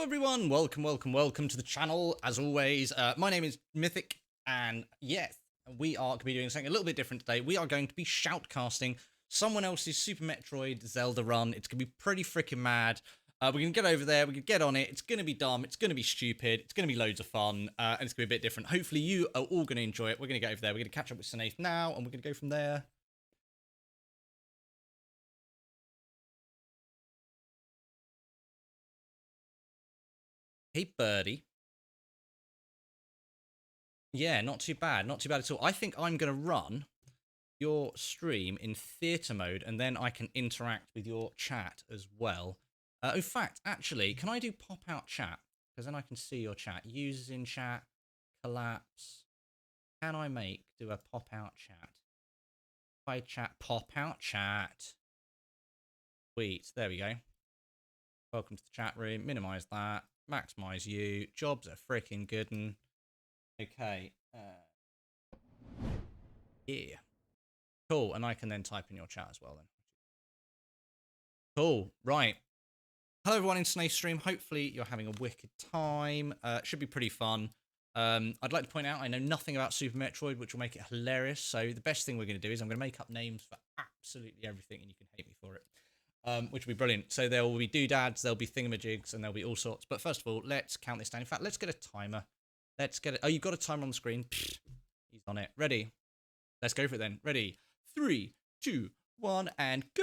everyone, welcome to the channel. As always, my name is Mythic, and yes, we are going to be doing something a little bit different today. We are going to be shoutcasting someone else's Super Metroid Zelda run. It's going to be pretty freaking mad. We're going to get over there, we're going to get on it, it's going to be dumb, it's going to be stupid, it's going to be loads of fun, and it's going to be a bit different. Hopefully you are all going to enjoy it. We're going to get over there, we're going to catch up with Cineath now, and we're going to go from there. Hey, birdie. Yeah, not too bad. Not too bad at all. I think I'm going to run your stream in theatre mode, and then I can interact with your chat as well. In fact, actually, can I do pop-out chat? Because then I can see your chat. Users in chat, collapse. Can I do a pop-out chat? Hi, chat, pop-out chat. Sweet. There we go. Welcome to the chat room. Minimize that. Maximize you. Jobs are freaking good. And okay. Yeah. Cool. And I can then type in your chat as well then. Cool. Right. Hello everyone in Cineath stream. Hopefully you're having a wicked time. Should be pretty fun. I'd like to point out I know nothing about Super Metroid, which will make it hilarious. So the best thing we're going to do is I'm going to make up names for absolutely everything, and you can hate me for it. Which will be brilliant. So there will be doodads, there'll be thingamajigs, and there'll be all sorts. But first of all, let's count this down. In fact, let's get a timer. Let's get it. Oh, you've got a timer on the screen. Pfft, he's on it. Ready? Let's go for it then. Ready? 3, 2, 1, and go!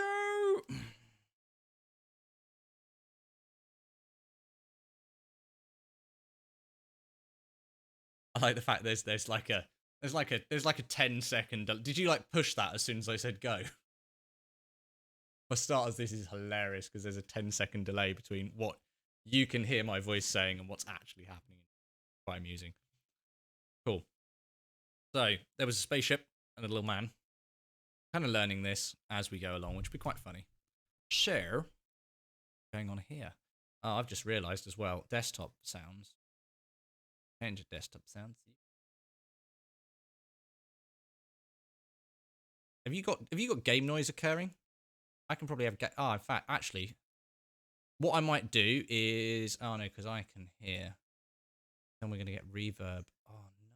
I like the fact there's like a 10-second. Did you like push that as soon as I said go? For starters, this is hilarious because there's a 10-second delay between what you can hear my voice saying and what's actually happening. Quite amusing. Cool. So there was a spaceship and a little man. Kind of learning this as we go along, which would be quite funny. So, going on here. Oh, I've just realised as well. Desktop sounds. Change of desktop sounds. Have you got game noise occurring? I can probably have in fact, actually, what I might do is no, because I can hear. Then we're gonna get reverb. Oh no.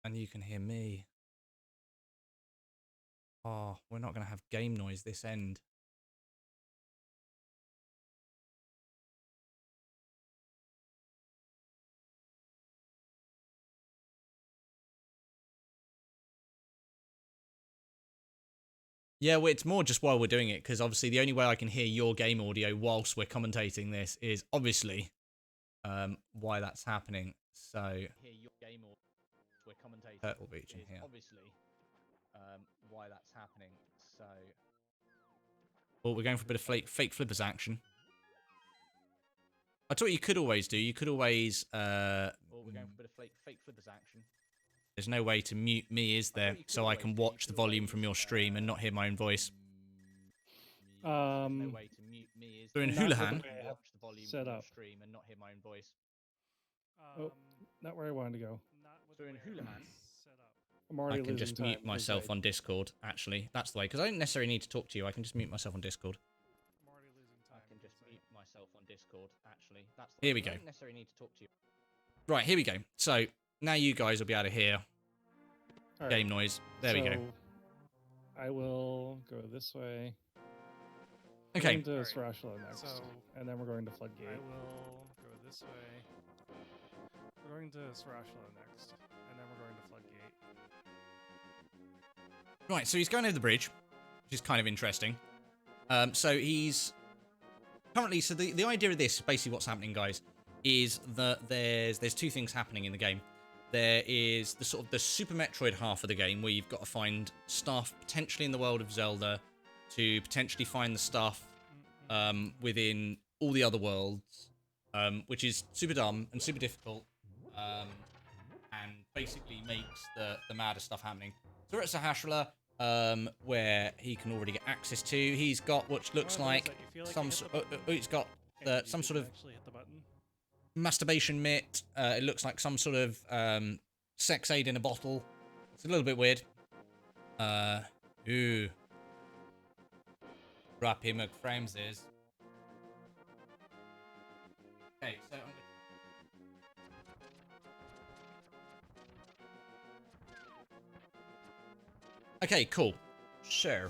And you can hear me. Oh, we're not gonna have game noise this end. Yeah, well, it's more just while we're doing it, because obviously the only way I can hear your game audio whilst we're commentating this is obviously why that's happening. So hear your game audio we're commentating Turtle Beach in here. Obviously why that's happening. So well, we're going for a bit of fake flippers action. I thought you could always do. You could always well, we're going for a bit of fake flippers action. There's no way to mute me, is there? So I can watch the volume from your stream and not hear my own voice. No way to mute me, is there? Doing Houlihan. Watch the volume from your stream and not hear my own voice. Oh, not where I wanted to go. Doing Houlihan. I'm already I can just mute myself on Discord, actually. That's the way, because I don't necessarily need to talk to you. I can just mute myself on Discord. I'm already losing time. I can just mute myself on Discord, actually. That's the way. Here we go. I don't necessarily need to talk to you. Right, here we go. So, now you guys will be able to hear game noise. There we go. I will go this way. Okay. We're going to Sarashla next, and then we're going to Floodgate. I will go this way. We're going to Sarashla next, and then we're going to Floodgate. Right, so he's going over the bridge, which is kind of interesting. So he's currently, so the idea of this, basically what's happening, guys, is that there's two things happening in the game. There is the sort of the Super Metroid half of the game where you've got to find stuff potentially in the world of Zelda to potentially find the stuff within all the other worlds, which is super dumb and super difficult, and basically makes the maddest stuff happening. So we're at Sahasrahla, where he can already get access to. He's got what looks like some some sort of masturbation mitt. It looks like some sort of sex aid in a bottle. It's a little bit weird. Ooh. Rappy McFrames is. Okay, so okay, cool. Sure.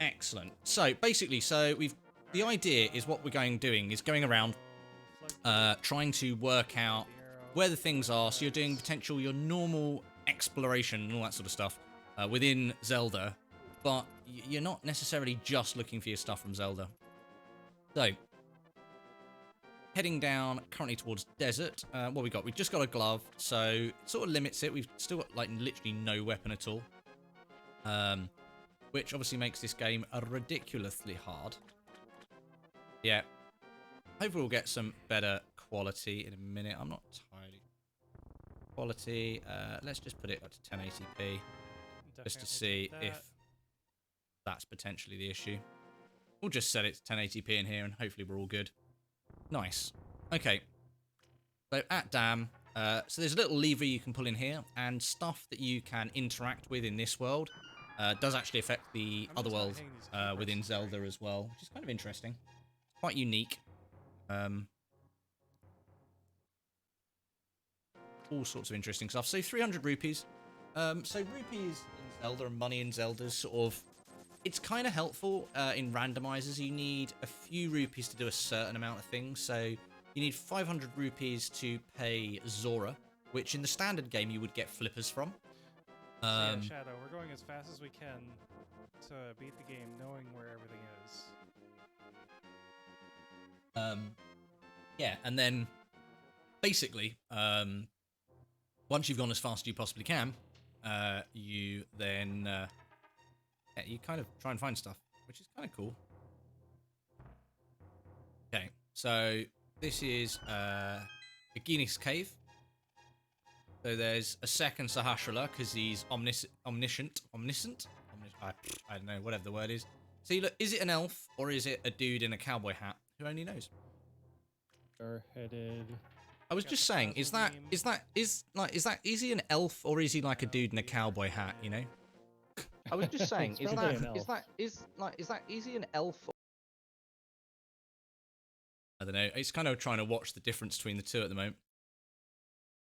Excellent. So basically, the idea is what we're doing is going around, trying to work out where the things are. So you're doing your normal exploration and all that sort of stuff within Zelda, but you're not necessarily just looking for your stuff from Zelda. So heading down currently towards desert. What we got? We've just got a glove, so it sort of limits it. We've still got like literally no weapon at all. Which obviously makes this game ridiculously hard. Yeah. Hopefully we'll get some better quality in a minute. I'm not entirely... Quality, let's just put it up to 1080p. Just to see if that's potentially the issue. We'll just set it to 1080p in here and hopefully we're all good. Nice. Okay. So at Dam, so there's a little lever you can pull in here, and stuff that you can interact with in this world does actually affect the other world within Zelda as well, which is kind of interesting. Quite unique. All sorts of interesting stuff. So 300 rupees. So rupees in Zelda and money in Zelda is sort of... It's kind of helpful in randomizers. You need a few rupees to do a certain amount of things. So you need 500 rupees to pay Zora, which in the standard game you would get flippers from. So yeah, Shadow, we're going as fast as we can to beat the game, knowing where everything is. Yeah, and then basically, once you've gone as fast as you possibly can, you then you kind of try and find stuff, which is kind of cool. Okay, so this is a Guinness cave. So there's a second Sahasrara because he's omniscient. I don't know, whatever the word is. See, look, is it an elf or is it a dude in a cowboy hat? Who only knows? Headed. I was just saying, is he an elf or is he like a dude in a cowboy hat? You know? I was just saying, is he an elf? I don't know. It's kind of trying to watch the difference between the two at the moment.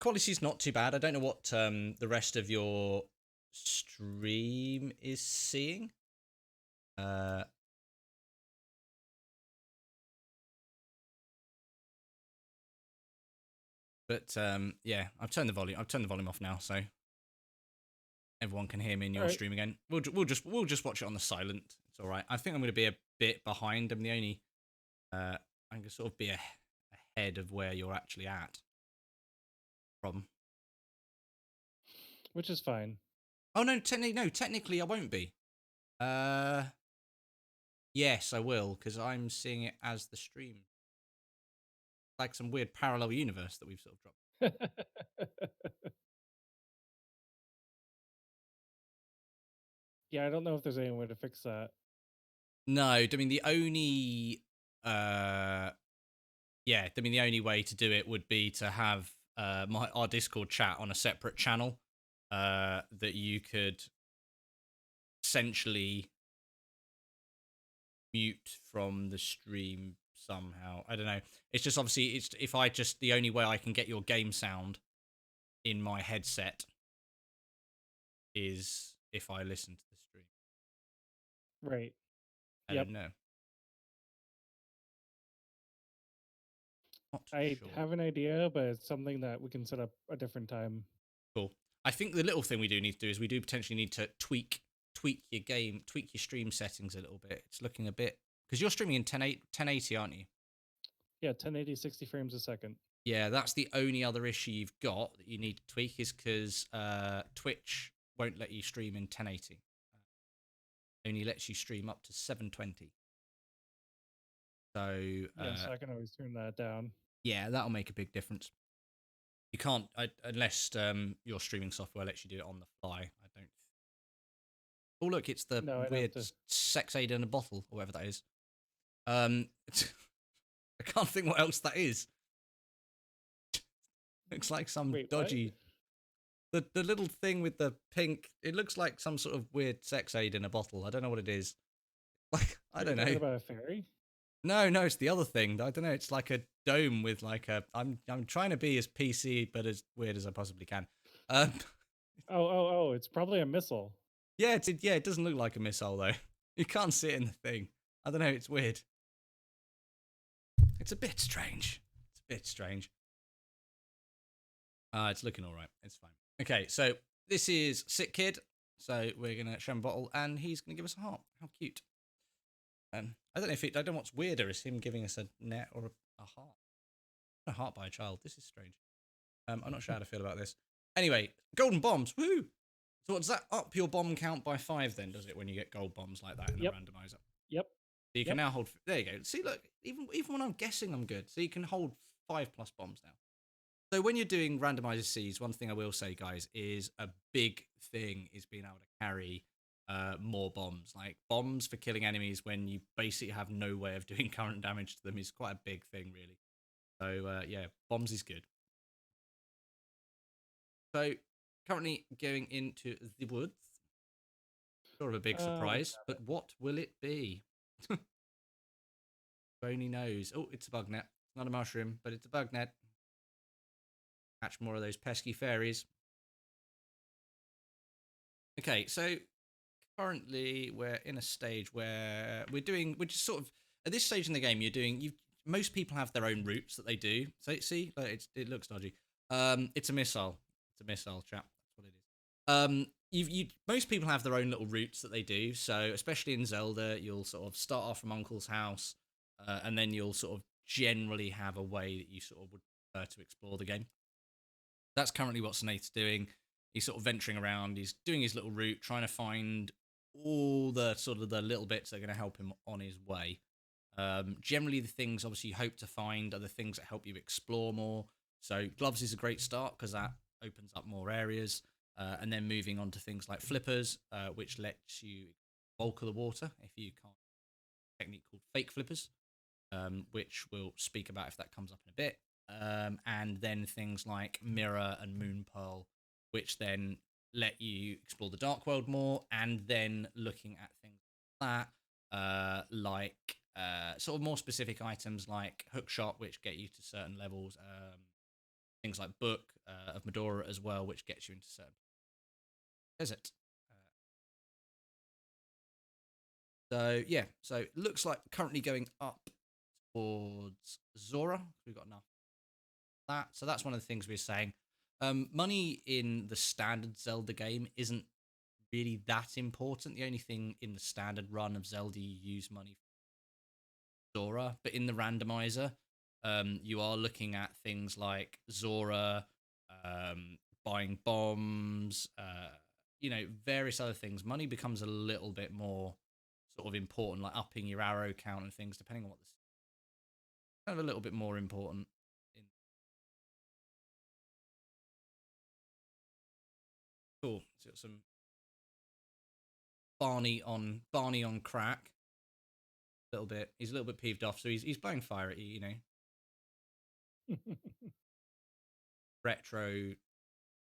Quality's not too bad. I don't know what the rest of your stream is seeing. But yeah, I've turned the volume off now, so everyone can hear me in your stream again. We'll just watch it on the silent. It's all right. I think I'm going to be a bit behind. I'm the only I'm going to sort of be ahead of where you're actually at. Problem. Which is fine. Oh no, technically I won't be. Yes, I will, because I'm seeing it as the stream. Like some weird parallel universe that we've sort of dropped. Yeah, I don't know if there's any way to fix that. No, I mean the only the only way to do it would be to have our Discord chat on a separate channel that you could essentially mute from the stream somehow. I don't know. It's just obviously the only way I can get your game sound in my headset is if I listen to the stream. Right. I don't know. I have an idea, but it's something that we can set up a different time. Cool. I think the little thing we do need to do is we do potentially need to tweak your stream settings a little bit. It's looking a bit... Because you're streaming in 1080, aren't you? Yeah, 1080, 60 frames a second. Yeah, that's the only other issue you've got that you need to tweak is because Twitch won't let you stream in 1080. Only lets you stream up to 720. So... so I can always turn that down. Yeah, that'll make a big difference. You can't... unless your streaming software lets you do it on the fly. I don't... Oh, look, it's the weird sex aid in a bottle, or whatever that is. I can't think what else that is. Looks like some dodgy... The little thing with the pink... It looks like some sort of weird sex aid in a bottle. I don't know what it is. Like, I don't know. Talking about a fairy? No, it's the other thing. I don't know. It's like a dome with like a. I'm trying to be as PC but as weird as I possibly can. Um, Oh! It's probably a missile. yeah, it doesn't look like a missile though. You can't see it in the thing. I don't know. It's weird. It's a bit strange. It's a bit strange. It's looking all right. It's fine. Okay, so this is Sick Kid. So we're gonna show him a bottle, and he's gonna give us a heart. How cute. I don't know if it. I don't know what's weirder, is him giving us a net or a heart. A heart by a child. This is strange. I'm not sure how to feel about this. Anyway, golden bombs. Woo! So does that up your bomb count by 5 then? Does it when you get gold bombs like that in the randomizer? Yep. So you can now hold. There you go. See, look. Even when I'm guessing, I'm good. So you can hold 5+ bombs now. So when you're doing randomizer Cs, one thing I will say, guys, is a big thing is being able to carry more bombs. Like bombs for killing enemies when you basically have no way of doing current damage to them is quite a big thing, really. So yeah, bombs is good. So currently going into the woods. Sort of a big surprise, but what will it be? Bony nose. Oh, it's a bug net. It's not a mushroom, but it's a bug net. Catch more of those pesky fairies. Okay, so currently we're in a stage where we're just sort of at this stage in the game. Most people have their own routes that they do. So see, it looks dodgy. It's a missile. It's a missile, chap. That's what it is. Most people have their own little routes that they do. So especially in Zelda, you'll sort of start off from Uncle's house, and then you'll sort of generally have a way that you sort of would prefer to explore the game. That's currently what Cineath's doing. He's sort of venturing around. He's doing his little route, trying to find all the sort of the little bits that are going to help him on his way. Generally, the things obviously you hope to find are the things that help you explore more. So gloves is a great start because that opens up more areas. And then moving on to things like flippers, which lets you bulk of the water if you can't. A technique called fake flippers, which we'll speak about if that comes up in a bit. And then things like mirror and moon pearl, which then let you explore the dark world more. And then looking at things like that, like sort of more specific items like hookshot, which get you to certain levels. Things like book of Medora as well, which gets you into certain desert. So yeah, so it looks like currently going up towards Zora. We've got enough of that. So that's one of the things we're saying. Money in the standard Zelda game isn't really that important. The only thing in the standard run of Zelda you use money for Zora, but in the randomizer, you are looking at things like Zora, buying bombs, various other things. Money becomes a little bit more sort of important, like upping your arrow count and things, depending on what the kind of a little bit more important. Cool. So got some Barney on crack. A little bit. He's a little bit peeved off, so he's blowing fire at you. Retro.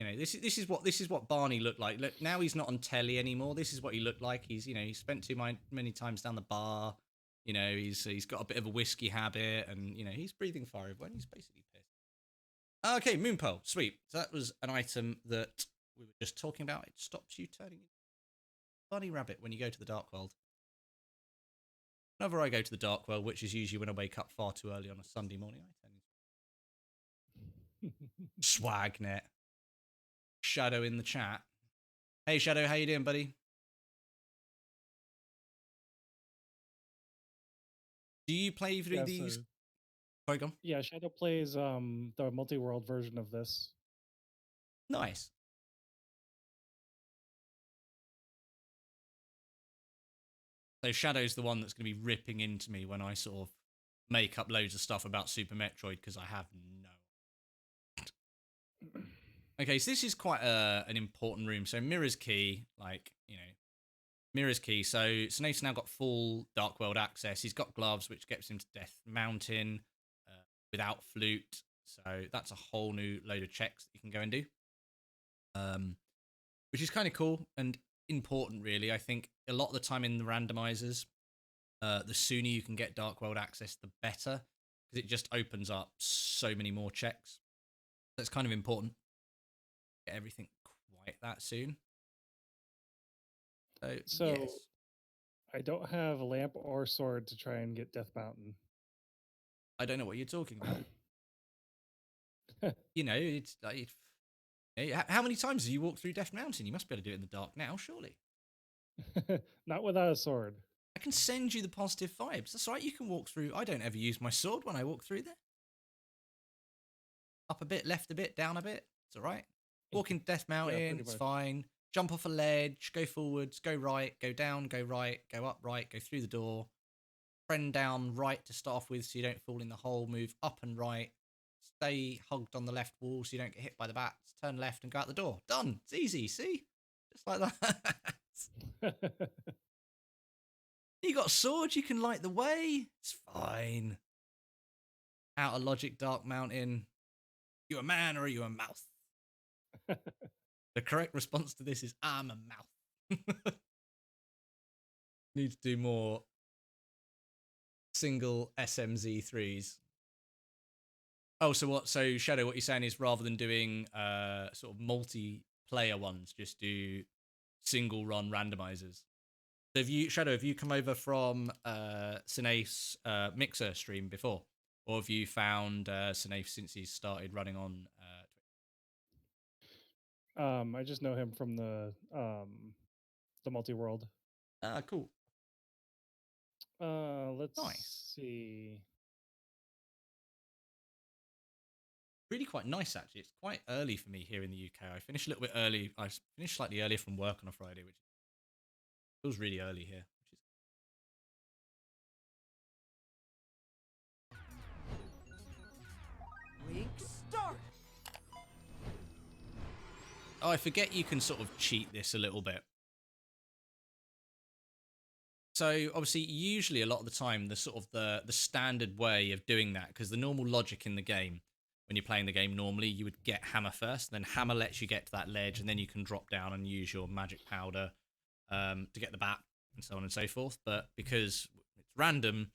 This is what Barney looked like. Look, now he's not on telly anymore. This is what he looked like. He's he spent too many times down the bar. He's got a bit of a whiskey habit, and he's breathing fire everywhere. He's basically pissed. Okay, moon pearl, sweet. So that was an item that we were just talking about. It stops you turning into a bunny rabbit when you go to the dark world. Whenever I go to the dark world, which is usually when I wake up far too early on a Sunday morning, I turn into Swagnet. Shadow in the chat. Hey Shadow, how you doing, buddy? Do you play either of these? Sorry, go on. Yeah, Shadow plays the multi-world version of this. Nice. So Shadow's the one that's going to be ripping into me when I sort of make up loads of stuff about Super Metroid because I have no. Okay, so this is quite an important room. So Mirror's Key, Mirror's Key. So Cineath's now got full Dark World access. He's got gloves, which gets him to Death Mountain without flute. So that's a whole new load of checks that you can go and do, which is kind of cool and important, really. I think a lot of the time in the randomizers, The sooner you can get Dark World access, the better, because it just opens up so many more checks. That's kind of important. Get everything quite that soon. So yes. I don't have a lamp or sword to try and get Death Mountain. I don't know what you're talking about. You know, it's like, how many times have you walked through Death Mountain? You must be able to do it in the dark now, surely. Not without a sword. I can send you the positive vibes. That's right, you can walk through. I don't ever use my sword when I walk through there. Up a bit, left a bit, down a bit. It's all right. Walk in Death Mountain, yeah, it's fine. Jump off a ledge, go forwards, go right, go down, go right, go up right, go through the door. Friend down right to start off with so you don't fall in the hole. Move up and right. Stay hugged on the left wall so you don't get hit by the bats. Turn left and go out the door. Done. It's easy, see? Just like that. You got a sword, you can light the way. It's fine. Outer Logic, Dark Mountain. You a man or are you a mouth? The correct response to this is I'm a mouth. Need to do more single SMZ3s. Oh, so what? So Shadow, what you're saying is rather than doing sort of multiplayer ones, just do single run randomizers. So have you come over from Cineath's Mixer stream before, or have you found Cineath since he's started running on Twitch? I just know him from the multi-world. Cool. Let's see. Really quite nice actually. It's quite early for me here in the UK. I finished a little bit early. I finished slightly earlier from work on a Friday, which feels really early here. Week start. Oh, I forget you can sort of cheat this a little bit. So obviously, usually a lot of the time, the sort of the standard way of doing that, because the normal logic in the game, when you're playing the game normally, you would get hammer first, then hammer lets you get to that ledge, and then you can drop down and use your magic powder to get the bat, and so on and so forth. But because it's random,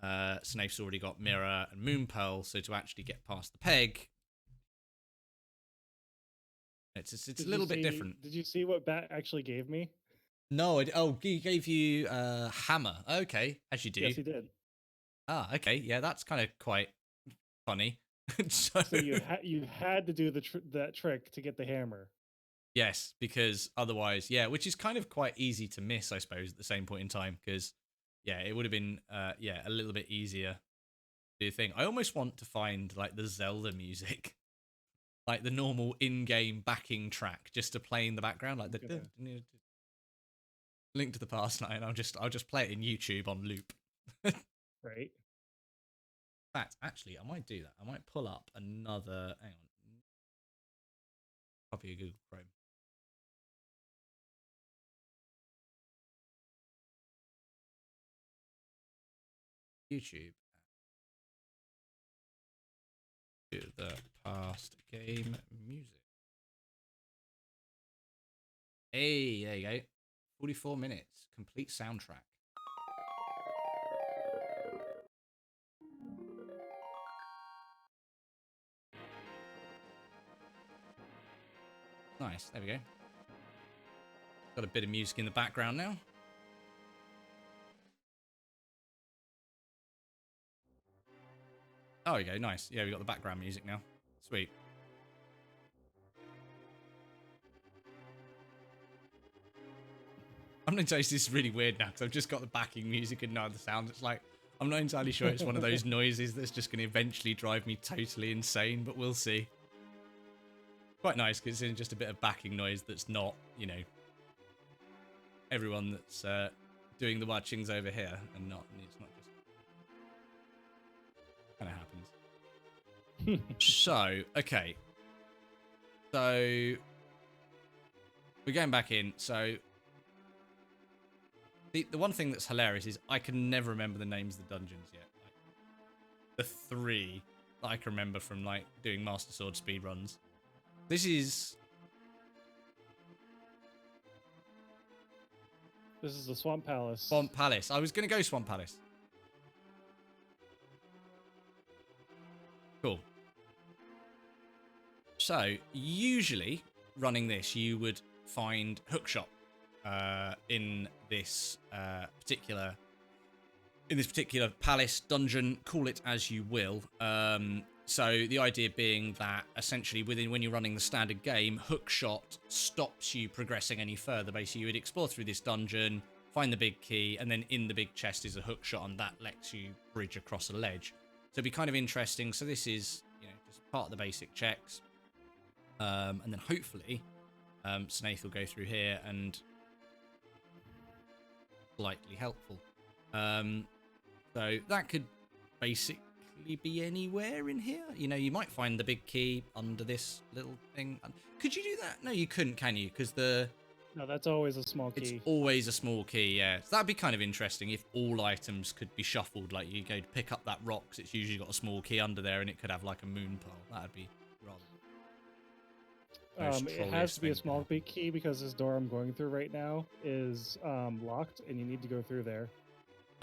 Cineath's already got mirror and moon pearl, so to actually get past the peg, it's a little bit different. Did you see what bat actually gave me? No, he gave you hammer. Okay, as you do. Yes, he did. Ah, okay, yeah, that's kind of quite funny. so you had to do that trick to get the hammer. Yes, because otherwise, yeah, which is kind of quite easy to miss, I suppose, at the same point in time, because yeah, it would have been a little bit easier to do the thing. I almost want to find like the Zelda music, like the normal in-game backing track, just to play in the background, like the Link to the Past night, and I'll just play it in YouTube on loop. Right. In fact, actually, I might do that. I might pull up another. Hang on. Copy of Google Chrome. YouTube. To the Past game music. Hey, there you go. 44 minutes. Complete soundtrack. Nice. There we go. Got a bit of music in the background now. Oh, there we go. Nice. Yeah, we got the background music now. Sweet. I'm not this is really weird now because I've just got the backing music and none of the sounds. It's like, I'm not entirely sure it's one of those noises that's just going to eventually drive me totally insane, but we'll see. Quite nice because it's just a bit of backing noise that's not, you know, everyone that's doing the watchings over here and it's not just kind of happens. So, okay. So, we're going back in. So, the one thing that's hilarious is I can never remember the names of the dungeons yet. Like, the 3 that I can remember from like doing Master Sword speedruns. This is This is the Swamp Palace. Swamp Palace. I was going to go Swamp Palace. Cool. So, usually, running this, you would find Hookshot in this particular palace, dungeon, call it as you will. So the idea being that essentially when you're running the standard game, Hookshot stops you progressing any further. Basically, you would explore through this dungeon, find the big key, and then in the big chest is a Hookshot, and that lets you bridge across a ledge. So it'd be kind of interesting. So this is, just part of the basic checks. And then hopefully, Cineath will go through here and slightly helpful. So that could basically be anywhere in here. You might find the big key under this little thing. Could you do that? No, you couldn't, can you? Because no, that's always a small key. It's always a small key, yeah. So that'd be kind of interesting if all items could be shuffled. Like you go to pick up that rock, 'cause it's usually got a small key under there, and it could have like a moon pearl. That'd be rather. It has to be a small big key because this door I'm going through right now is locked, and you need to go through there.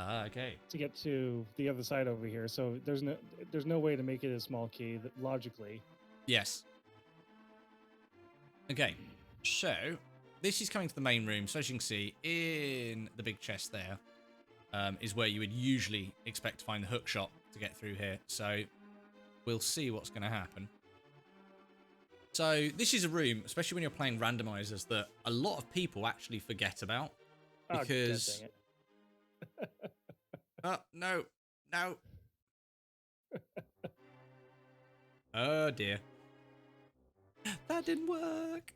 Okay. To get to the other side over here, so there's no way to make it a small key logically. Yes. Okay. So this is coming to the main room. So as you can see, in the big chest there is where you would usually expect to find the Hookshot to get through here. So we'll see what's going to happen. So this is a room, especially when you're playing randomizers, that a lot of people actually forget about. Because... Oh, God dang it. Oh, no. Oh, dear. That didn't work.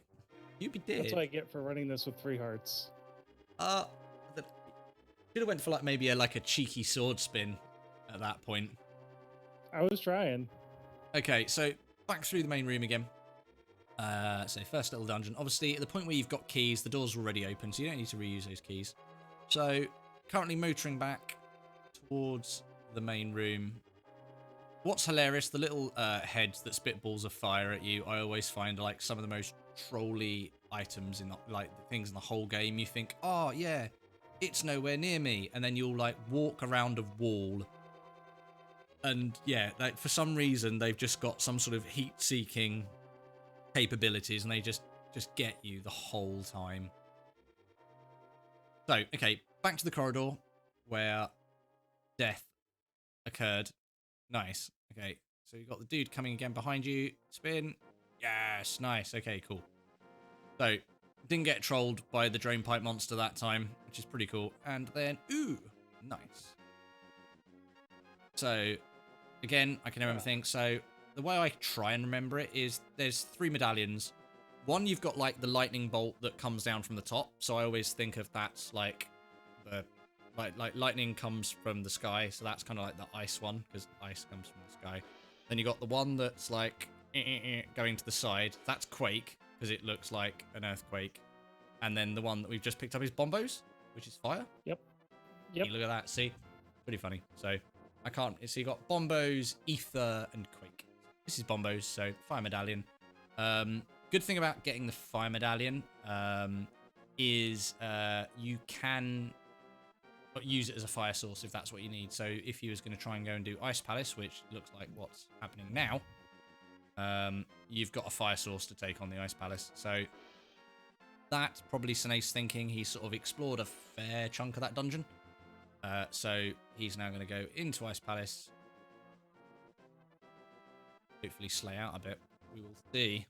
You'd be dead. That's what I get for running this with 3 hearts. Should have went for like maybe a cheeky sword spin at that point. I was trying. Okay, so back through the main room again. So first little dungeon. Obviously, at the point where you've got keys, the door's already open, so you don't need to reuse those keys. So currently motoring back towards the main room. What's hilarious, the little heads that spit balls of fire at you, I always find like some of the most trolly items in things in the whole game. You think, oh yeah, it's nowhere near me, and then you'll like walk around a wall, and yeah, like for some reason they've just got some sort of heat-seeking capabilities, and they just get you the whole time. So okay, back to the corridor where death occurred. Nice. Okay, so you've got the dude coming again behind you. Spin. Yes, nice. Okay, cool. So, didn't get trolled by the drain pipe monster that time, which is pretty cool. And then, ooh, nice. So, again, I can remember things. So, the way I try and remember it is there's 3 medallions. One, you've got like the lightning bolt that comes down from the top. So I always think of that's like the like lightning comes from the sky, so that's kind of like the ice one, because ice comes from the sky. Then you got the one that's like going to the side. That's Quake, because it looks like an earthquake. And then the one that we've just picked up is Bombos, which is fire. Yep. Hey, look at that. See, pretty funny. So I can't. So you got Bombos, Ether, and Quake. This is Bombos, so fire medallion. Good thing about getting the fire medallion is you can use it as a fire source if that's what you need. So if you was going to try and go and do Ice Palace, which looks like what's happening now, you've got a fire source to take on the Ice Palace. So that's probably Cineath's thinking. He's sort of explored a fair chunk of that dungeon. So he's now going to go into Ice Palace. Hopefully slay out a bit. We will see.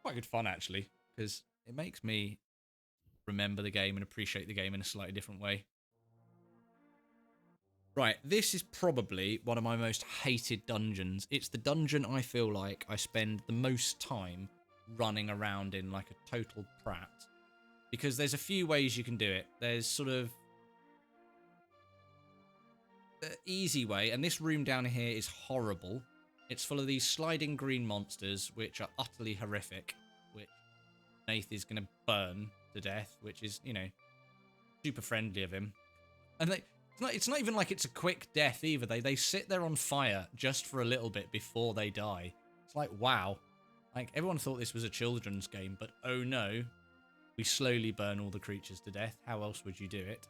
Quite good fun, actually, because it makes me remember the game and appreciate the game in a slightly different way. Right, this is probably one of my most hated dungeons. It's the dungeon I feel like I spend the most time running around in like a total prat. Because there's a few ways you can do it. There's sort of the easy way, and this room down here is horrible. It's full of these sliding green monsters, which are utterly horrific, which Cineath is going to burn to death, which is, you know, super friendly of him. And it's not even like it's a quick death either. They sit there on fire just for a little bit before they die. It's like, wow. Like, everyone thought this was a children's game, but oh no, we slowly burn all the creatures to death. How else would you do it?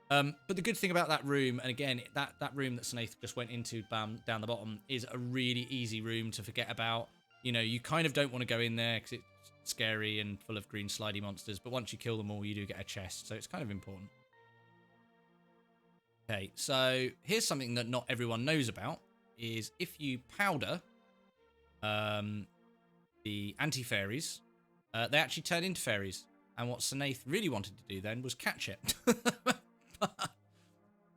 But the good thing about that room, and again, that room that Cinaeth just went into down the bottom, is a really easy room to forget about. You know, you kind of don't want to go in there because it's scary and full of green slidey monsters, but once you kill them all, you do get a chest, so it's kind of important. Okay, so here's something that not everyone knows about, is if you powder the anti-fairies, they actually turn into fairies. And what Cineaeth really wanted to do then was catch it.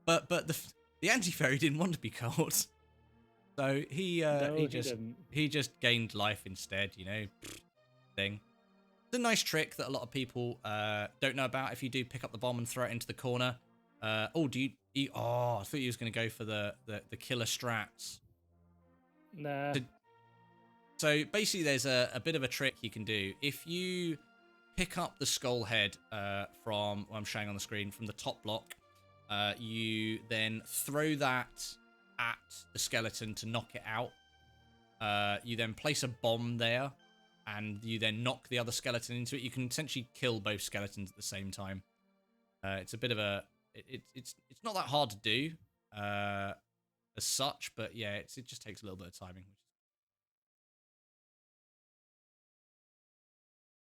but the anti-fairy didn't want to be caught. So he just gained life instead, you know, thing. It's a nice trick that a lot of people don't know about. If you do pick up the bomb and throw it into the corner. Oh, do you oh, I thought you was going to go for the killer strats. Nah. So basically there's a bit of a trick you can do. If you pick up the skull head from what I'm showing on the screen from the top block, you then throw that at the skeleton to knock it out. You then place a bomb there, and you then knock the other skeleton into it. You can essentially kill both skeletons at the same time. It's a bit of a it's not that hard to do as such, but yeah, it just takes a little bit of timing.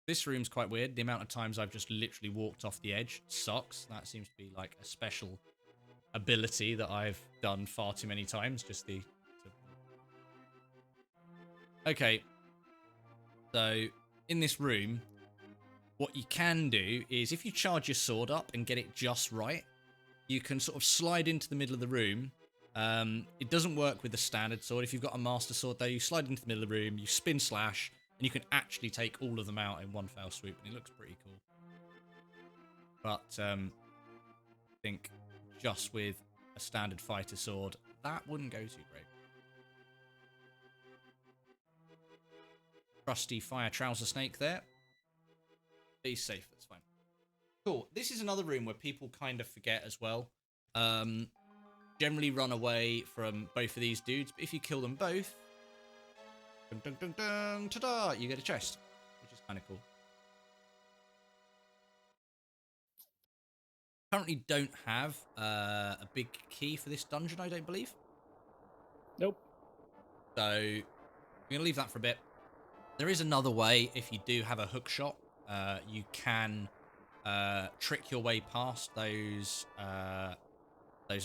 This room's quite weird. The amount of times I've just literally walked off the edge sucks. That seems to be like a special ability that I've done far too many times. Okay. So, in this room, what you can do is if you charge your sword up and get it just right, you can sort of slide into the middle of the room. It doesn't work with the standard sword. If you've got a master sword, though, you slide into the middle of the room, you spin slash, and you can actually take all of them out in one fell swoop, and it looks pretty cool. But I think just with a standard fighter sword, that wouldn't go too great. Trusty fire trouser snake there. Be safe, that's fine. Cool. This is another room where people kind of forget as well. Generally run away from both of these dudes, but if you kill them both, dun, dun, dun, dun, ta-da, you get a chest, which is kind of cool. Currently don't have a big key for this dungeon, I don't believe. Nope. So I'm going to leave that for a bit. There is another way. If you do have a hook shot, you can trick your way past those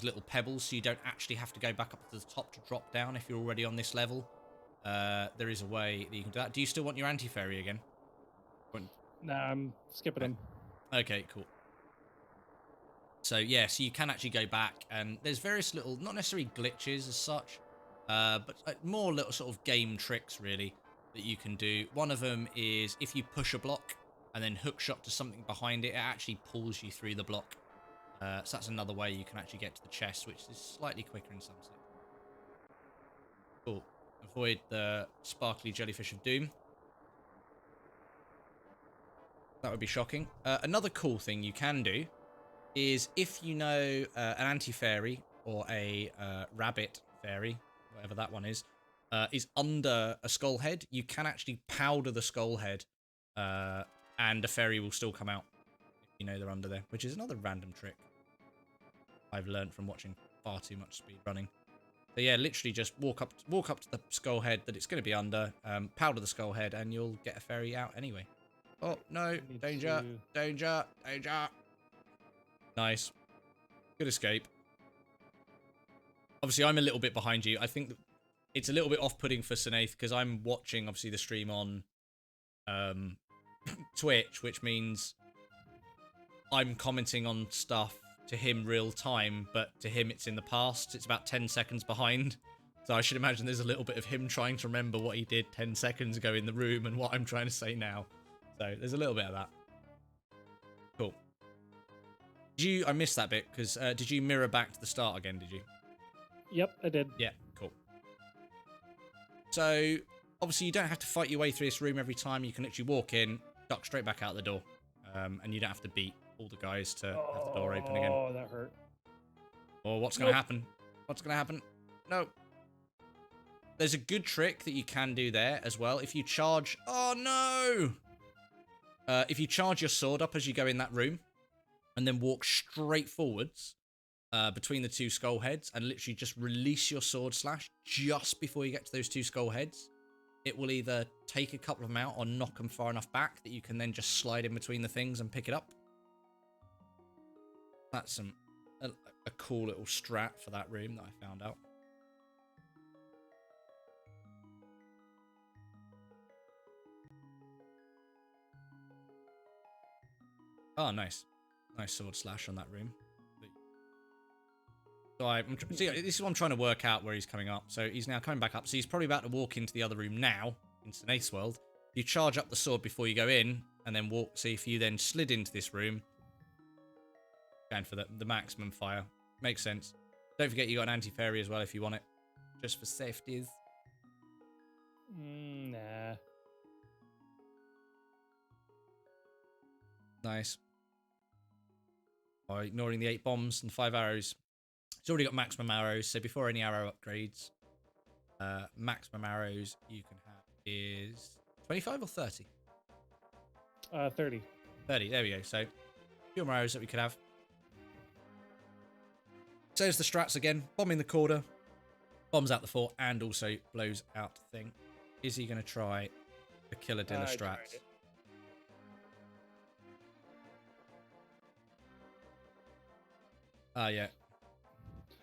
little pebbles, so you don't actually have to go back up to the top to drop down if you're already on this level. There is a way that you can do that. Do you still want your anti-fairy again? Nah, I'm skipping him. Okay, cool. So yeah, so you can actually go back, and there's various little, not necessarily glitches as such, but more little sort of game tricks really that you can do. One of them is if you push a block and then hook shot to something behind it, it actually pulls you through the block. So that's another way you can actually get to the chest, which is slightly quicker in some sense. Cool. Avoid the sparkly jellyfish of doom. That would be shocking. Another cool thing you can do is if you know an anti-fairy or a rabbit fairy, whatever that one is under a skull head, you can actually powder the skull head and a fairy will still come out if you know they're under there, which is another random trick I've learned from watching far too much speed running. So yeah, literally just walk up to the skull head that it's going to be under, powder the skull head, and you'll get a fairy out anyway. Oh no, danger, danger, danger. Nice. Good escape. Obviously, I'm a little bit behind you. I think that it's a little bit off-putting for Cineaeth because I'm watching, obviously, the stream on Twitch, which means I'm commenting on stuff to him real time, but to him it's in the past. It's about 10 seconds behind. So I should imagine there's a little bit of him trying to remember what he did 10 seconds ago in the room and what I'm trying to say now. So there's a little bit of that. Cool. I missed that bit, because did you mirror back to the start again, did you? Yep, I did. Yeah, cool. So, obviously you don't have to fight your way through this room every time. You can literally walk in, duck straight back out the door, and you don't have to beat all the guys to have the door open again. Oh, that hurt. Or what's going to happen? What's going to happen? No. There's a good trick that you can do there as well. If you charge... Oh, no! If you charge your sword up as you go in that room, and then walk straight forwards between the two skull heads, and literally just release your sword slash just before you get to those two skull heads, it will either take a couple of them out or knock them far enough back that you can then just slide in between the things and pick it up. That's a cool little strat for that room that I found out. Oh, nice. Nice sword slash on that room. So see, this is what I'm trying to work out where he's coming up. So he's now coming back up. So he's probably about to walk into the other room now, in Cineath's world. You charge up the sword before you go in, and then walk. See if you then slid into this room. Going for the maximum fire. Makes sense. Don't forget you got an anti-fairy as well if you want it. Just for safeties. Nah. Nice. By ignoring the 8 bombs and 5 arrows. It's already got maximum arrows, so before any arrow upgrades, maximum arrows you can have is 25 or 30? 30. 30, there we go. So, a few more arrows that we could have. Says the strats again. Bomb in the corner, bombs out the fort, and also blows out the thing. Is he going to try the Killadilla strats? Yeah.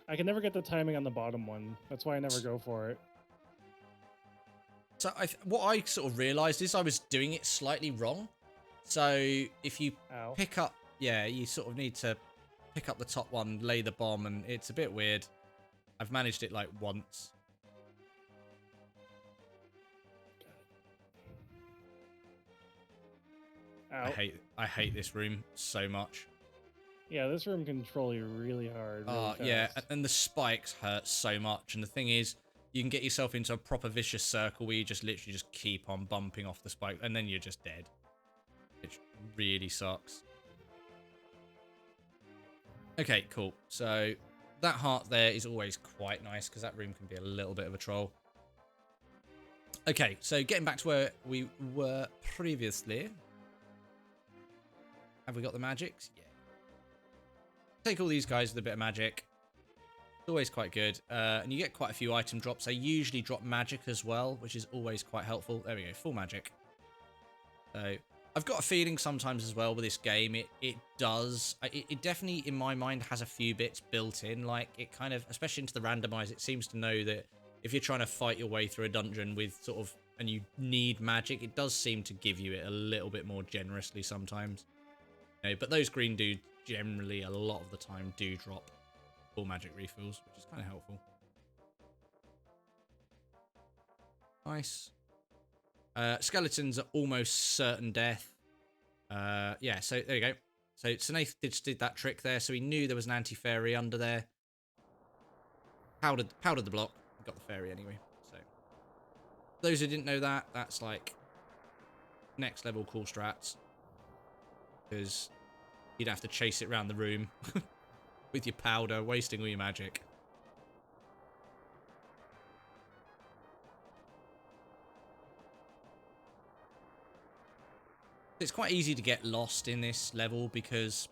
I can never get the timing on the bottom one. That's why I never go for it. So what I sort of realised is I was doing it slightly wrong. So if you pick up... Yeah, you sort of need to pick up the top one, lay the bomb, and it's a bit weird. I've managed it like once. Ow. I hate this room so much. Yeah, this room can troll you really hard. Really yeah, fast. and the spikes hurt so much. And the thing is, you can get yourself into a proper vicious circle where you just literally just keep on bumping off the spike, and then you're just dead. It really sucks. Okay, cool. So that heart there is always quite nice because that room can be a little bit of a troll. Okay, so getting back to where we were previously. Have we got the magics? Yeah. Take all these guys with a bit of magic. It's always quite good. And you get quite a few item drops. They usually drop magic as well, which is always quite helpful. There we go, full magic. So I've got a feeling sometimes as well with this game, it definitely, in my mind, has a few bits built in. Like, it kind of, especially into the randomizer, it seems to know that if you're trying to fight your way through a dungeon with sort of, and you need magic, it does seem to give you it a little bit more generously sometimes. You know, but those green dudes generally, a lot of the time, do drop full magic refills, which is kind of helpful. Nice. Skeletons are almost certain death. Yeah, so there you go. So Cineath did that trick there, so he knew there was an anti-fairy under there. Powdered the block. Got the fairy anyway. So those who didn't know that, that's like next level cool strats. Because you'd have to chase it around the room with your powder, wasting all your magic. It's quite easy to get lost in this level because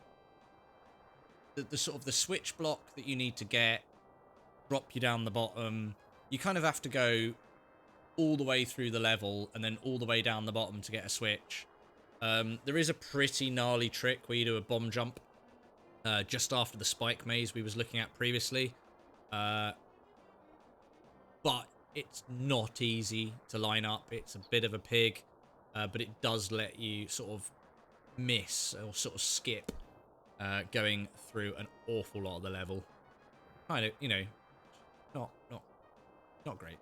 the sort of the switch block that you need to get drop you down the bottom. You kind of have to go all the way through the level and then all the way down the bottom to get a switch. There is a pretty gnarly trick where you do a bomb jump just after the spike maze we was looking at previously. But it's not easy to line up. It's a bit of a pig. But it does let you sort of miss or sort of skip going through an awful lot of the level. Kind of, you know, not great.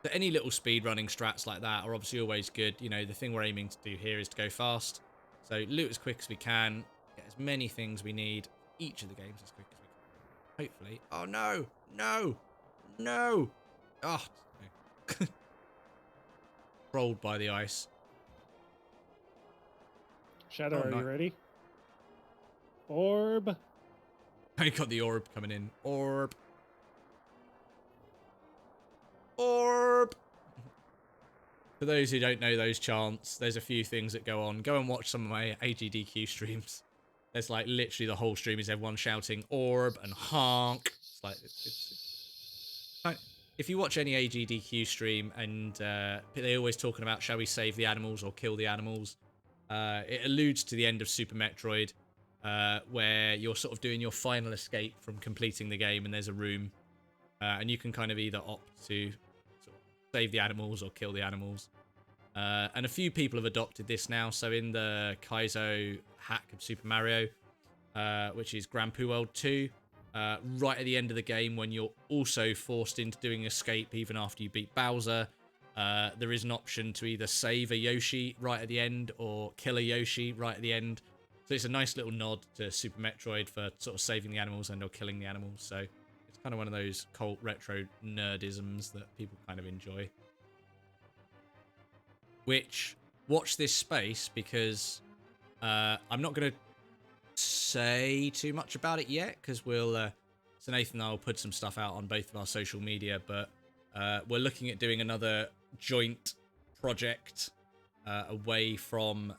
So any little speedrunning strats like that are obviously always good. You know, the thing we're aiming to do here is to go fast. So loot as quick as we can, get as many things we need, each of the games as quick as we can. Hopefully. Oh, no! No! No! Oh, no. Rolled by the ice. Shadow, Oh, are no. you ready? Orb. I got the orb coming in. Orb. Orb! For those who don't know those chants, there's a few things that go on. Go and watch some of my AGDQ streams. There's like literally the whole stream is everyone shouting orb and honk. It's like, if you watch any AGDQ stream and they're always talking about shall we save the animals or kill the animals, it alludes to the end of Super Metroid, where you're sort of doing your final escape from completing the game and there's a room, and you can kind of either opt to sort of save the animals or kill the animals. And a few people have adopted this now. So in the Kaizo hack of Super Mario, which is Grand Poo World 2, right at the end of the game when you're also forced into doing escape even after you beat Bowser, there is an option to either save a Yoshi right at the end or kill a Yoshi right at the end. So it's a nice little nod to Super Metroid for sort of saving the animals and or killing the animals. So it's kind of one of those cult retro nerdisms that people kind of enjoy. Which, watch this space, because I'm not going to say too much about it yet, because we'll Cinaeth and I will put some stuff out on both of our social media, but we're looking at doing another joint project away from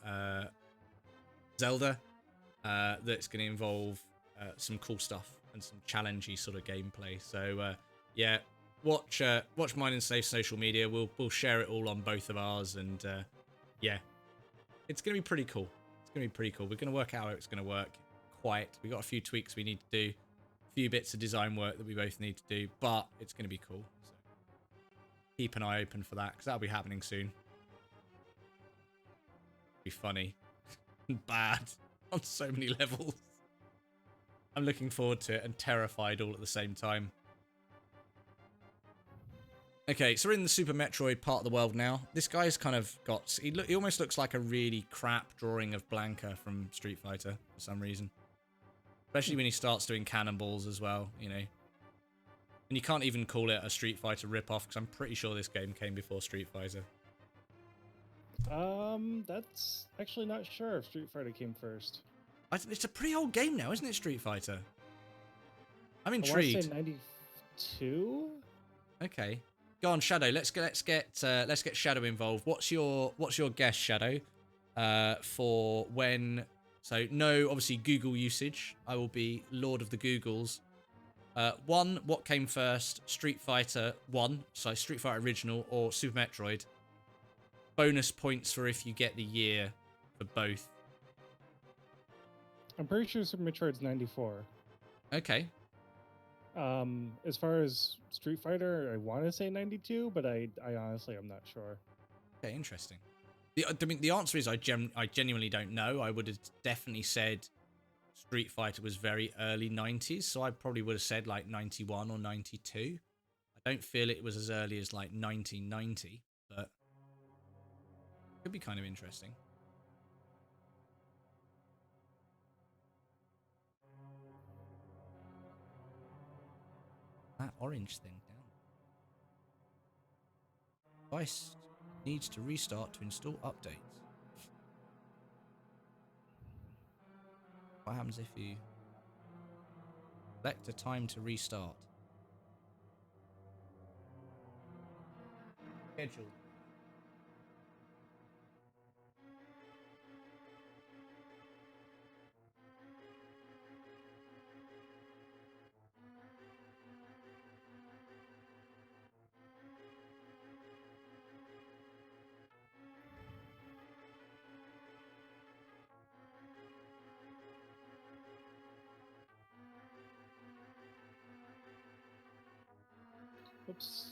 Zelda that's going to involve some cool stuff and some challengey sort of gameplay. So yeah, watch mine and Cinaeth's social media. We'll share it all on both of ours, and yeah, it's going to be pretty cool. It's going to be pretty cool. We're going to work out how it's going to work. We got a few tweaks we need to do, a few bits of design work that we both need to do, but it's going to be cool. So keep an eye open for that, because that'll be happening soon. Be funny. Bad on so many levels. I'm looking forward to it and terrified all at the same time. Okay, so we're in the Super Metroid part of the world now. This guy's kind of got... He almost looks like a really crap drawing of Blanca from Street Fighter for some reason. Especially when he starts doing cannonballs as well, you know. And you can't even call it a Street Fighter ripoff, because I'm pretty sure this game came before Street Fighter. That's actually not sure if Street Fighter came first. It's a pretty old game now, isn't it, Street Fighter? I'm I intrigued. want to say 92? Okay. Go on, Shadow. Let's get Shadow involved. What's your guess, Shadow? For when? So no, obviously Google usage. I will be Lord of the Googles. One, what came first? Street Fighter 1, so Street Fighter Original, or Super Metroid? Bonus points for if you get the year for both. I'm pretty sure Super Metroid's 94. Okay. As far as Street Fighter, I want to say 92, but I honestly am not sure. Okay, interesting. The answer is I genuinely don't know. I would have definitely said Street Fighter was very early 90s, so I probably would have said like 91 or 92. I don't feel it was as early as like 1990, but it could be kind of interesting. That orange thing down. Device needs to restart to install updates. What happens if you select a time to restart? Schedule. Oops.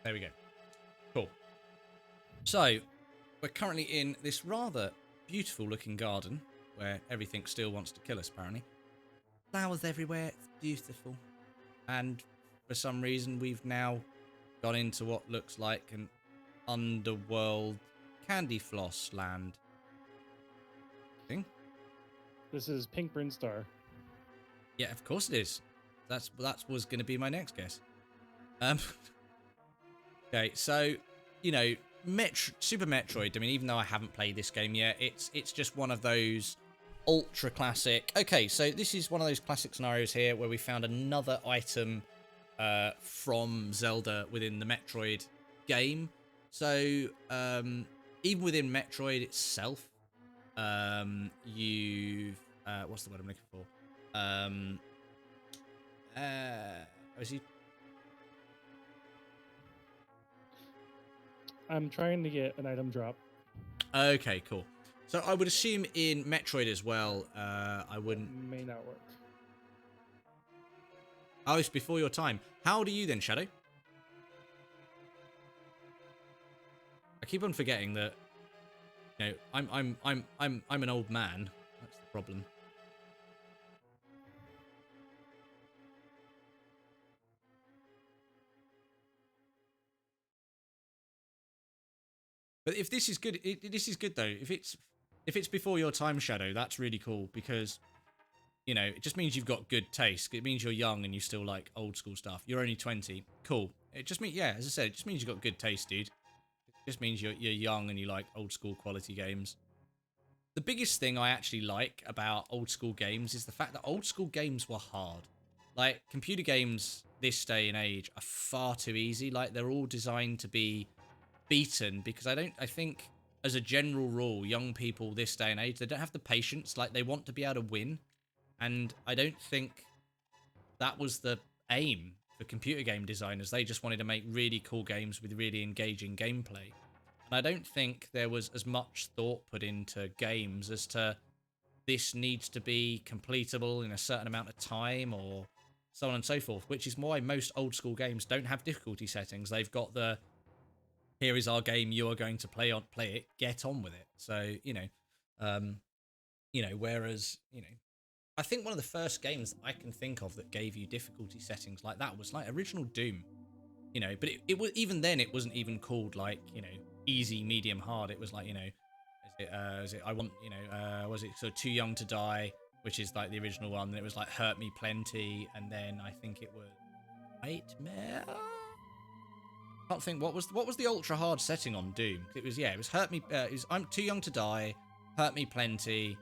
There we go. Cool. So, we're currently in this rather beautiful looking garden where everything still wants to kill us, apparently. Flowers everywhere. It's beautiful. And for some reason, we've now gone into what looks like an underworld candy floss land thing. This is Pink Brinstar. Yeah, of course it is. That was going to be my next guess. Okay, so, you know, Super Metroid, I mean, even though I haven't played this game yet, it's just one of those ultra classic. Okay, so this is one of those classic scenarios here where we found another item from Zelda within the Metroid game. So even within Metroid itself, you've what's the word I'm looking for? Is he? I'm trying to get an item drop. Okay, cool. So I would assume in Metroid as well, I wouldn't... May not work. Oh, it's before your time. How old are you then, Shadow? I keep on forgetting that, you know, I'm an old man. That's the problem. But if this is good, this is good though. If it's before your time, Shadow, that's really cool because, you know, it just means you've got good taste. It means you're young and you still like old school stuff. You're only 20. Cool. It just means, yeah, as I said, it just means you've got good taste, dude. It just means you're young and you like old school quality games. The biggest thing I actually like about old school games is the fact that old school games were hard. Like, computer games this day and age are far too easy. Like, they're all designed to be beaten because I think as a general rule, young people this day and age, they don't have the patience. Like, they want to be able to win. And I don't think that was the aim for computer game designers. They just wanted to make really cool games with really engaging gameplay. And I don't think there was as much thought put into games as to this needs to be completable in a certain amount of time or so on and so forth, which is why most old school games don't have difficulty settings. They've got the, here is our game, you are going to play it, get on with it. So, whereas, I think one of the first games that I can think of that gave you difficulty settings like that was like original Doom, but it was, even then it wasn't even called like, easy, medium, hard. It was like, was it sort of Too Young to Die, which is like the original one. Then it was like Hurt Me Plenty. And then I think it was Nightmare. Can't think what was the ultra hard setting on Doom. It was Hurt Me. I'm Too Young to Die, Hurt Me Plenty.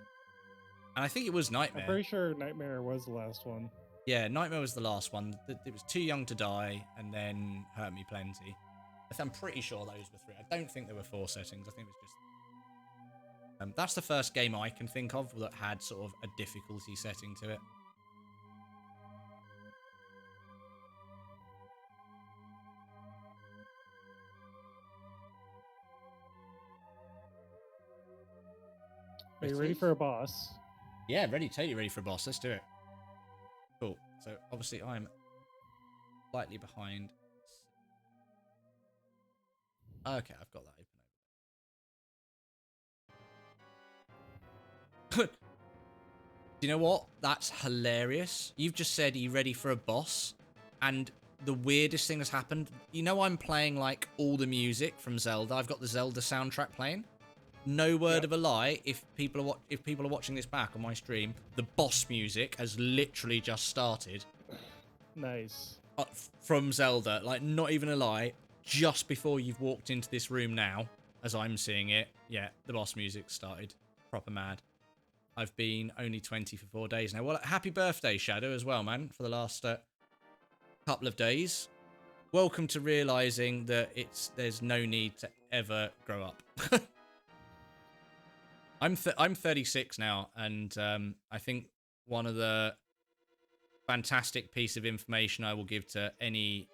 And I think it was Nightmare. I'm pretty sure Nightmare was the last one. Yeah, Nightmare was the last one. It was Too Young to Die and then Hurt Me Plenty. I'm pretty sure those were 3. I don't think there were 4 settings. I think it was just... that's the first game I can think of that had sort of a difficulty setting to it. Are you ready for a boss? Yeah, totally ready for a boss. Let's do it. Cool. So, obviously, I'm slightly behind. Okay, I've got that open. Do you know what? That's hilarious. You've just said, are you ready for a boss? And the weirdest thing that's happened, I'm playing, like, all the music from Zelda. I've got the Zelda soundtrack playing. No word of a lie, if people are watching this back on my stream, the boss music has literally just started. Nice. From Zelda, like, not even a lie, just before you've walked into this room now, as I'm seeing it, yeah, the boss music started. Proper mad. I've been only 20 for 4 days now. Well, happy birthday, Shadow, as well, man, for the last couple of days. Welcome to realising that there's no need to ever grow up. I'm 36 now, and I think one of the fantastic piece of information I will give to any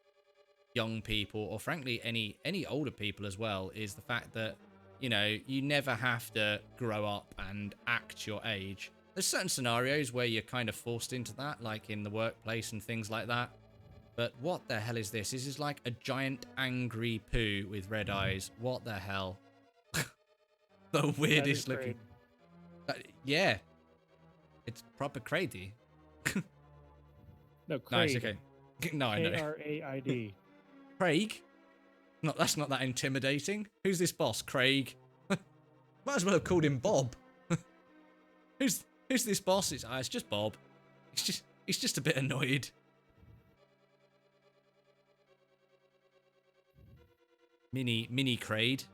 young people, or frankly any older people as well, is the fact that you never have to grow up and act your age. There's certain scenarios where you're kind of forced into that, like in the workplace and things like that. But what the hell is this? This is like a giant angry poo with red eyes. What the hell? The weirdest looking. Yeah, it's proper crazy. No, Craig. Nice. Okay. No, I know. Kraid. Craig? No, that's not that intimidating. Who's this boss, Craig? Might as well have called him Bob. Who's this boss? It's just Bob. He's just a bit annoyed. Mini Craig.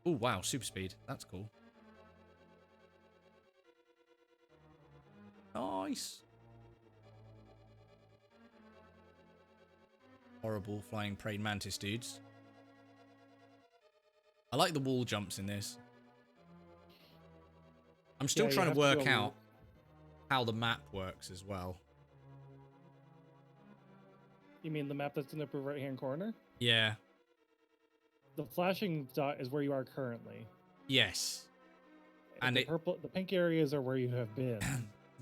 Oh, wow. Super speed. That's cool. Nice. Horrible flying praying mantis dudes. I like the wall jumps in this. I'm still trying to work out how the map works as well. You mean the map that's in the upper right-hand corner? Yeah. The flashing dot is where you are currently. Yes. And the pink areas are where you have been.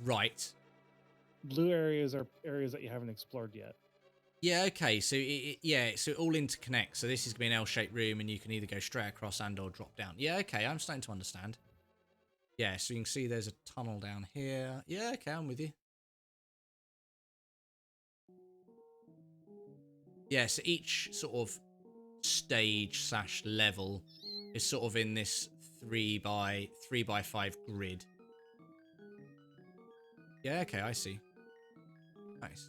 Right. Blue areas are areas that you haven't explored yet. Yeah, okay. So, so it all interconnects. So this is going to be an L-shaped room, and you can either go straight across and or drop down. Yeah, okay. I'm starting to understand. Yeah, so you can see there's a tunnel down here. Yeah, okay. I'm with you. Yeah, so each sort of stage / level is sort of in this 3x5 grid. Yeah, okay. I see. Nice.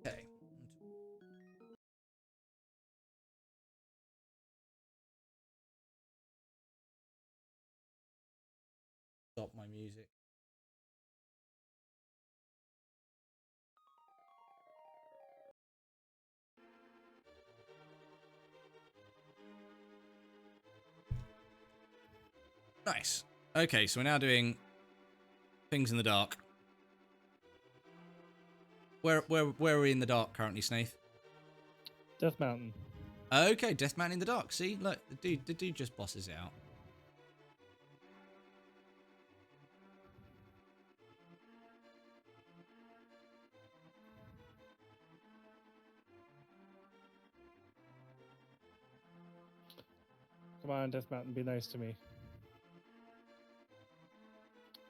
Okay. Stop my music. Nice. Okay, so we're now doing things in the dark. Where are we in the dark currently, Cineath? Death Mountain. Okay, Death Mountain in the dark. See, look, the dude just bosses it out. Come on, Death Mountain, be nice to me.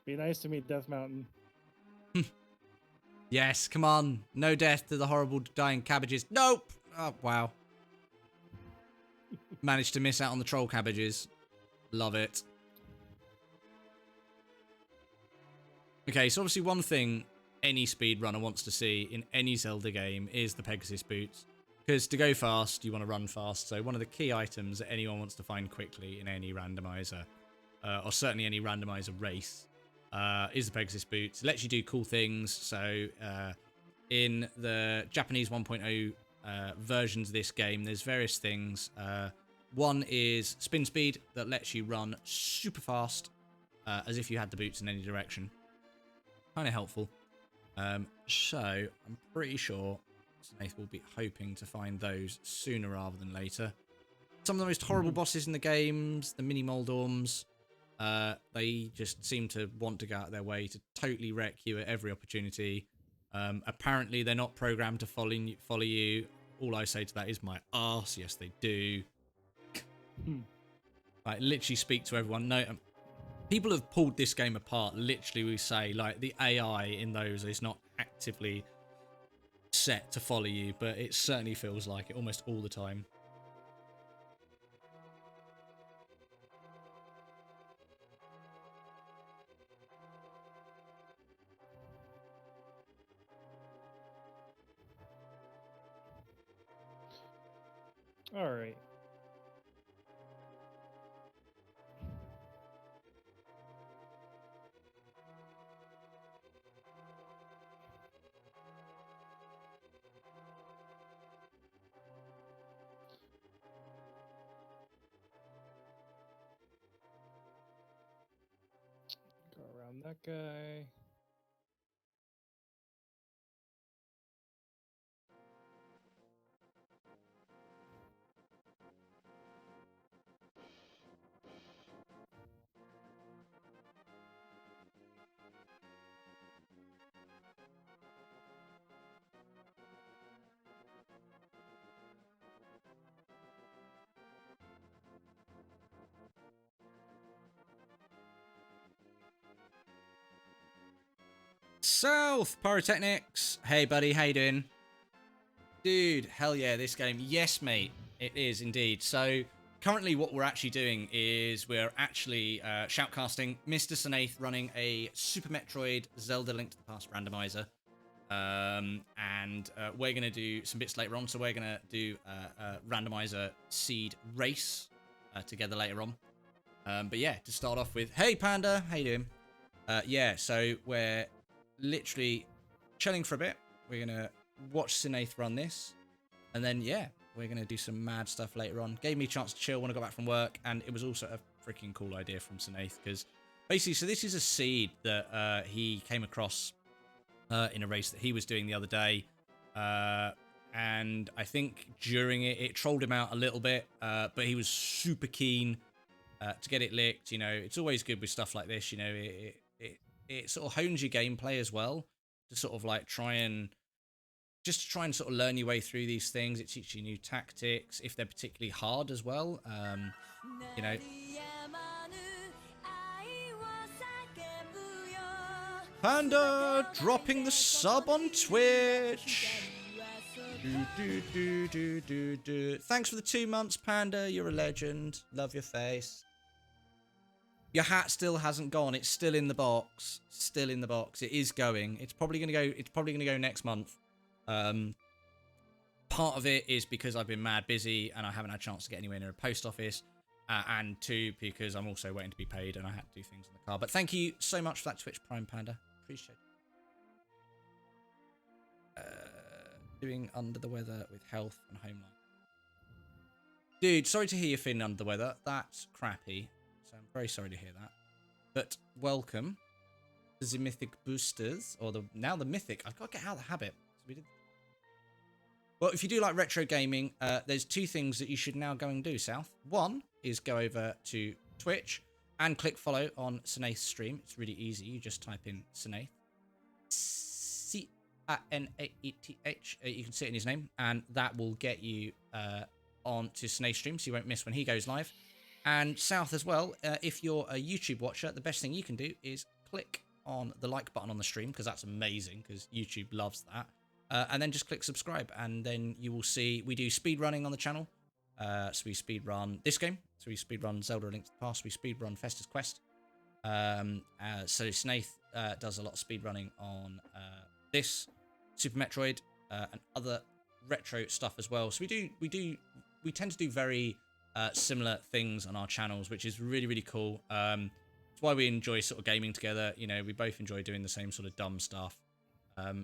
Be nice to me, Death Mountain. Yes, come on. No death to the horrible dying cabbages. Nope. Oh, wow. Managed to miss out on the troll cabbages. Love it. Okay, so obviously one thing any speedrunner wants to see in any Zelda game is the Pegasus boots. Because to go fast, you want to run fast. So one of the key items that anyone wants to find quickly in any randomizer, or certainly any randomizer race, is the Pegasus boots. It lets you do cool things. So in the Japanese 1.0 versions of this game, there's various things. One is spin speed that lets you run super fast, as if you had the boots in any direction. Kind of helpful. So I'm pretty sure Cinaeth will be hoping to find those sooner rather than later. Some of the most horrible bosses in the games, the mini Moldorms, they just seem to want to go out of their way to totally wreck you at every opportunity. Apparently they're not programmed to follow you. All I say to that is my arse. Yes, they do. Like, literally speak to everyone. No, people have pulled this game apart. Literally, we say, like, the AI in those is not actively set to follow you, but it certainly feels like it almost all the time. All right. Go around that guy. South Pyrotechnics. Hey, buddy, how you doing? Dude, hell yeah, this game. Yes, mate, it is indeed. So, currently what we're actually doing is we're actually shoutcasting Mr. Cineath running a Super Metroid Zelda Link to the Past randomizer. And we're going to do some bits later on. So we're going to do a randomizer seed race together later on. But yeah, to start off with, hey Panda, how you doing? Yeah, so we're literally chilling for a bit. We're going to watch Cineath run this. And then, yeah, we're going to do some mad stuff later on. Gave me a chance to chill when I got back from work. And it was also a freaking cool idea from Cineath. Because basically, so this is a seed that he came across in a race that he was doing the other day. And I think during it trolled him out a little bit. But he was super keen to get it licked. You know, it's always good with stuff like this. You know, it sort of hones your gameplay as well. To sort of like try and sort of learn your way through these things. It teaches you new tactics, if they're particularly hard as well. You know. Panda dropping the sub on Twitch. Thanks for the 2 months, Panda. You're a legend. Love your face. Your hat still hasn't gone. It's still in the box. Still in the box. It is going. It's probably gonna go. It's probably gonna go next month. Part of it is because I've been mad busy and I haven't had a chance to get anywhere near a post office. And 2, because I'm also waiting to be paid and I had to do things in the car. But thank you so much for that Twitch Prime, Panda. Appreciate it. Doing under the weather with health and home life. Dude, sorry to hear you're feeling under the weather. That's crappy. So I'm very sorry to hear that. But welcome to the Mythic Boosters. Or now the Mythic. I've got to get out of the habit. So we did. Well, if you do like retro gaming, there's 2 things that you should now go and do, South. 1 is go over to Twitch and click follow on Cineath's stream. It's really easy. You just type in Cineath. Cineaeth. You can see it in his name. And that will get you on to Cineath's stream, so you won't miss when he goes live. And South as well, if you're a YouTube watcher, the best thing you can do is click on the like button on the stream, because that's amazing, because YouTube loves that. And then just click subscribe, and then you will see we do speed running on the channel. So we speed run this game. So we speed run Zelda Link to the Past. We speed run Festus Quest. So Cineath does a lot of speed running on this Super Metroid and other retro stuff as well. So we tend to do very similar things on our channels, which is really, really cool. It's why we enjoy sort of gaming together. You know, we both enjoy doing the same sort of dumb stuff.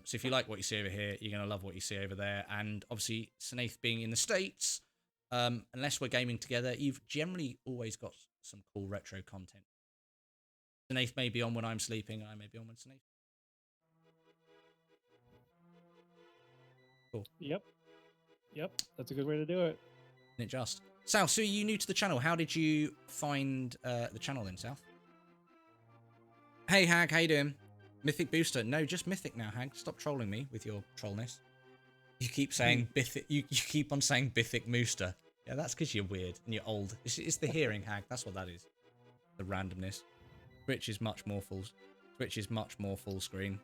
So if you like what you see over here, you're going to love what you see over there. And obviously, Cineath being in the States, unless we're gaming together, you've generally always got some cool retro content. Cineath may be on when I'm sleeping, and I may be on when Cineath. Cool. Yep. That's a good way to do it. Isn't it just? South, so are you new to the channel? How did you find the channel then, South? Hey, Hag, how you doing? Mythic Booster. No, just Mythic now, Hag. Stop trolling me with your trollness. You keep saying Bithic. You keep on saying Bithic Mooster. Yeah, that's because you're weird and you're old. It's the hearing, Hag. That's what that is. The randomness. Twitch is much more full. Twitch is much more full screen.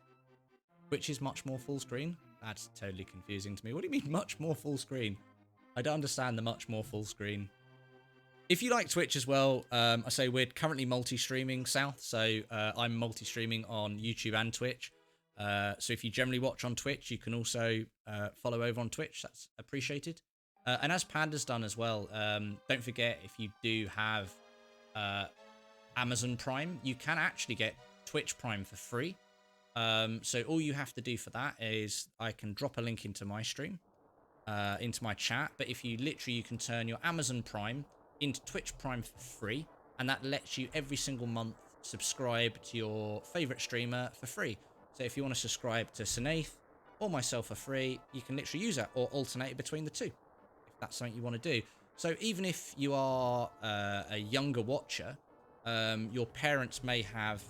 Twitch is much more full screen? That's totally confusing to me. What do you mean much more full screen? I don't understand the much more full screen. If you like Twitch as well, I say we're currently multi-streaming, South. So I'm multi-streaming on YouTube and Twitch. So if you generally watch on Twitch, you can also follow over on Twitch. That's appreciated. And as Panda's done as well, don't forget, if you do have Amazon Prime, you can actually get Twitch Prime for free. So all you have to do for that is I can drop a link into my stream, into my chat. But if you can turn your Amazon Prime into Twitch Prime for free, and that lets you every single month subscribe to your favorite streamer for free. So if you want to subscribe to Cineath or myself for free, you can literally use that or alternate it between the two, if that's something you want to do. So even if you are a younger watcher, your parents may have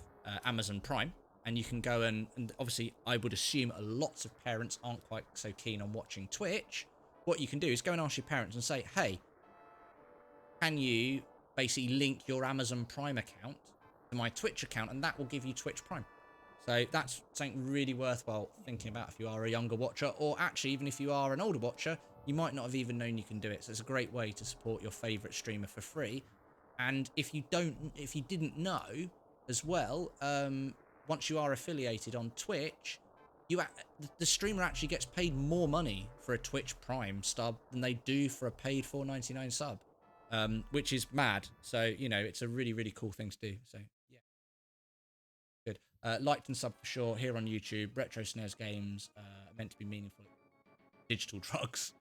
Amazon Prime, and you can go and obviously I would assume lots of parents aren't quite so keen on watching Twitch. What you can do is go and ask your parents and say, hey, can you basically link your Amazon Prime account to my Twitch account, and that will give you Twitch Prime. So that's something really worthwhile thinking about if you are a younger watcher, or actually even if you are an older watcher, you might not have even known you can do it. So it's a great way to support your favorite streamer for free. And if you didn't know as well, once you are affiliated on Twitch, the streamer actually gets paid more money for a Twitch Prime sub than they do for a paid $4.99 sub, which is mad. So, you know, it's a really, really cool thing to do. So, yeah. Good. Liked and sub for sure here on YouTube. Retro Cinaeth Games, meant to be meaningful. Digital drugs.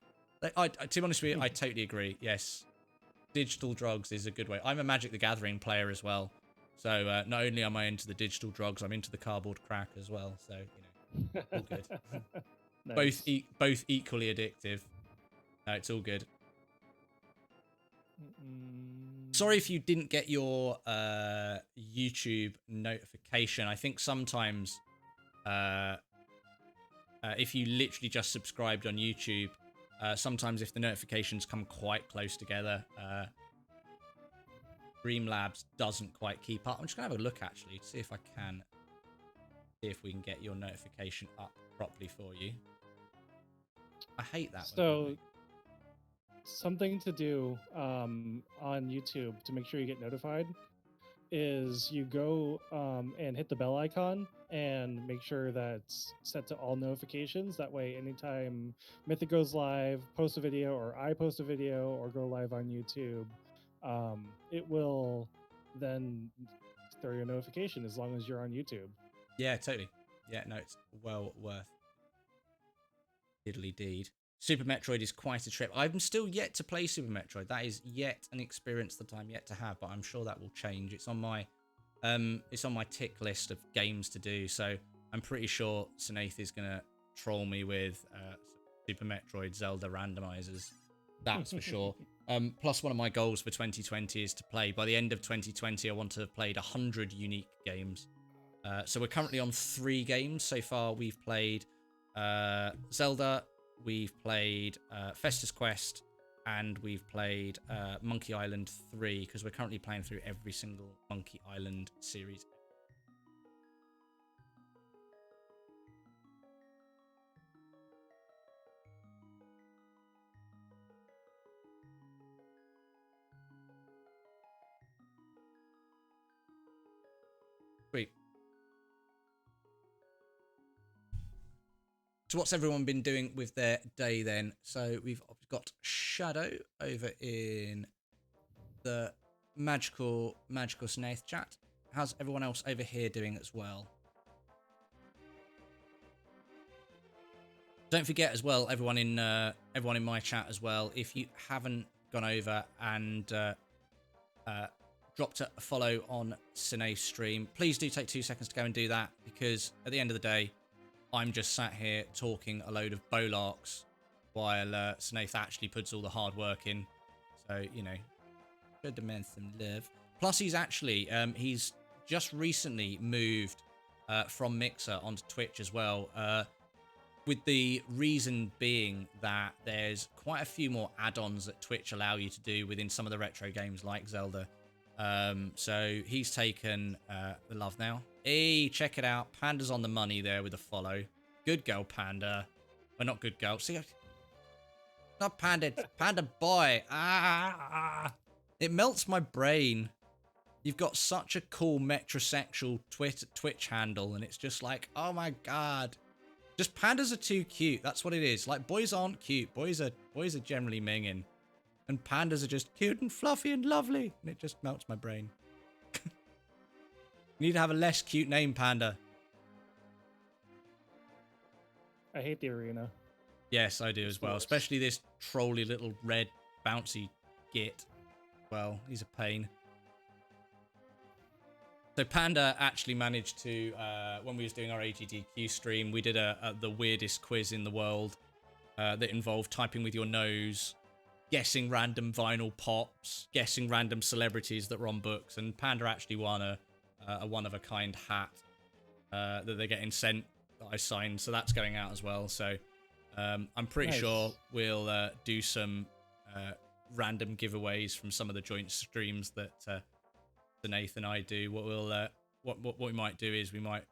To be honest with you, I totally agree. Yes. Digital drugs is a good way. I'm a Magic the Gathering player as well. So not only am I into the digital drugs, I'm into the cardboard crack as well. So, you know, all good. Nice. Both equally addictive. It's all good. Sorry if you didn't get your YouTube notification. I think sometimes if you literally just subscribed on YouTube, sometimes if the notifications come quite close together, Streamlabs doesn't quite keep up. I'm just going to have a look, actually, to see if I can. See if we can get your notification up properly for you. I hate that. So, something to do on YouTube to make sure you get notified is you go and hit the bell icon and make sure that's set to all notifications. That way, anytime Mythic goes live, post a video, or I post a video, or go live on YouTube, it will then throw your notification as long as you're on YouTube. Yeah, totally. Yeah, no, it's well worth diddly deed. Super Metroid is quite a trip. I'm still yet to play Super Metroid. That is yet an experience that I'm yet to have, but I'm sure that will change. It's on my tick list of games to do. So I'm pretty sure Cineath is gonna troll me with Super Metroid Zelda randomizers. That's for sure. Plus, one of my goals for 2020 is to play, by the end of 2020, I want to have played 100 unique games. So we're currently on 3 games. So far, we've played Zelda, we've played Festus Quest, and we've played Monkey Island 3, because we're currently playing through every single Monkey Island series. Sweet. So what's everyone been doing with their day then? So we've got Shadow over in the magical Cineath chat. How's everyone else over here doing as well? Don't forget as well, everyone in my chat as well, if you haven't gone over and dropped a follow on Cineath's stream, please do take 2 seconds to go and do that, because at the end of the day, I'm just sat here talking a load of bolarks while Cineath actually puts all the hard work in. So, you know, should demand some love. Plus, he's actually, he's just recently moved from Mixer onto Twitch as well, with the reason being that there's quite a few more add-ons that Twitch allow you to do within some of the retro games like Zelda. So he's taken the love now. Hey, check it out. Panda's on the money there with a follow. Good girl, Panda. Well, not good girl. See, not Panda. It's Panda boy. It melts my brain. You've got such a cool metrosexual Twitch handle, and it's just like, oh my god. Just pandas are too cute. That's what it is. Like, boys aren't cute. Boys are generally minging. And pandas are just cute and fluffy and lovely. And it just melts my brain. You need to have a less cute name, Panda. I hate the arena. Yes, I do as well. Especially this trolly little red bouncy git. Well, he's a pain. So Panda actually managed to, when we was doing our AGDQ stream, we did the weirdest quiz in the world that involved typing with your nose, guessing random vinyl pops, guessing random celebrities that were on books, and Panda actually won a one-of-a-kind hat that they're getting sent that I signed, so that's going out as well. So I'm pretty sure we'll do some random giveaways from some of the joint streams that Cineath and I do. What we might do is we might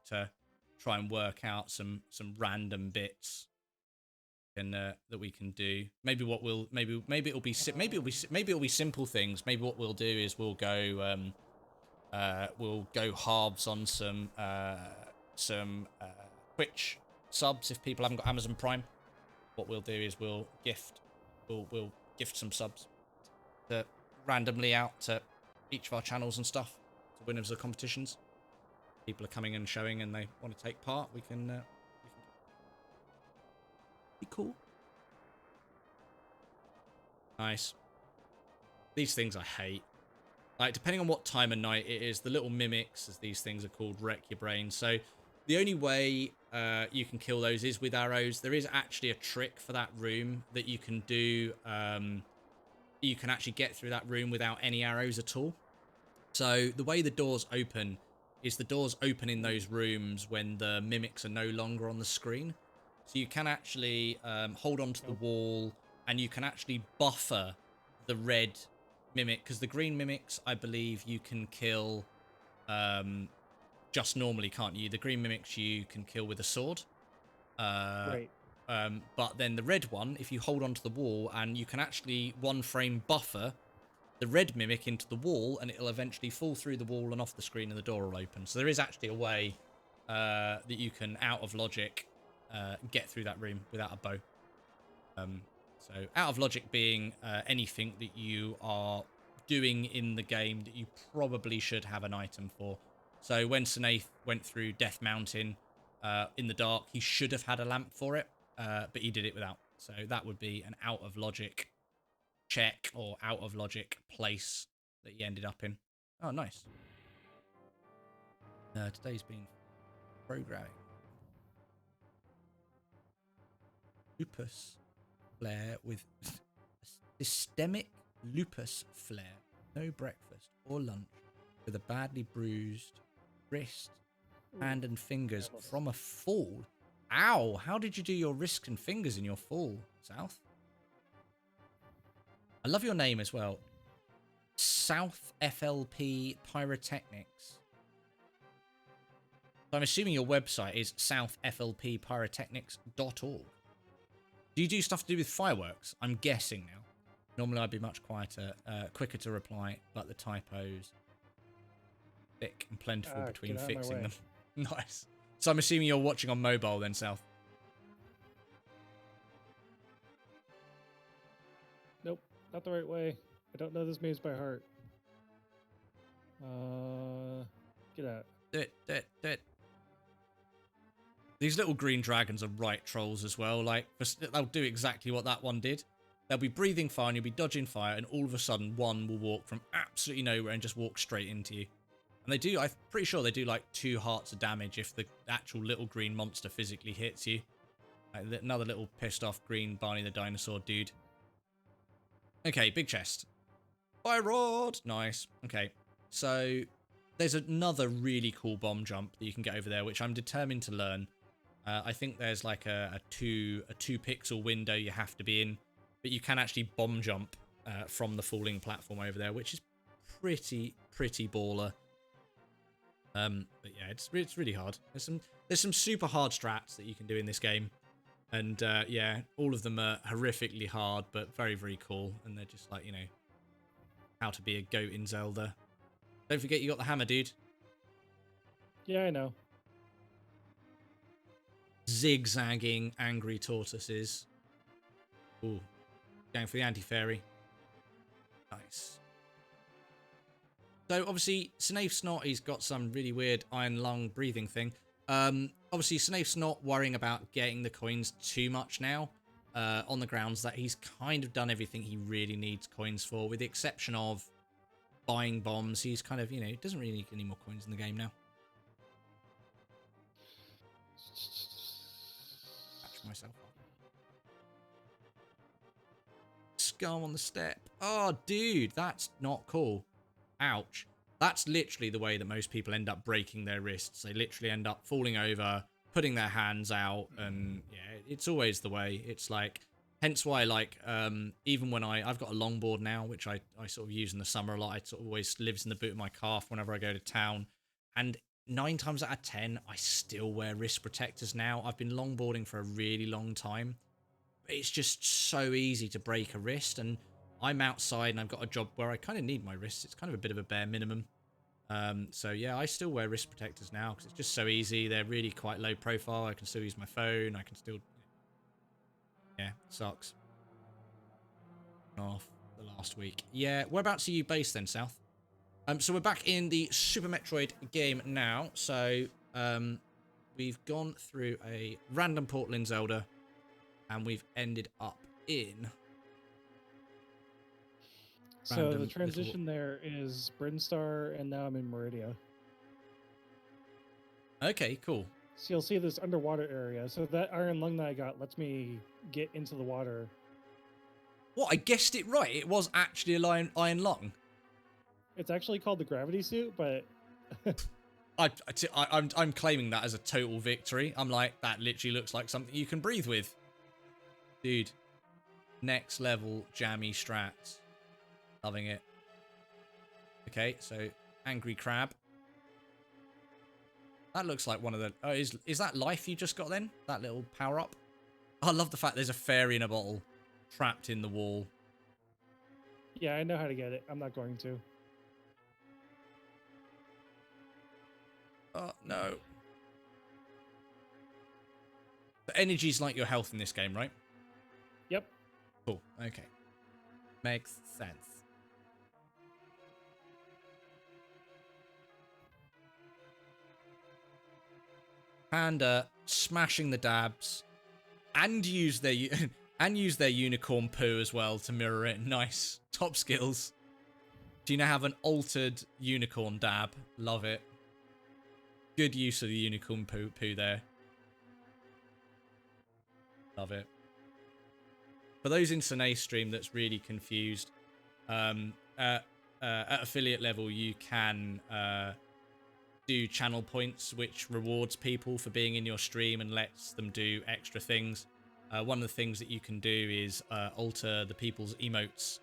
try and work out some random bits. can do. Maybe what we'll maybe it'll be simple things. Maybe what we'll do is we'll go halves on some Twitch subs if people haven't got Amazon Prime. What we'll do is we'll gift some subs to randomly out to each of our channels and stuff to winners of competitions. People are coming and showing and they want to take part. We can be cool. Nice. These things I hate. Like, depending on what time of night it is, the little mimics, as these things are called, wreck your brain. So the only way you can kill those is with arrows. There is actually a trick for that room that you can do. You can actually get through that room without any arrows at all. So the way the doors open is the doors open in those rooms when the mimics are no longer on the screen. So you can actually hold onto the wall and you can actually buffer the red mimic, because the green mimics, I believe, you can kill just normally, can't you? The green mimics you can kill with a sword. Right. But then the red one, if you hold onto the wall, and you can actually one frame buffer the red mimic into the wall, and it'll eventually fall through the wall and off the screen, and the door will open. So there is actually a way that you can, out of logic, get through that room without a bow. So out of logic being anything that you are doing in the game that you probably should have an item for. So when Cineath went through Death Mountain in the dark, he should have had a lamp for it, but he did it without. So that would be an out of logic check or out of logic place that he ended up in. Oh, nice. Today's been programming. Lupus flare with systemic lupus flare. No breakfast or lunch with a badly bruised wrist, hand and fingers from a fall. Ow! How did you do your wrist and fingers in your fall, South? I love your name as well. South FLP Pyrotechnics. So I'm assuming your website is southflppyrotechnics.org. Do you do stuff to do with fireworks? I'm guessing now. Normally I'd be much quieter, quicker to reply, but the typos thick and plentiful between fixing them. Nice. So I'm assuming you're watching on mobile then, South. Nope, not the right way. I don't know this maze by heart. Get out. Do it. These little green dragons are right trolls as well. Like, they'll do exactly what that one did. They'll be breathing fire and you'll be dodging fire, and all of a sudden one will walk from absolutely nowhere and just walk straight into you. And they do, I'm pretty sure they do like 2 hearts of damage if the actual little green monster physically hits you. Like, another little pissed off green Barney the dinosaur dude. Okay, big chest. Fire rod! Nice. Okay, so there's another really cool bomb jump that you can get over there, which I'm determined to learn. I think there's like a 2 pixel window you have to be in, but you can actually bomb jump from the falling platform over there, which is pretty baller. But yeah, it's really hard. There's some super hard strats that you can do in this game, and yeah, all of them are horrifically hard, but very cool. And they're just like, you know, how to be a goat in Zelda. Don't forget you got the hammer, dude. Yeah, I know. Zigzagging angry tortoises. Ooh, going for the anti-fairy. Nice. So obviously, Cineath's not. He's got some really weird iron lung breathing thing. Obviously, Cineath's not worrying about getting the coins too much now, on the grounds that he's kind of done everything he really needs coins for, with the exception of buying bombs. He's kind of, you know, doesn't really need any more coins in the game now. Catch myself up. Scum on the step. Oh, dude, that's not cool. Ouch. That's literally the way that most people end up breaking their wrists. They literally end up falling over, putting their hands out, and yeah, it's always the way. It's like, hence why, like, even when I've got a longboard now, which I sort of use in the summer a lot. It sort of always lives in the boot of my calf whenever I go to town, and 9 times out of 10, I still wear wrist protectors now. I've been longboarding for a really long time. it's just so easy to break a wrist, and I'm outside and I've got a job where I kind of need my wrists. It's kind of a bit of a bare minimum. So yeah, I still wear wrist protectors now because it's just so easy. They're really quite low profile. I can still use my phone. I can still, yeah, sucks. Off the last week. Yeah, whereabouts are you based then, South? So we're back in the Super Metroid game now. So we've gone through a random portal in Zelda, and we've ended up in So the transition there is Brinstar, and now I'm in Meridia. Okay, cool. So you'll see this underwater area. So that iron lung that I got lets me get into the water. What? I guessed it right. It was actually a iron lung. It's actually called the gravity suit, but I'm claiming that as a total victory. I'm like, that literally looks like something you can breathe with. Dude, next level jammy strats. Loving it. Okay, so Angry Crab. That looks like one of the... Oh, is that life you just got then? That little power-up? I love the fact there's a fairy in a bottle trapped in the wall. Yeah, I know how to get it. I'm not going to. Oh, no. The energy's like your health in this game, right? Yep. Cool. Okay. Makes sense. And smashing the dabs, and use their unicorn poo as well to mirror it. Nice. Top skills. Do you now have an altered unicorn dab? Love it. Good use of the unicorn poo there. Love it. For those in Cineath stream that's really confused, at affiliate level you can do channel points, which rewards people for being in your stream and lets them do extra things. One of the things that you can do is alter the people's emotes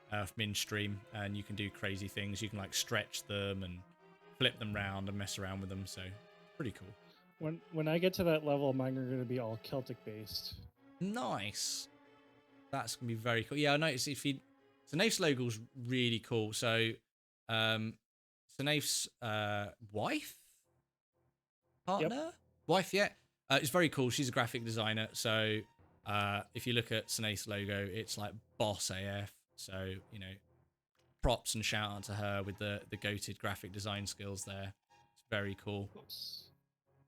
from in stream, and you can do crazy things. You can like stretch them and flip them around and mess around with them. So pretty cool. When I get to that level, mine are going to be all Celtic based. Nice. That's gonna be very cool. Yeah, I noticed if you Cineath's logo's really cool. So Cineath's wife? Partner? Yep. Wife, yeah. It's very cool. She's a graphic designer. So if you look at Cineath's logo, it's like boss AF. So, you know, props and shout out to her with the goated graphic design skills there. It's very cool. Oops.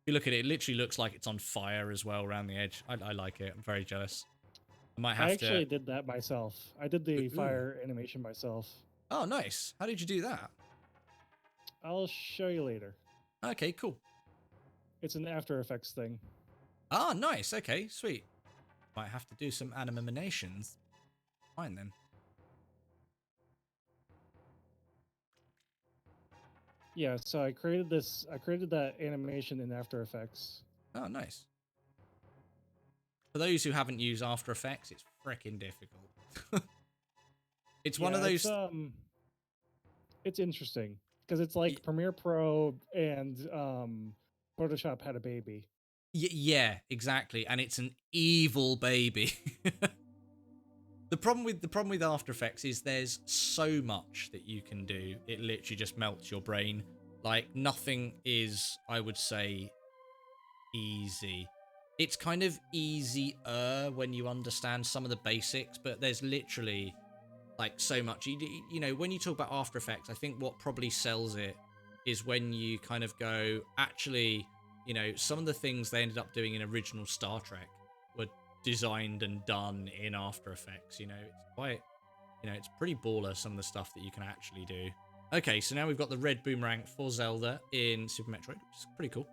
If you look at it, it literally looks like it's on fire as well around the edge. I like it. I'm very jealous. I actually did that myself. I did the fire animation myself. Oh, nice. How did you do that? I'll show you later. Okay, cool. It's an After Effects thing. Ah, nice. Okay, sweet. Might have to do some animations. Fine then. Yeah, so I created that animation in After Effects. Oh, nice. For those who haven't used After Effects, it's freaking difficult. It's one of those... It's interesting, because it's like Premiere Pro and Photoshop had a baby. Yeah, exactly. And it's an evil baby. The problem with After Effects is there's so much that you can do. It literally just melts your brain. Like, nothing is, I would say, easy. It's kind of easier when you understand some of the basics, but there's literally like so much. You know, when you talk about After Effects, I think what probably sells it is when you kind of go, actually, you know, some of the things they ended up doing in original Star Trek were designed and done in After Effects. You know, it's quite, you know, it's pretty baller, some of the stuff that you can actually do. Okay, so now we've got the red boomerang for Zelda in Super Metroid, which is pretty cool.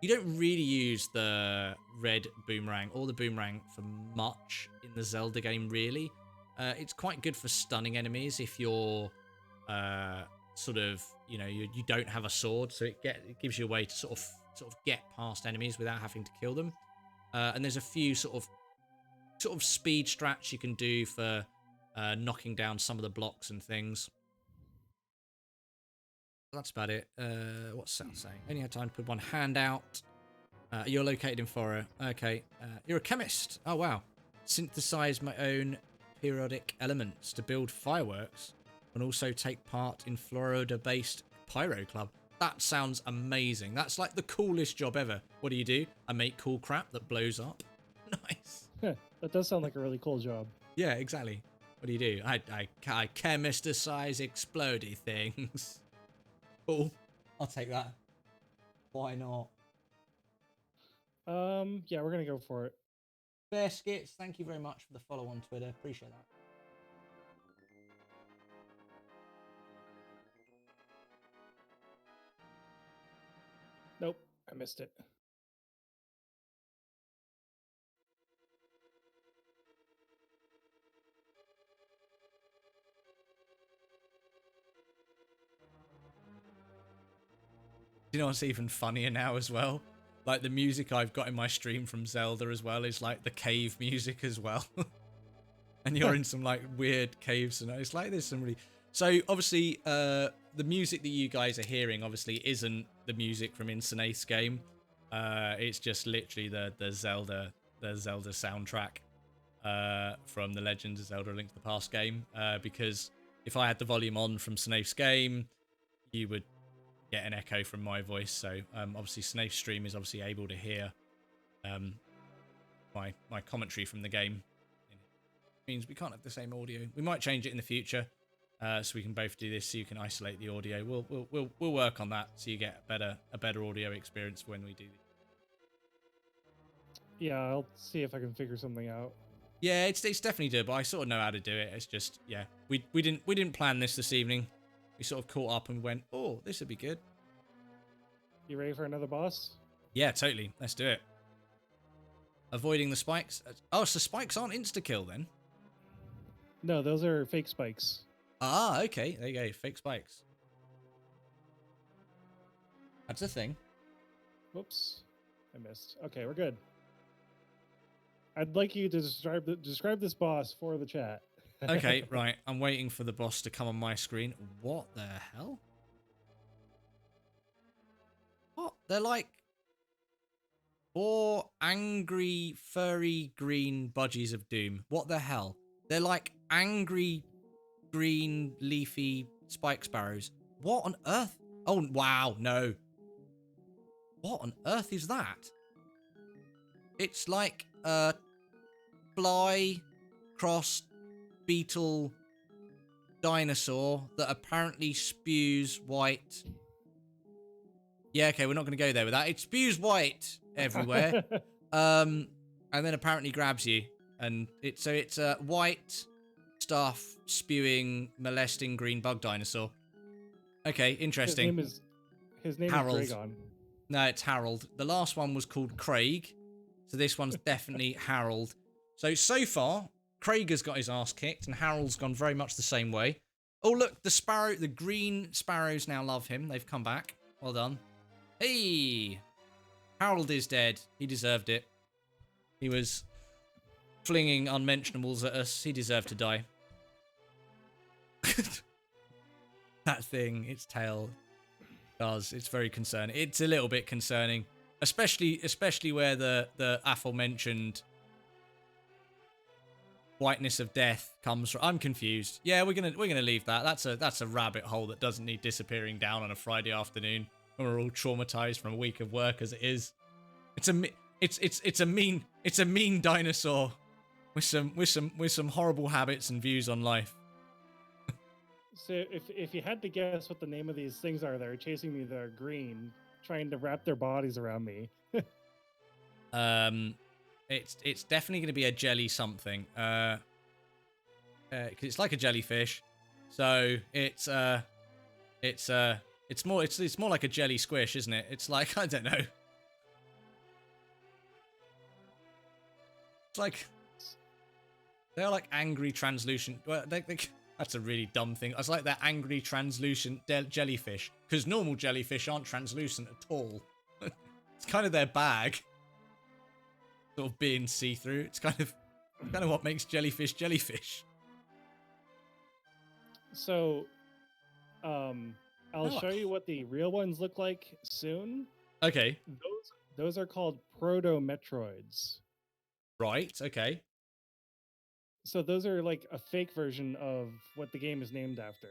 You don't really use the red boomerang or the boomerang for much in the Zelda game, really. It's quite good for stunning enemies if you're sort of, you know, you don't have a sword, so it gives you a way to sort of get past enemies without having to kill them. And there's a few sort of speed strats you can do for knocking down some of the blocks and things. That's about it. What's that saying? Only had time to put one hand out. You're located in Florida. Okay. You're a chemist. Oh, wow. Synthesize my own periodic elements to build fireworks and also take part in Florida-based Pyro Club. That sounds amazing. That's like the coolest job ever. What do you do? I make cool crap that blows up. Nice. That does sound like a really cool job. Yeah, exactly. What do you do? I chemisticize explodey things. Cool. I'll take that. Why not? Yeah, we're gonna go for it. Bear Skits, thank you very much for the follow on Twitter. Appreciate that. Nope, I missed it. Do you know what's even funnier now as well? Like the music I've got in my stream from Zelda as well is like the cave music as well. And you're in some like weird caves and it's like there's some really... So obviously the music that you guys are hearing obviously isn't the music from Cineath game. It's just literally the Zelda soundtrack from the Legend of Zelda: A Link to the Past game. Because if I had the volume on from Cineath's game, you would get an echo from my voice. So obviously Cineath's stream is obviously able to hear my commentary from the game. Means we can't have the same audio. We might change it in the future, so we can both do this. So you can isolate the audio. We'll work on that so you get a better audio experience when we do this. Yeah, I'll see if I can figure something out. Yeah, it's definitely doable. I sort of know how to do it. It's just we didn't plan this evening. We sort of caught up and went, oh, this would be good. You ready for another boss? Yeah, totally. Let's do it. Avoiding the spikes. Oh, so spikes aren't insta kill then? No, those are fake spikes. Ah, okay. There you go. Fake spikes. That's a thing. Whoops. I missed. Okay, we're good. I'd like you to describe this boss for the chat. Okay, right. I'm waiting for the boss to come on my screen. What the hell? What? They're like 4 angry, furry, green budgies of doom. What the hell? They're like angry, green, leafy spike sparrows. What on earth? Oh, wow, no. What on earth is that? It's like a fly cross beetle dinosaur that apparently spews white. Yeah, okay, we're not going to go there with that. It spews white everywhere. And then apparently grabs you. And it's a white stuff spewing molesting green bug dinosaur. Okay, interesting. His name Harold. is Dragon. No, it's Harold. The last one was called Craig. So this one's definitely Harold. So far, Craig has got his ass kicked and Harold's gone very much the same way. Oh, look, the green sparrows now love him. They've come back. Well done. Hey! Harold is dead. He deserved it. He was flinging unmentionables at us. He deserved to die. That thing, its tail does. It's very concerning. It's a little bit concerning. Especially where the aforementioned whiteness of death comes from. I'm confused. Yeah, we're gonna leave that. That's a rabbit hole that doesn't need disappearing down on a Friday afternoon when we're all traumatized from a week of work as it is. It's a mean dinosaur with some horrible habits and views on life. So if you had to guess what the name of these things are that are chasing me that are green, trying to wrap their bodies around me. It's definitely going to be a jelly something. 'Cause it's like a jellyfish, so it's more like a jelly squish, isn't it? It's like, I don't know. It's like they're like angry translucent. Well, that's a really dumb thing. It's like they're angry translucent jellyfish, because normal jellyfish aren't translucent at all. It's kind of their bag, sort of being see-through. It's kind of what makes jellyfish jellyfish. So, I'll show you what the real ones look like soon. Okay. Those are called proto Metroids. Right. Okay. So those are like a fake version of what the game is named after.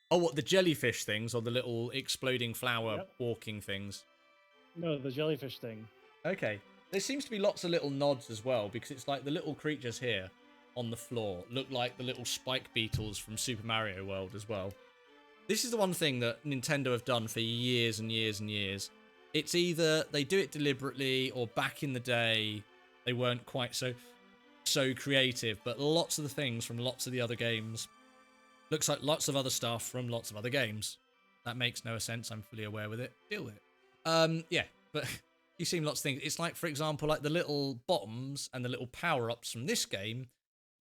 Oh, what, the jellyfish things or the little exploding flower Yep. walking things? No, the jellyfish thing. Okay. There seems to be lots of little nods as well, because it's like the little creatures here on the floor look like the little spike beetles from Super Mario World as well. This is the one thing that Nintendo have done for years and years and years. It's either they do it deliberately, or back in the day they weren't quite so creative, but lots of the things from lots of the other games looks like lots of other stuff from lots of other games. That makes no sense. I'm fully aware with it. Deal with it. Yeah, but you've seen lots of things. It's like, for example, like the little bombs and the little power-ups from this game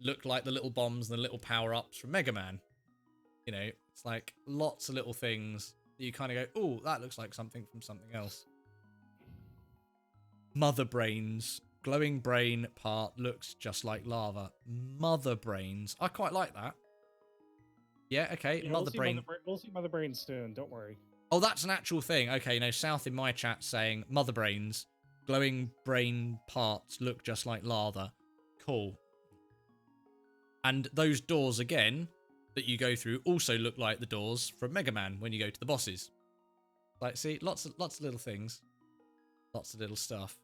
look like the little bombs and the little power-ups from Mega Man. You know, it's like lots of little things that you kind of go, oh, that looks like something from something else. Mother brains. Glowing brain part looks just like lava. Mother brains. I quite like that. Yeah, okay. Yeah, Mother brain. We'll see Mother Brain soon. Don't worry. Oh, that's an actual thing. Okay, no, South in my chat saying mother brains. Glowing brain parts look just like lava. Cool. And those doors again that you go through also look like the doors from Mega Man when you go to the bosses. Like, see, lots of little things. Lots of little stuff.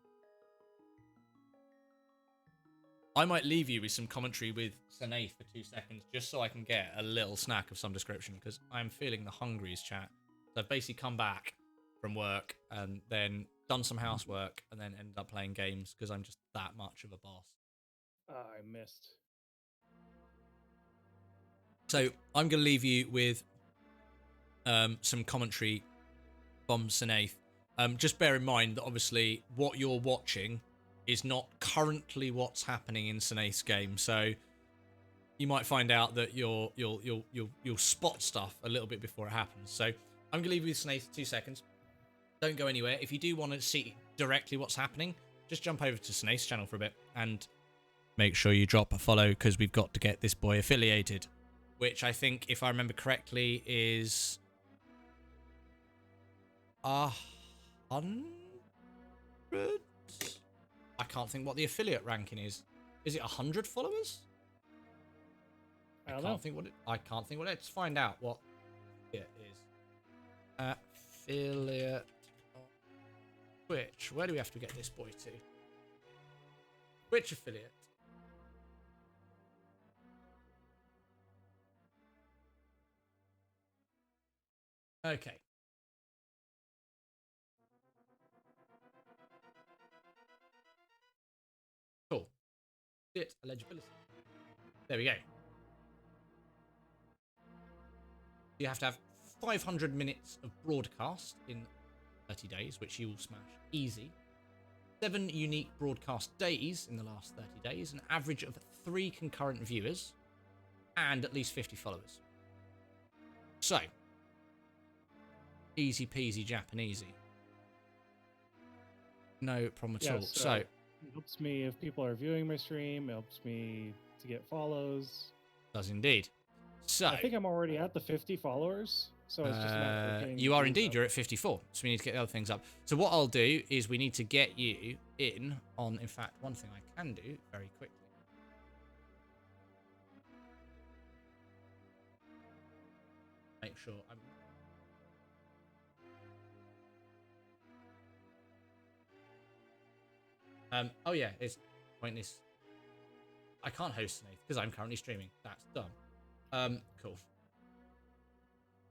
I might leave you with some commentary with Cineath for 2 seconds, just so I can get a little snack of some description, because I'm feeling the hungriest, chat. So I've basically come back from work and then done some housework and then ended up playing games because I'm just that much of a boss. I missed. So I'm going to leave you with some commentary from Cineath. Just bear in mind that obviously what you're watching is not currently what's happening in Cineath's game, so you might find out that you'll spot stuff a little bit before it happens. So I'm gonna leave you with Cineath for 2 seconds. Don't go anywhere. If you do want to see directly what's happening, just jump over to Cineath's channel for a bit and make sure you drop a follow, because we've got to get this boy affiliated, which I think, if I remember correctly, is 100. I can't think what the affiliate ranking is. Is it 100 followers? I don't know. I can't think what it. Let's find out what it is. Affiliate on Twitch. Where do we have to get this boy to? Twitch affiliate. Okay. Cool. Affiliate eligibility. There we go. You have to have 500 minutes of broadcast in 30 days, which you will smash easy. 7 unique broadcast days in the last 30 days, an average of 3 concurrent viewers, and at least 50 followers. So, easy peasy Japanesey. No problem at all. So, it helps me if people are viewing my stream. It helps me to get follows. Does indeed. So, I think I'm already at the 50 followers. So it's just a matter of getting you are indeed. up. You're at 54. So we need to get the other things up. So what I'll do is we need to get you in on. In fact, one thing I can do very quickly. Make sure I'm. Oh yeah, it's pointless. I can't host Cineath because I'm currently streaming. That's dumb. Cool.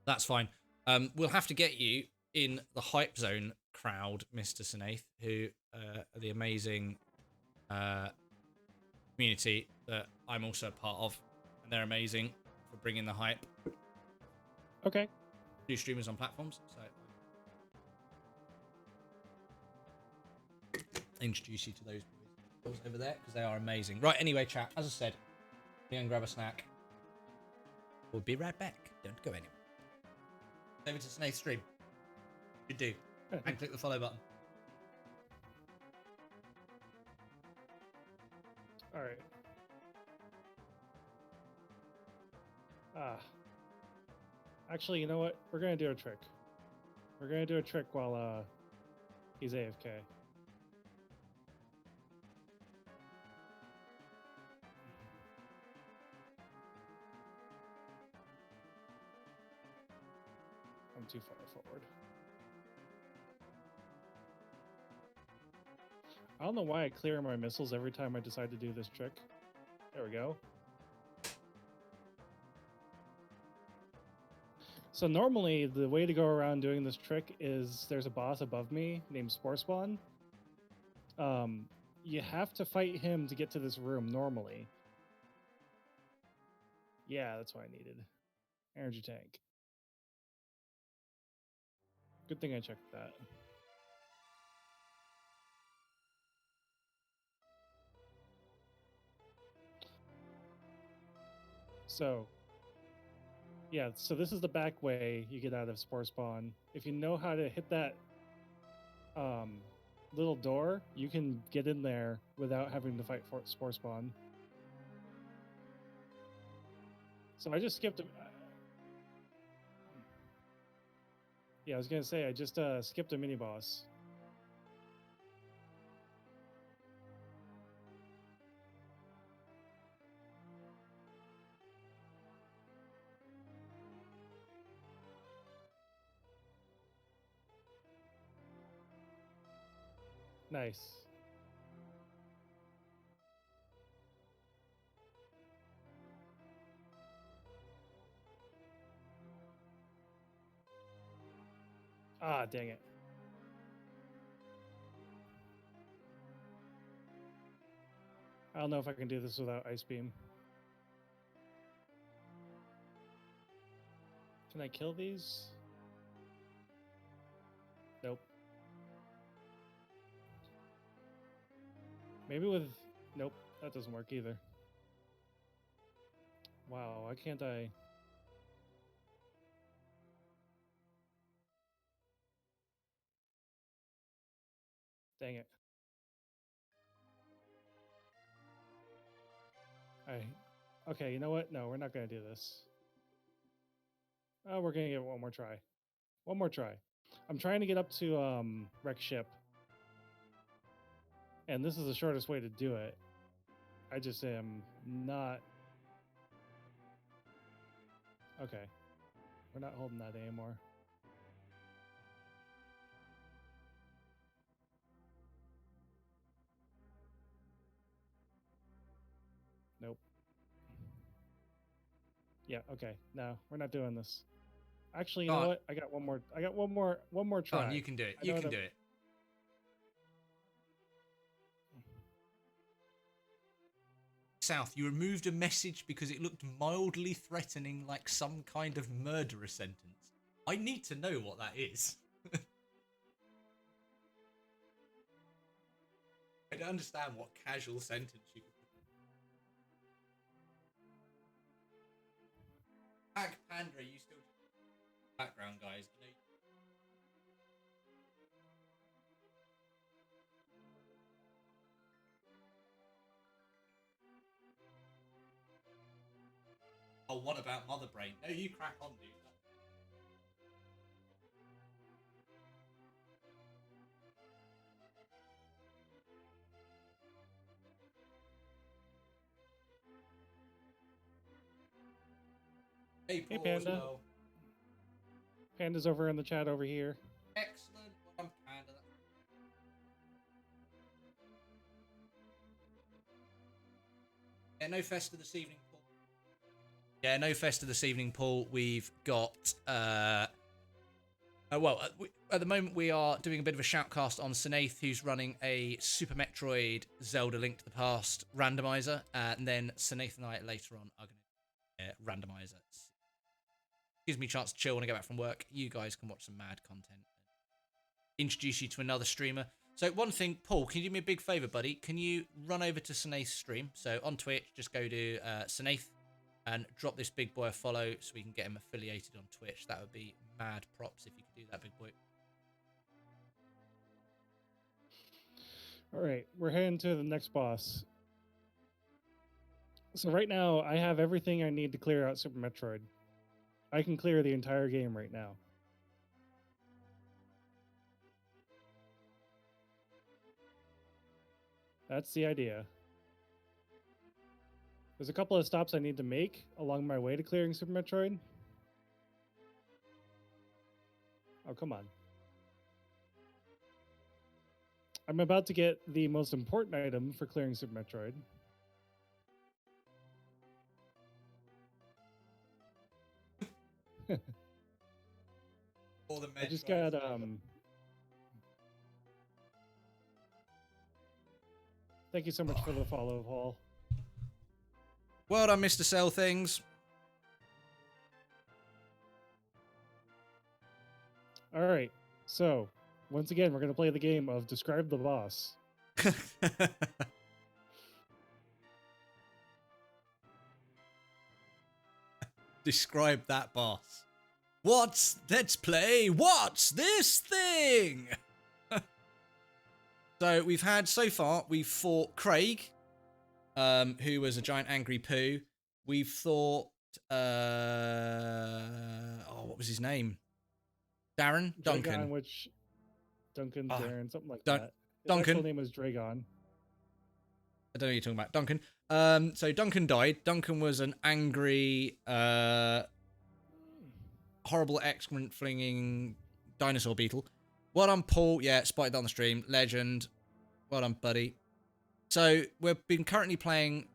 That's fine. We'll have to get you in the hype zone crowd, Mr. Cineath, who are the amazing community that I'm also a part of, and they're amazing for bringing the hype. Okay. New streamers on platforms, so introduce you to those boys over there because they are amazing. Right, anyway, chat. As I said, go and grab a snack. We'll be right back. Don't go anywhere. Over to Cineath's stream. You do. And click the follow button. All right. Actually, you know what? We're gonna do a trick. We're gonna do a trick while he's AFK. I'm too far forward. I don't know why I clear my missiles every time I decide to do this trick. There we go. So normally the way to go around doing this trick is there's a boss above me named Spore Spawn. You have to fight him to get to this room normally. Yeah, that's what I needed. Energy tank. Good thing I checked that. So, yeah, so this is the back way you get out of Spore Spawn. If you know how to hit that little door, you can get in there without having to fight for Spore Spawn. So I just skipped. Yeah, I was gonna say I just skipped a mini boss. Nice. Ah, dang it. I don't know if I can do this without Ice Beam. Can I kill these? Nope. Maybe with... Nope, that doesn't work either. Wow, why can't I... Dang it. Okay, you know what? No, we're not going to do this. Oh, we're going to give it one more try. One more try. I'm trying to get up to wreck ship. And this is the shortest way to do it. I just am not... Okay. We're not holding that anymore. Nope. Yeah, okay. No, we're not doing this. Actually, you know what? I got one more try. Go on, you can do it. You can do it. South, you removed a message because it looked mildly threatening, like some kind of murderous sentence. I need to know what that is. I don't understand what casual sentence you could put. Hack Pandra, you still background, guys. I know Oh, what about Mother Brain? No, you crack on, dude. Hey, Hey, Paul, as Panda. well. Panda's over in the chat over here. Excellent. Well, I'm Panda. Yeah, no festa this evening, Paul. Yeah, no festa this evening, Paul. We've got at the moment we are doing a bit of a shoutcast on Cineath, who's running a Super Metroid Zelda Link to the Past randomizer, and then Cineath and I later on are going to randomizer. Gives me a chance to chill when I get back from work. You guys can watch some mad content. Introduce you to another streamer. So one thing, Paul, can you do me a big favour, buddy? Can you run over to Cineath's stream? So on Twitch, just go to Cineath and drop this big boy a follow so we can get him affiliated on Twitch. That would be mad props if you could do that, big boy. All right, we're heading to the next boss. So right now, I have everything I need to clear out Super Metroid. I can clear the entire game right now. That's the idea. There's a couple of stops I need to make along my way to clearing Super Metroid. Oh, come on. I'm about to get the most important item for clearing Super Metroid. Or the I just got Thank you so much for the follow, Paul. Well done, Mr. Sell Things. All right. So, once again, we're going to play the game of Describe the Boss. Describe that boss. Let's play What's This Thing? So we've fought Craig, who was a giant angry poo. We've fought, what was his name? Duncan. Duncan, Darren, something like Dun- that. His Duncan. actual name was Dragon. I don't know what you're talking about. Duncan. So Duncan died. Duncan was an angry, horrible excrement flinging dinosaur beetle. Well done, Paul. Yeah, spotted down the stream. Legend. Well done, buddy. So we've been currently playing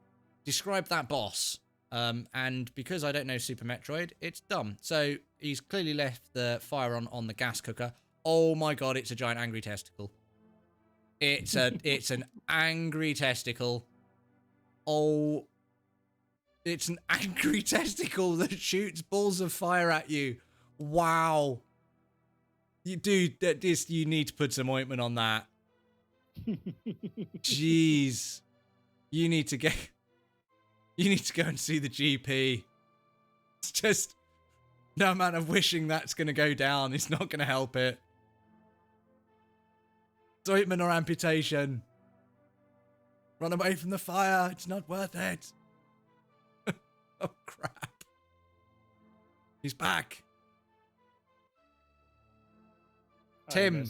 Describe That Boss. And because I don't know Super Metroid, it's dumb. So he's clearly left the fire on the gas cooker. Oh my god, it's a giant angry testicle. It's an angry testicle. Oh, it's an angry testicle that shoots balls of fire at you. Wow. You need to put some ointment on that. Jeez. You need to go and see the GP. It's just no amount of wishing that's going to go down. It's not going to help it. It's ointment or amputation. Run away from the fire. It's not worth it. Oh, crap. He's back. Tim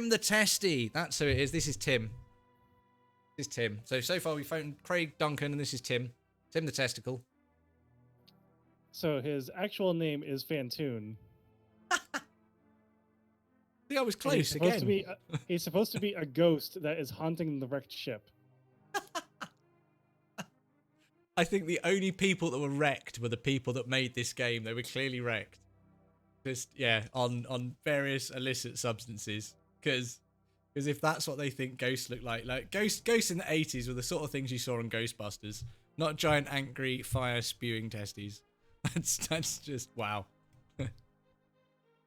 the Testy. That's who it is. This is Tim. This is Tim. So far we found Craig, Duncan, and this is Tim. Tim the Testicle. So his actual name is Fantoon. See, I was close again. He's supposed to be a ghost that is haunting the wrecked ship. I think the only people that were wrecked were the people that made this game. They were clearly wrecked. Just, yeah, on various illicit substances. Because if that's what they think ghosts look like ghosts in the 80s were the sort of things you saw on Ghostbusters, not giant angry fire spewing testes. That's just wow.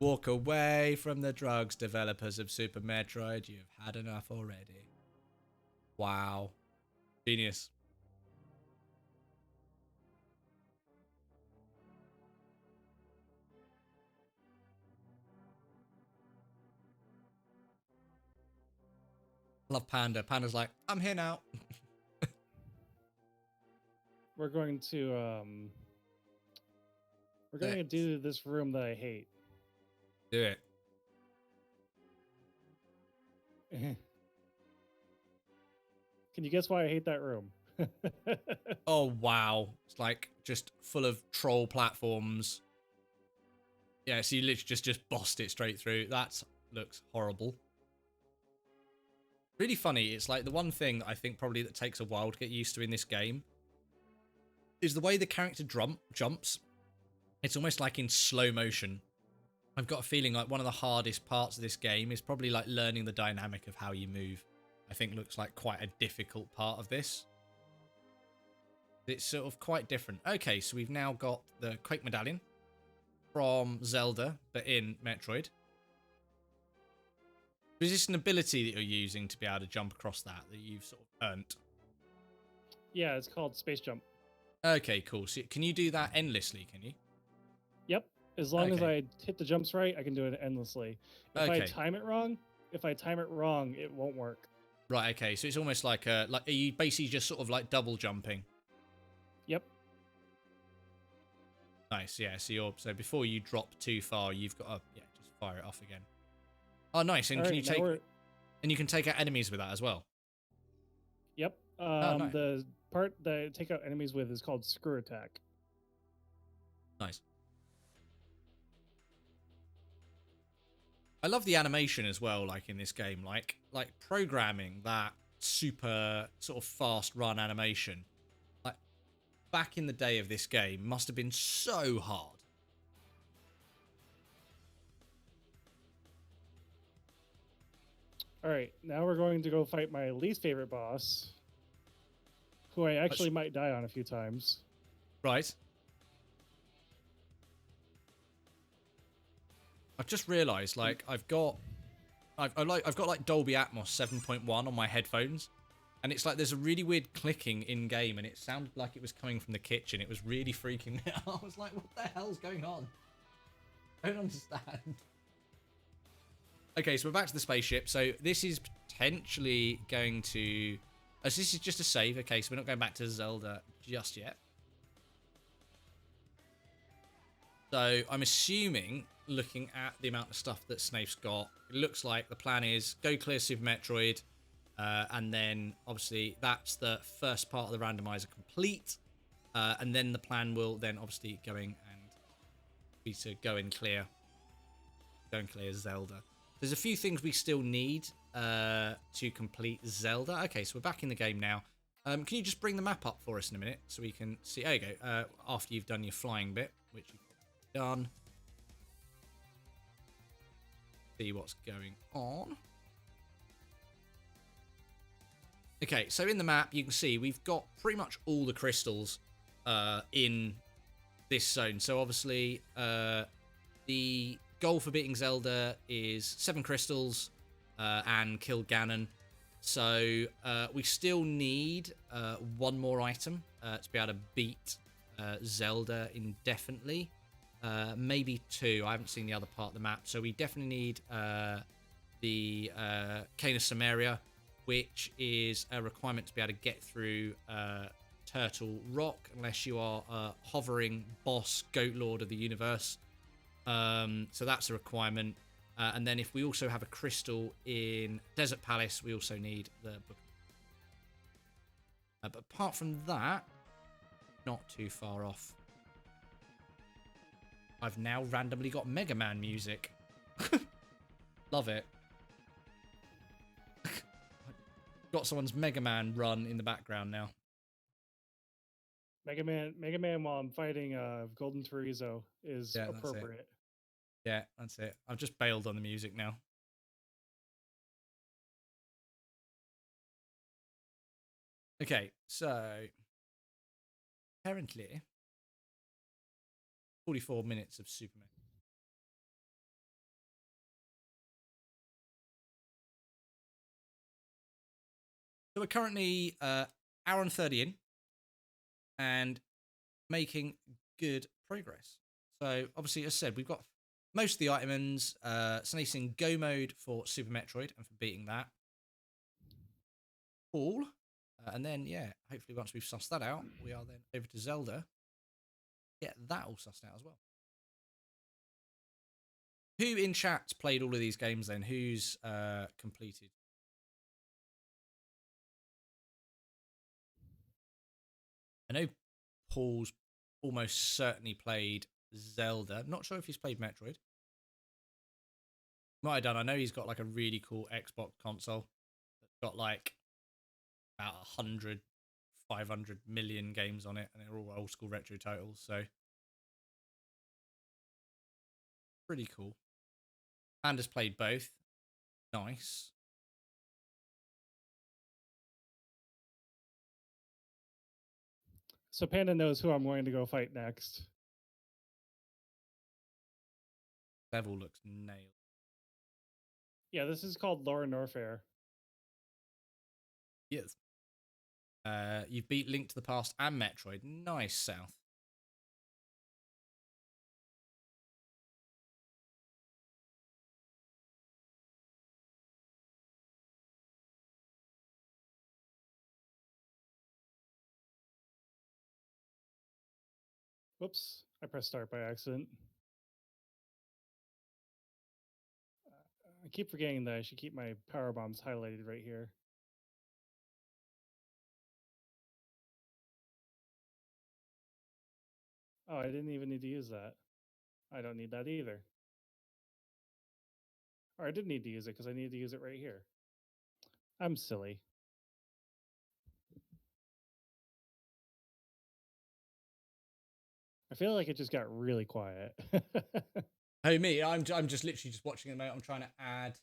Walk away from the drugs, developers of Super Metroid. You've had enough already. Wow. Genius. Love Panda. Panda's like, I'm here now. We're going to do this room that I hate. Do it. Can you guess why I hate that room? Oh wow. It's like just full of troll platforms. Yeah, so you literally just bossed it straight through. That looks horrible. Really funny. It's like the one thing that I think probably that takes a while to get used to in this game is the way the character jumps. It's almost like in slow motion. I've got a feeling like one of the hardest parts of this game is probably like learning the dynamic of how you move. I think looks like quite a difficult part of this. It's sort of quite different. Okay, so we've now got the Quake Medallion from Zelda, but in Metroid. Is this an ability that you're using to be able to jump across that you've sort of earned? Yeah, it's called Space Jump. Okay, cool. So can you do that endlessly, can you? Yep. As long as I hit the jumps right, I can do it endlessly. If I time it wrong, it won't work. Right, okay. So it's almost like are you basically just sort of like double jumping? Yep. Nice, yeah. So before you drop too far, you've got to just fire it off again. Oh, nice. And can you take and you can take out enemies with that as well? Yep. Nice. The part that I take out enemies with is called Screw Attack. Nice. I love the animation as well, like in this game, like programming that super sort of fast run animation. Like back in the day of this game must have been so hard. All right, now we're going to go fight my least favorite boss, who I actually might die on a few times. Right. I've just realised, like, I've got like Dolby Atmos 7.1 on my headphones, and it's like there's a really weird clicking in game, and it sounded like it was coming from the kitchen. It was really freaking me out. I was like, what the hell's going on? I don't understand. Okay, so we're back to the spaceship. So this is potentially going to... Oh, so this is just a save. Okay, so we're not going back to Zelda just yet. So I'm assuming, looking at the amount of stuff that Cineath's got, it looks like the plan is go clear Super Metroid, and then obviously that's the first part of the randomizer complete, and then the plan will then obviously going and be to go and clear Zelda. There's a few things we still need to complete Zelda. Okay, so we're back in the game now. Can you just bring the map up for us in a minute so we can see? There you go. After you've done your flying bit, which you've done. See what's going on. Okay, so in the map, you can see we've got pretty much all the crystals in this zone. So obviously, the goal for beating Zelda is 7 crystals and kill Ganon. So we still need 1 more item to be able to beat Zelda indefinitely. Maybe 2. I haven't seen the other part of the map. So we definitely need the Cane of Samaria, which is a requirement to be able to get through Turtle Rock, unless you are a hovering boss, Goat Lord of the universe. So that's a requirement. And then if we also have a crystal in Desert Palace, we also need the book. But apart from that, not too far off. I've now randomly got Mega Man music. Love it. Got someone's Mega Man run in the background now. Mega Man while I'm fighting Golden Chorizo is appropriate. Yeah, that's it. I've just bailed on the music now. Okay, so apparently 44 minutes of Superman. So we're currently hour and 30 in and making good progress. So obviously, as I said, we've got most of the items. Cineath's in Go mode for Super Metroid and for beating that. All. And then, yeah, hopefully once we've sussed that out, we are then over to Zelda. Get that all sussed out as well. Who in chat's played all of these games then? Who's completed? I know Paul's almost certainly played Zelda. Not sure if he's played Metroid. Might have done. I know he's got like a really cool Xbox console that's got like about 100, 500 million games on it, and they're all old school retro titles. So pretty cool. And has played both. Nice. So Panda knows who I'm going to go fight next. Level looks nailed. Yeah, this is called Laura Norfair. Yes. You've beat Link to the Past and Metroid. Nice, South. Whoops, I pressed start by accident. I keep forgetting that I should keep my power bombs highlighted right here. Oh, I didn't even need to use that. I don't need that either. Or I did need to use it because I needed to use it right here. I'm silly. I feel like it just got really quiet. Hey, me, I'm just literally just watching at the moment. I'm trying to add.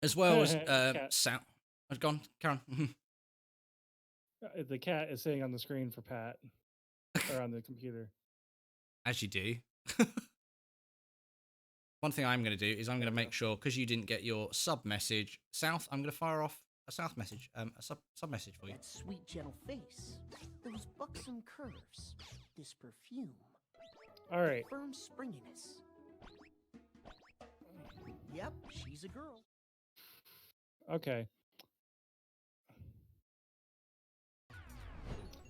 As well as Cat. sound. I've gone, Karen. The cat is sitting on the screen for Pat, or on the computer. As you do. One thing I'm going to do is I'm going to make sure, because you didn't get your sub message, South, I'm going to fire off a South message, a sub message for you. That sweet, gentle face, those buxom curves, this perfume. All right. Firm springiness. Yep, she's a girl. Okay.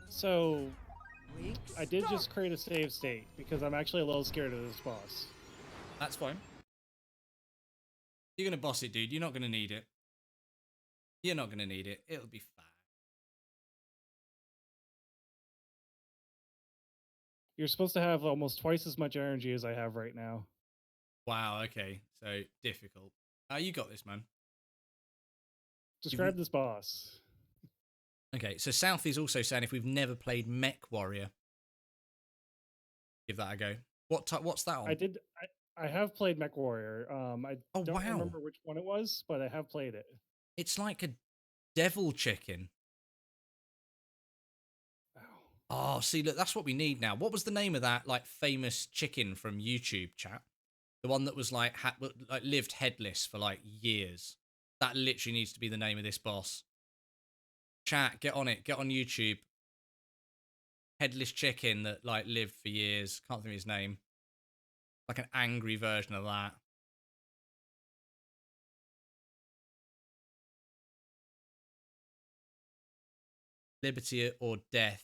So I did just create a save state because I'm actually a little scared of this boss. That's fine. You're going to boss it, dude. You're not going to need it. You're not going to need it. It'll be fine. You're supposed to have almost twice as much energy as I have right now. Wow, okay. So, difficult. You got this, man. Describe this boss. Okay, so South is also saying if we've never played Mech Warrior, give that a go. What's that on? I have played Mech Warrior. I don't wow. remember which one it was, but I have played it. It's like a devil chicken. Oh, see, look, that's what we need now. What was the name of that like famous chicken from YouTube, chat? The one that was like lived headless for like years. That literally needs to be the name of this boss. Chat, get on it. Get on YouTube. Headless chicken that like lived for years. Can't think of his name. Like an angry version of that. Liberty or Death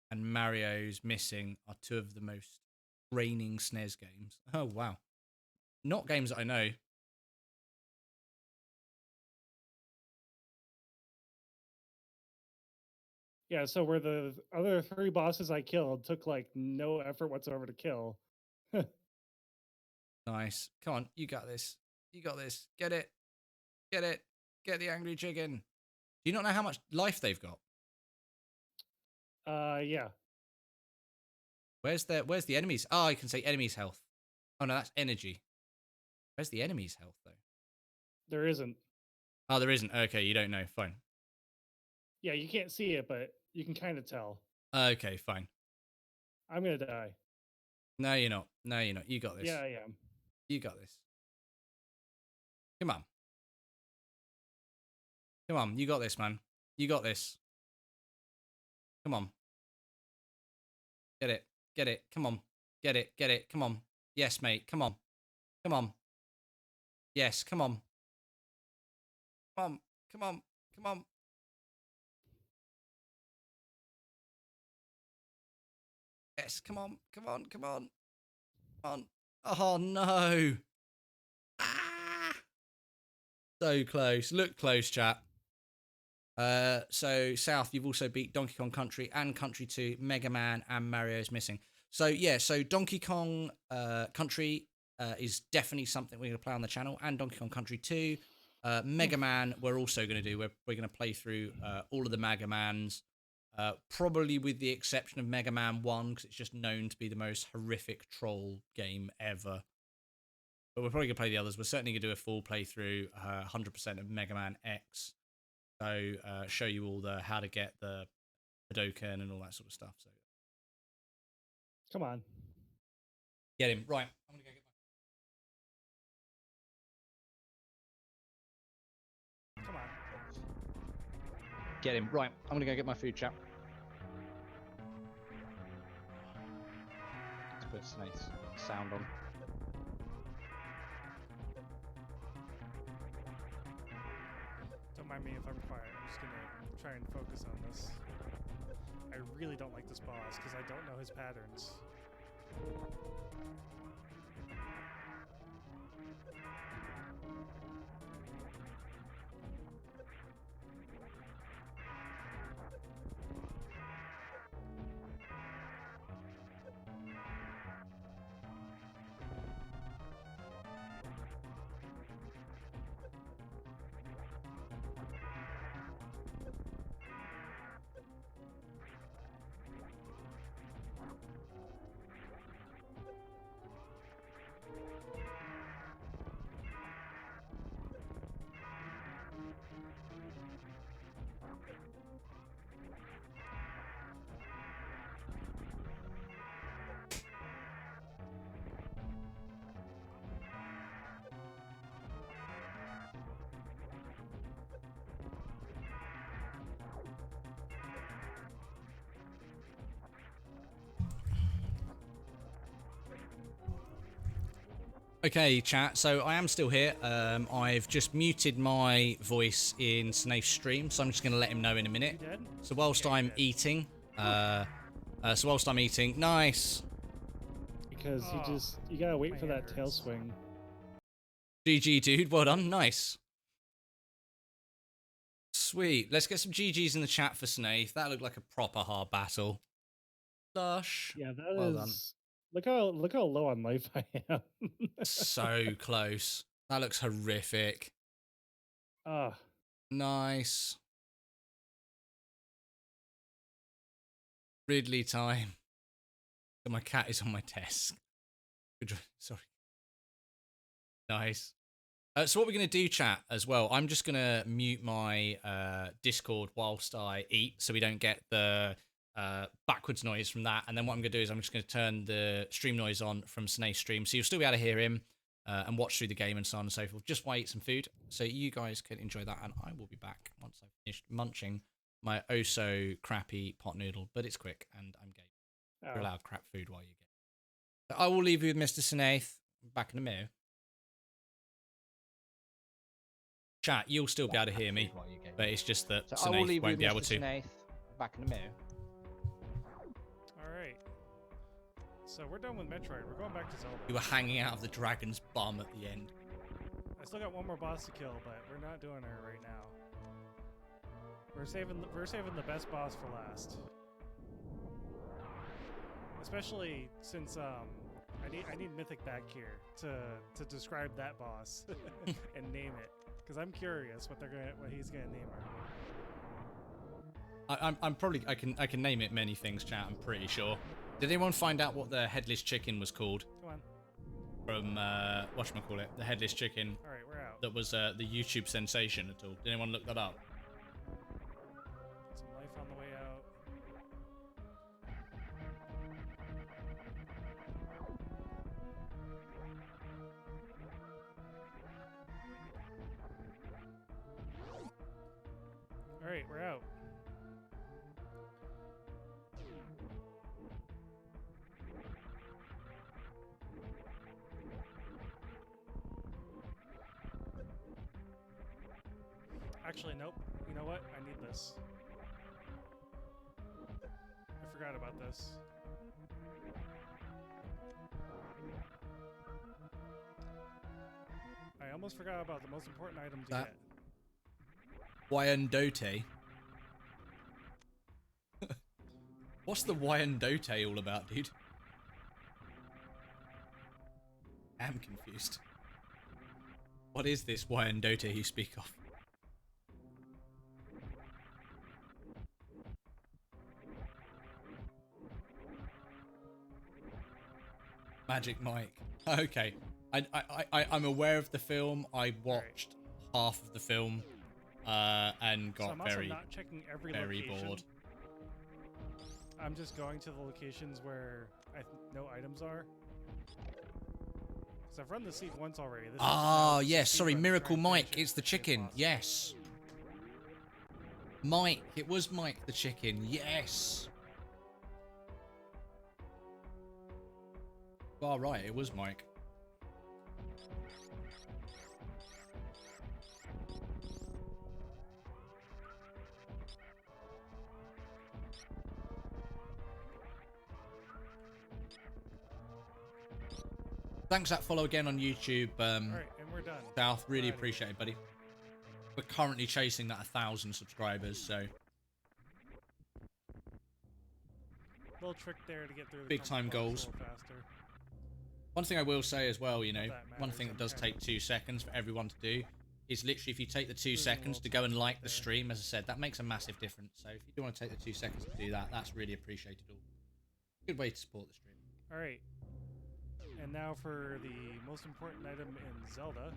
and Mario's Missing are two of the most draining SNES games. Oh, wow. Not games that I know. Yeah, so where the other 3 bosses I killed took like no effort whatsoever to kill. Nice. Come on, you got this. You got this. Get it. Get it. Get the angry chicken. Do you not know how much life they've got? Yeah. Where's the enemies? Oh, you can say enemies health. Oh no, that's energy. Where's the enemies health though? There isn't. Oh, there isn't. Okay, you don't know. Fine. Yeah, you can't see it, but you can kind of tell. Okay, fine. I'm gonna die. No, you're not. No, you're not. You got this. Yeah, I am. You got this. Come on. Come on, you got this, man. You got this. Come on. Get it. Get it. Come on. Get it. Get it. Come on. Yes, mate. Come on. Come on. Yes, come on. Come on. Come on. Come on. Yes, come on. Come on. Come on. Come on. Oh, no. Ah! So close. Look close, chat. So South, you've also beat Donkey Kong Country and Country 2, Mega Man, and Mario's Missing. So yeah, so Donkey Kong Country is definitely something we're going to play on the channel, and Donkey Kong Country 2. Mega Man, we're also going to do. We're going to play through all of the Mega Mans, probably with the exception of Mega Man 1, because it's just known to be the most horrific troll game ever. But we're probably going to play the others. We're certainly going to do a full playthrough, 100% of Mega Man X. So show you all the how to get the Hadoken and all that sort of stuff. So come on, get him right. I'm gonna go get my. Come on. Get him right. I'm gonna go get my food, chap. Let's put Cineath's sound on. Don't mind me if I'm quiet. I'm just gonna try and focus on this. I really don't like this boss because I don't know his patterns. Okay, chat. So I am still here. I've just muted my voice in Cineath's stream, so I'm just going to let him know in a minute. You dead? So whilst I'm eating, nice. Because you gotta wait for that tail swing. GG, dude. Well done. Nice. Sweet. Let's get some GGs in the chat for Cineath. That looked like a proper hard battle. Lush. Yeah, that Well is. Look how low on life I am. So close. That looks horrific. Ah, Nice. Ridley time. My cat is on my desk. Sorry. Nice. So what we're going to do, chat, as well, I'm just going to mute my Discord whilst I eat so we don't get the backwards noise from that. And then what I'm going to do is I'm just going to turn the stream noise on from Cineath's stream. So you'll still be able to hear him and watch through the game and so on and so forth, just while I eat some food. So you guys can enjoy that. And I will be back once I've finished munching my oh-so-crappy pot noodle. But it's quick and I'm game. You're allowed crap food while you get. So I will leave you with Mr. Cineath. Back in a minute. Chat, you'll still be able to hear me, but it's just that So Cineath won't be able to. Cineath back in a minute. alright. So we're done with Metroid. We're going back to Zelda. You were hanging out of the dragon's bum at the end. I still got one more boss to kill, but we're not doing her right now. We're saving the best boss for last. Especially since I need Mythic back here to describe that boss and name it, because I'm curious what he's gonna name her. I'm probably I can name it many things, chat. I'm pretty sure. Did anyone find out what the headless chicken was called? Come on. From whatchamacallit, the headless chicken. All right, we're out. That was the YouTube sensation at all. Did anyone look that up? Some life on the way out. All right, we're out. Actually, nope. You know what? I need this. I forgot about this. I almost forgot about the most important item to get. Wyandotte. What's the Wyandotte all about, dude? I'm confused. What is this Wyandotte you speak of? Magic Mike. Okay. I'm aware of the film. I watched half of the film and got So I'm also not checking every very location. bored. I'm just going to the locations where no items are. Because I've run the seed once already. This Ah, is yes. Sorry, run to Miracle try and Mike. finish it It's the and get chicken. boss. Yes. Mike. It was Mike the chicken. Yes. Oh, right. It was Mike. thanks for that follow again on YouTube. All right, and we're done. South, really We're outta appreciate here. it, buddy. We're currently chasing that 1,000 subscribers, so Little trick there to get through the Big time comfort box goals. a little faster. one thing I will say as well, you know, Not that one matters, thing that I'm does kinda take 2 seconds for everyone to do is literally if you take the 2 losing a seconds little to go and time like right the there. stream, as I said, that makes a massive difference. So if you do want to take the 2 seconds to do that, that's really appreciated. Good way to support the stream. All right. And now for the most important item in Zelda.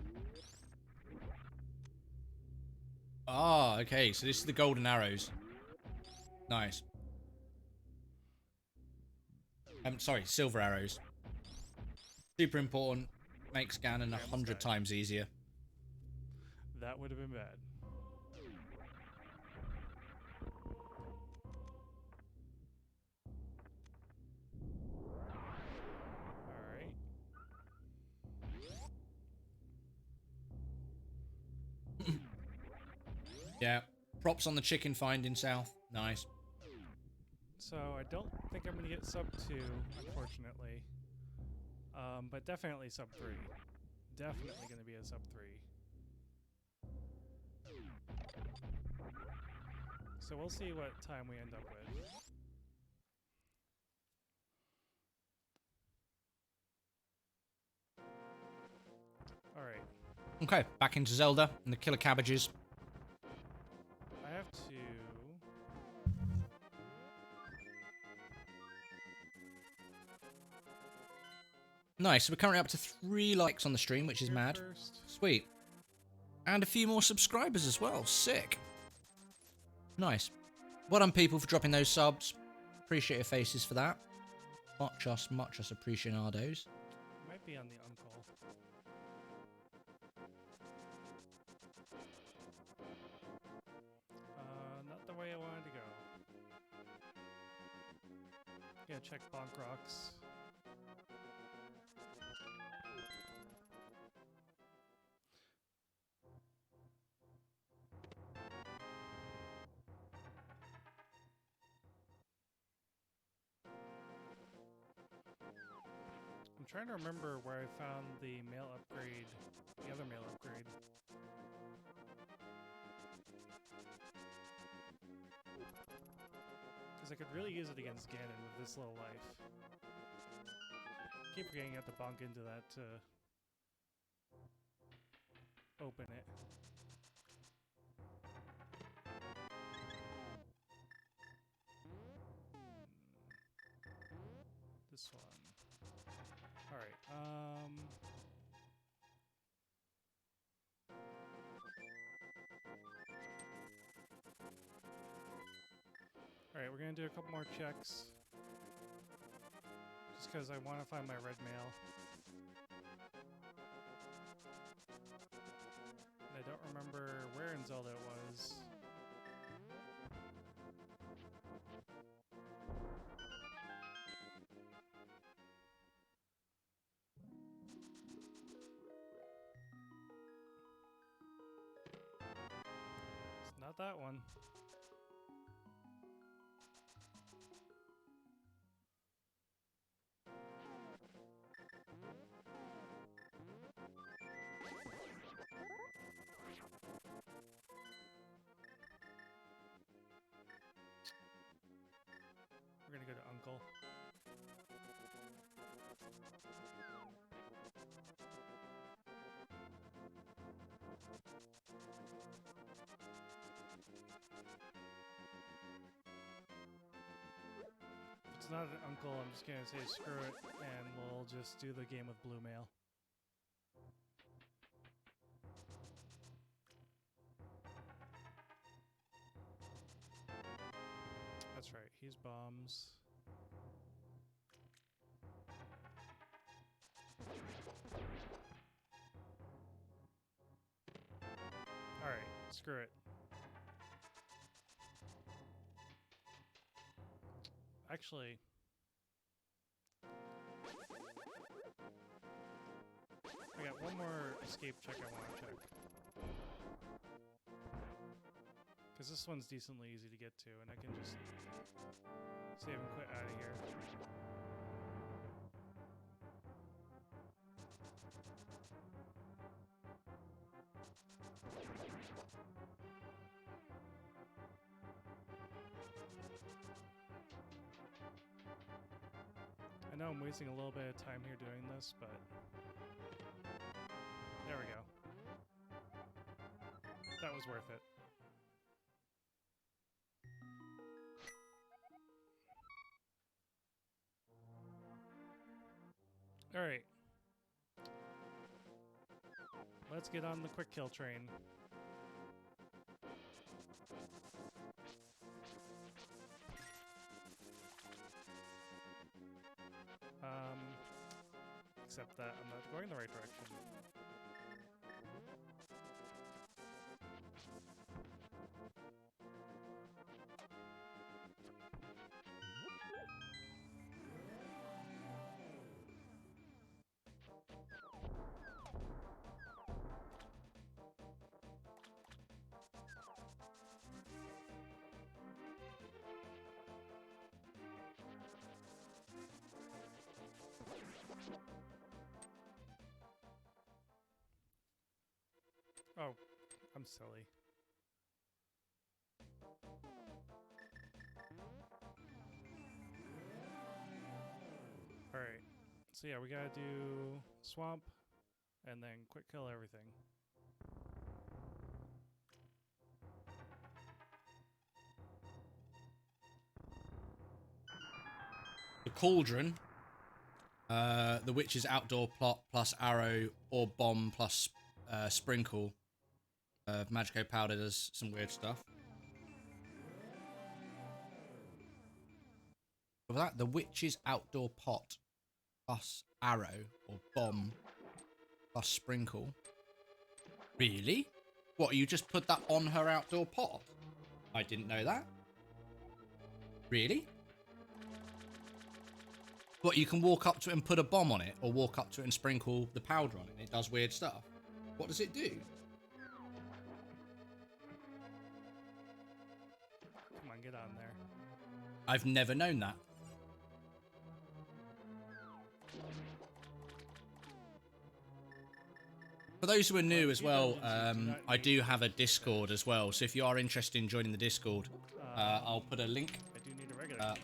Ah, okay, so this is the golden arrows. Nice. Sorry, silver arrows. Super important. Makes Ganon 100 times easier. That would have been bad. All right. Yeah. Props on the chicken finding South. Nice. So I don't think I'm gonna get sub 2, unfortunately. But definitely sub 3. Definitely gonna be a sub 3. So we'll see what time we end up with. All right. Okay, back into Zelda and the killer cabbages. I have to. Nice, so we're currently up to 3 likes on the stream, which is Here mad. first. Sweet. And a few more subscribers as well. Sick. Nice. Well done, people, for dropping those subs. Appreciate your faces for that. Much us appreciados. Might be on the uncall. Not the way I wanted to go. Yeah, check bonk rocks. I'm trying to remember where I found the mail upgrade, the other mail upgrade. Because I could really use it against Ganon with this little life. Keep forgetting you have to bonk into that to open it. This one. Alright, Alright, we're gonna do a couple more checks. Just because I want to find my red mail. And I don't remember where in Zelda it was. It's not that one. We're gonna go to Uncle. If it's not an Uncle, I'm just gonna say screw it, and we'll just do the game with blue mail. That's right, he's bombs. Alright, screw it. Actually, I got one more escape check I want to check. Because this one's decently easy to get to, and I can just save and quit out of here. know I'm wasting a little bit of time here doing this, but there we go. That was worth it. All right. Let's get on the quick kill train. Except that I'm not going in the right direction. Oh, I'm silly. Alright, so yeah, we gotta do swamp and then quick kill everything. The cauldron, the witch's outdoor plot plus arrow or bomb plus sprinkle of Magico powder does some weird stuff. For that, the witch's outdoor pot plus arrow or bomb plus sprinkle. Really? What, you just put that on her outdoor pot? I didn't know that. Really? What, you can walk up to it and put a bomb on it, or walk up to it and sprinkle the powder on it, and it does weird stuff? What does it do? Come on, get on there. I've never known that. For those who are new as well, I do have a Discord as well, so if you are interested in joining the Discord, I'll put a link I do need a regular key,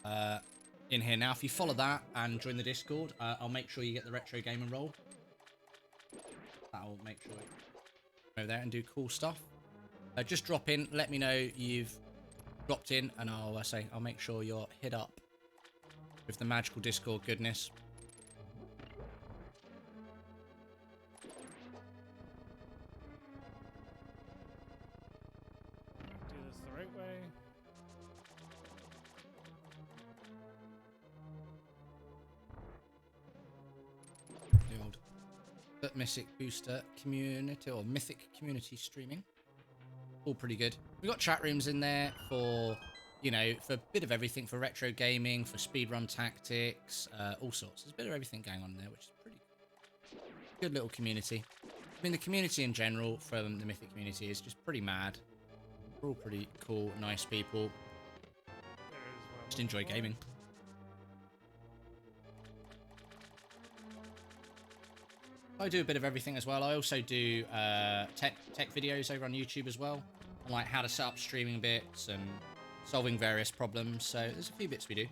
though. in here now. If you follow that and join the Discord, I'll make sure you get the retro gaming role. That'll make sure you go there and do cool stuff. Just drop in, let me know you've dropped in, and I'll make sure you're hit up with the magical Discord goodness. Do this the right way. The old Mythic Booster community or Mythic community streaming. All pretty good. We've got chat rooms in there for, you know, for a bit of everything, for retro gaming, for speedrun tactics, all sorts. There's a bit of everything going on there, which is pretty good little community. I mean, the community in general from the Mythic community is just pretty mad. We're all pretty cool, nice people. Just enjoy gaming. I do a bit of everything as well. I also do tech videos over on YouTube as well, on like how to set up streaming bits and solving various problems. So there's a few bits we do.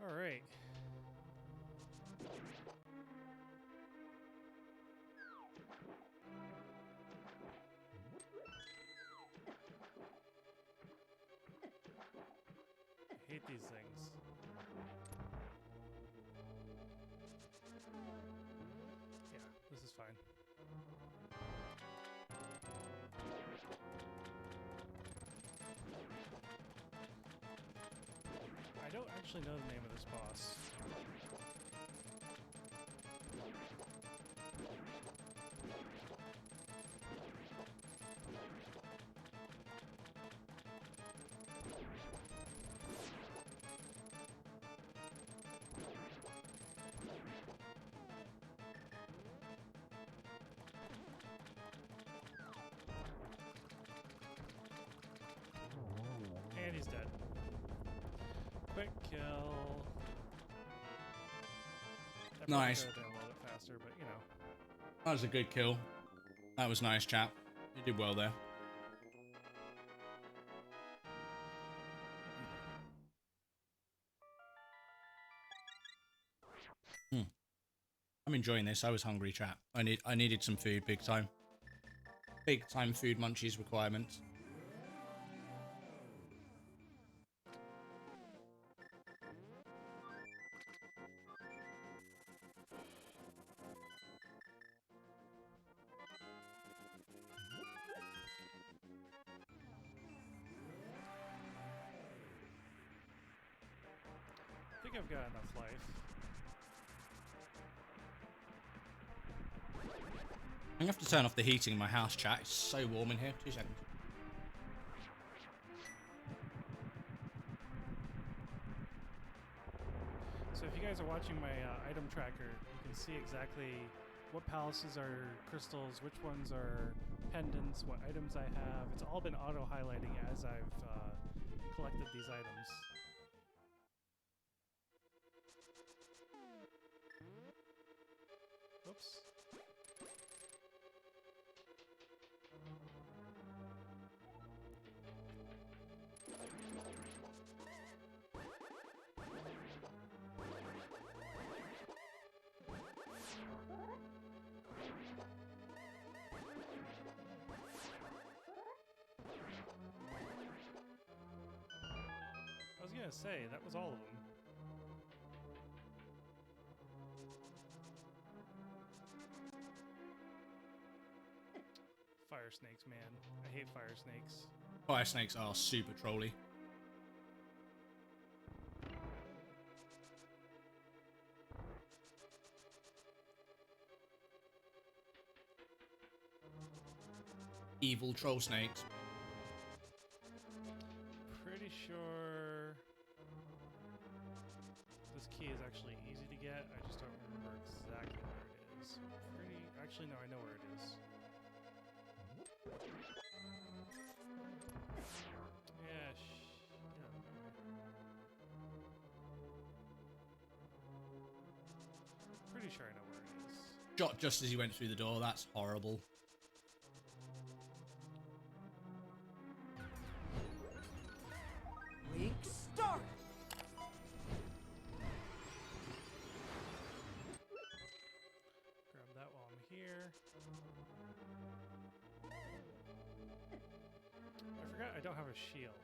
All right. I hate these things. Yeah, this is fine. I don't actually know the name of this boss. And he's dead. Quick kill. That probably Nice. could have been a little bit faster, but you know. That was a good kill. That was nice, chap. You did well there. I'm enjoying this. I was hungry, chat. I needed some food, big time. Big time food munchies requirements. I think I've got enough life. I'm gonna have to turn off the heating in my house, chat. It's so warm in here. 2 seconds. So if you guys are watching my item tracker, you can see exactly what palaces are crystals, which ones are pendants, what items I have. It's all been auto-highlighting as I've collected these items. Oops. I was gonna say, that was all of them. Fire snakes, man. I hate fire snakes. Fire snakes are super trolly. Evil troll snakes. Pretty sure this key is actually easy to get. I just don't remember exactly where it is. Actually, no, I know where it is. Yeah, pretty sure I know where it is. Shot just as he went through the door. That's horrible. Week start. Grab that while I'm here. I forgot I don't have a shield.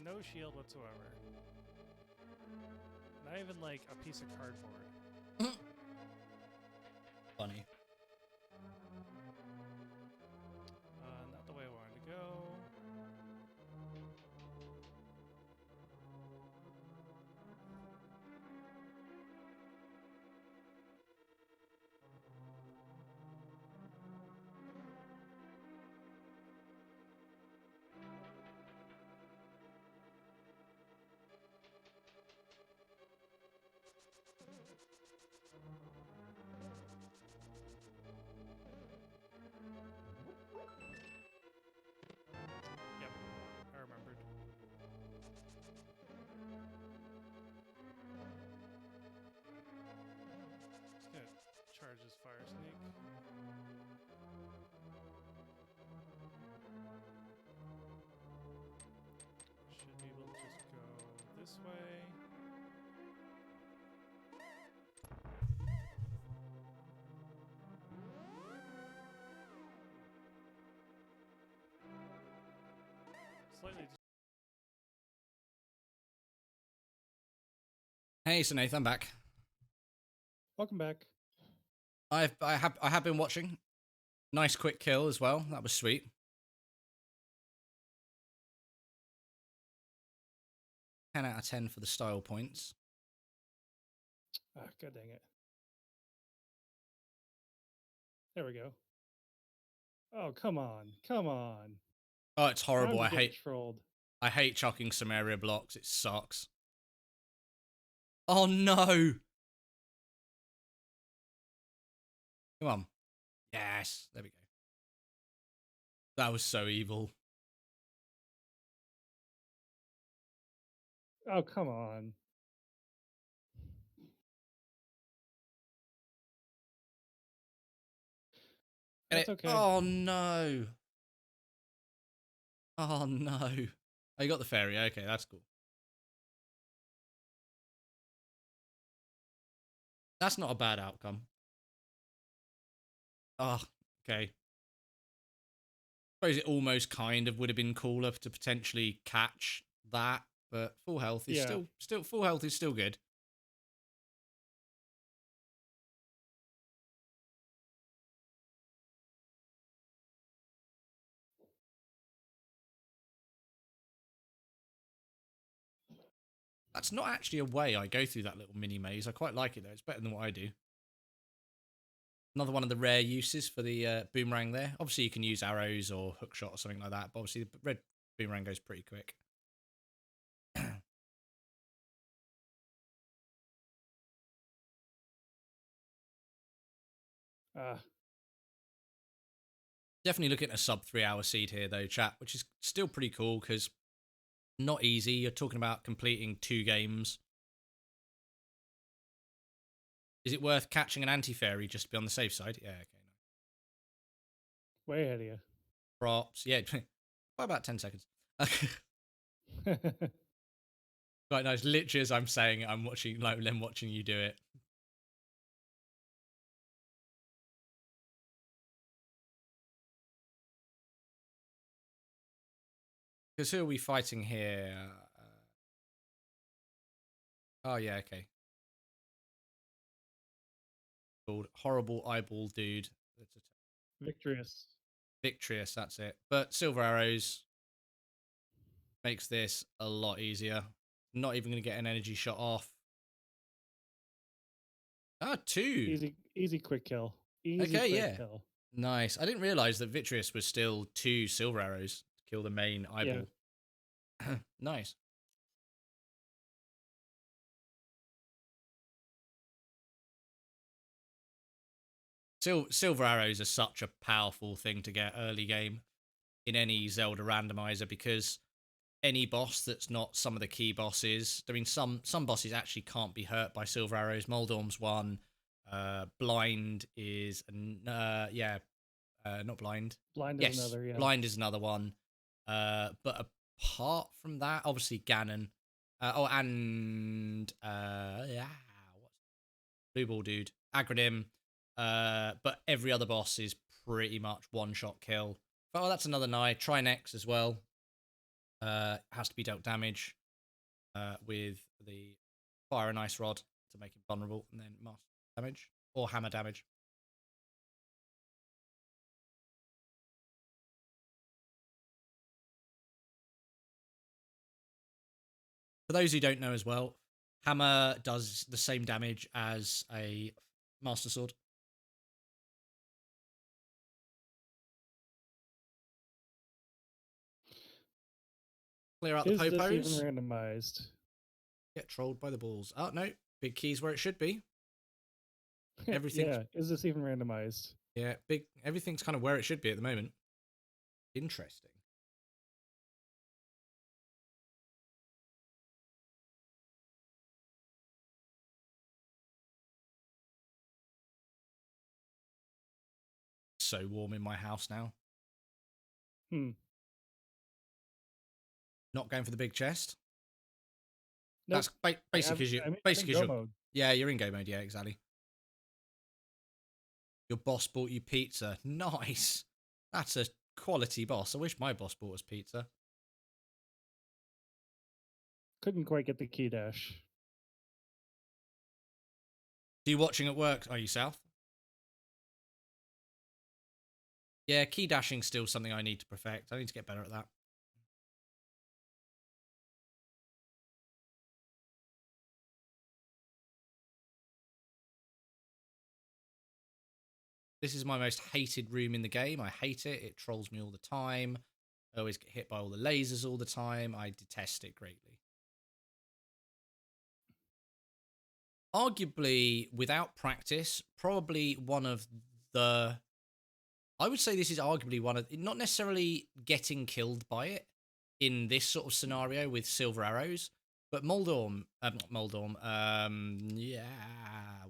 No shield whatsoever. Not even like a piece of cardboard. Funny. Not the way I wanted to go. Yep, I remembered. Just gonna charge this fire snake. Should be able to just go this way. Slightly. Hey, Cineath, I'm back. Welcome back. I have been watching. Nice quick kill as well. That was sweet. 10 out of 10 for the style points. Ah, god dang it. There we go. Oh, come on. Come on. Oh, it's horrible. I'm getting trolled. I hate chucking some area blocks. It sucks. Oh no! Come on. Yes. There we go. That was so evil. Oh, come on. That's okay. Oh no! Oh no! Oh, you got the fairy. Okay, that's cool. That's not a bad outcome. Oh, okay. Suppose it almost kind of would have been cooler to potentially catch that, but full health is Yeah. still full health is still good. That's not actually a way I go through that little mini maze. I quite like it though. It's better than what I do. Another one of the rare uses for the boomerang there. Obviously, you can use arrows or hookshot or something like that, but obviously the red boomerang goes pretty quick. Uh, Definitely looking at a sub 3 hour seed here though, chat, which is still pretty cool because not easy. You're talking about completing 2 games. Is it worth catching an anti-fairy just to be on the safe side? Yeah, okay. way ahead of you. Props. Yeah, by about 10 seconds. Quite nice. Literally as I'm saying it, I'm watching, like, them watching you do it. Because who are we fighting here? Oh, yeah, okay. Called Horrible Eyeball Dude. Victorious. Victorious, that's it. But Silver Arrows makes this a lot easier. Not even going to get an energy shot off. Ah, 2. Easy quick kill. Easy Okay, quick yeah. kill. Nice. I didn't realize that Victorious was still 2 Silver Arrows to kill the main eyeball. Yeah. Nice. Silver Arrows are such a powerful thing to get early game in any Zelda randomizer because any boss that's not some of the key bosses. I mean, some bosses actually can't be hurt by Silver Arrows. Moldorm's one. Blind is not blind. Blind Yes, is another, yeah. blind is another one. But apart from that, obviously Ganon. What's Blue Ball Dude, Agronym. But every other boss is pretty much one-shot kill. Oh, that's another Nye. Trinex as well. Has to be dealt damage with the Fire and Ice Rod to make him vulnerable, and then Master damage or Hammer damage. For those who don't know as well, Hammer does the same damage as a Master Sword. Clear out the popos. Is this even randomized? Get trolled by the balls. Oh, no. Big keys where it should be. Everything. Yeah, is this even randomized? Yeah, everything's kind of where it should be at the moment. Interesting. So warm in my house now. Not going for the big chest. Nope. That's basically because you're mode. Yeah, you're in go mode. Yeah, exactly. Your boss bought you pizza. Nice. That's a quality boss. I wish my boss bought us pizza. Couldn't quite get the key dash. Are you watching at work? Are you South? Yeah, key dashing's still something I need to perfect. I need to get better at that. This is my most hated room in the game. I hate it. It trolls me all the time. I always get hit by all the lasers all the time. I detest it greatly. Arguably, without practice, probably one of the... I would say this is arguably one of... Not necessarily getting killed by it in this sort of scenario with Silver Arrows, but Moldorm...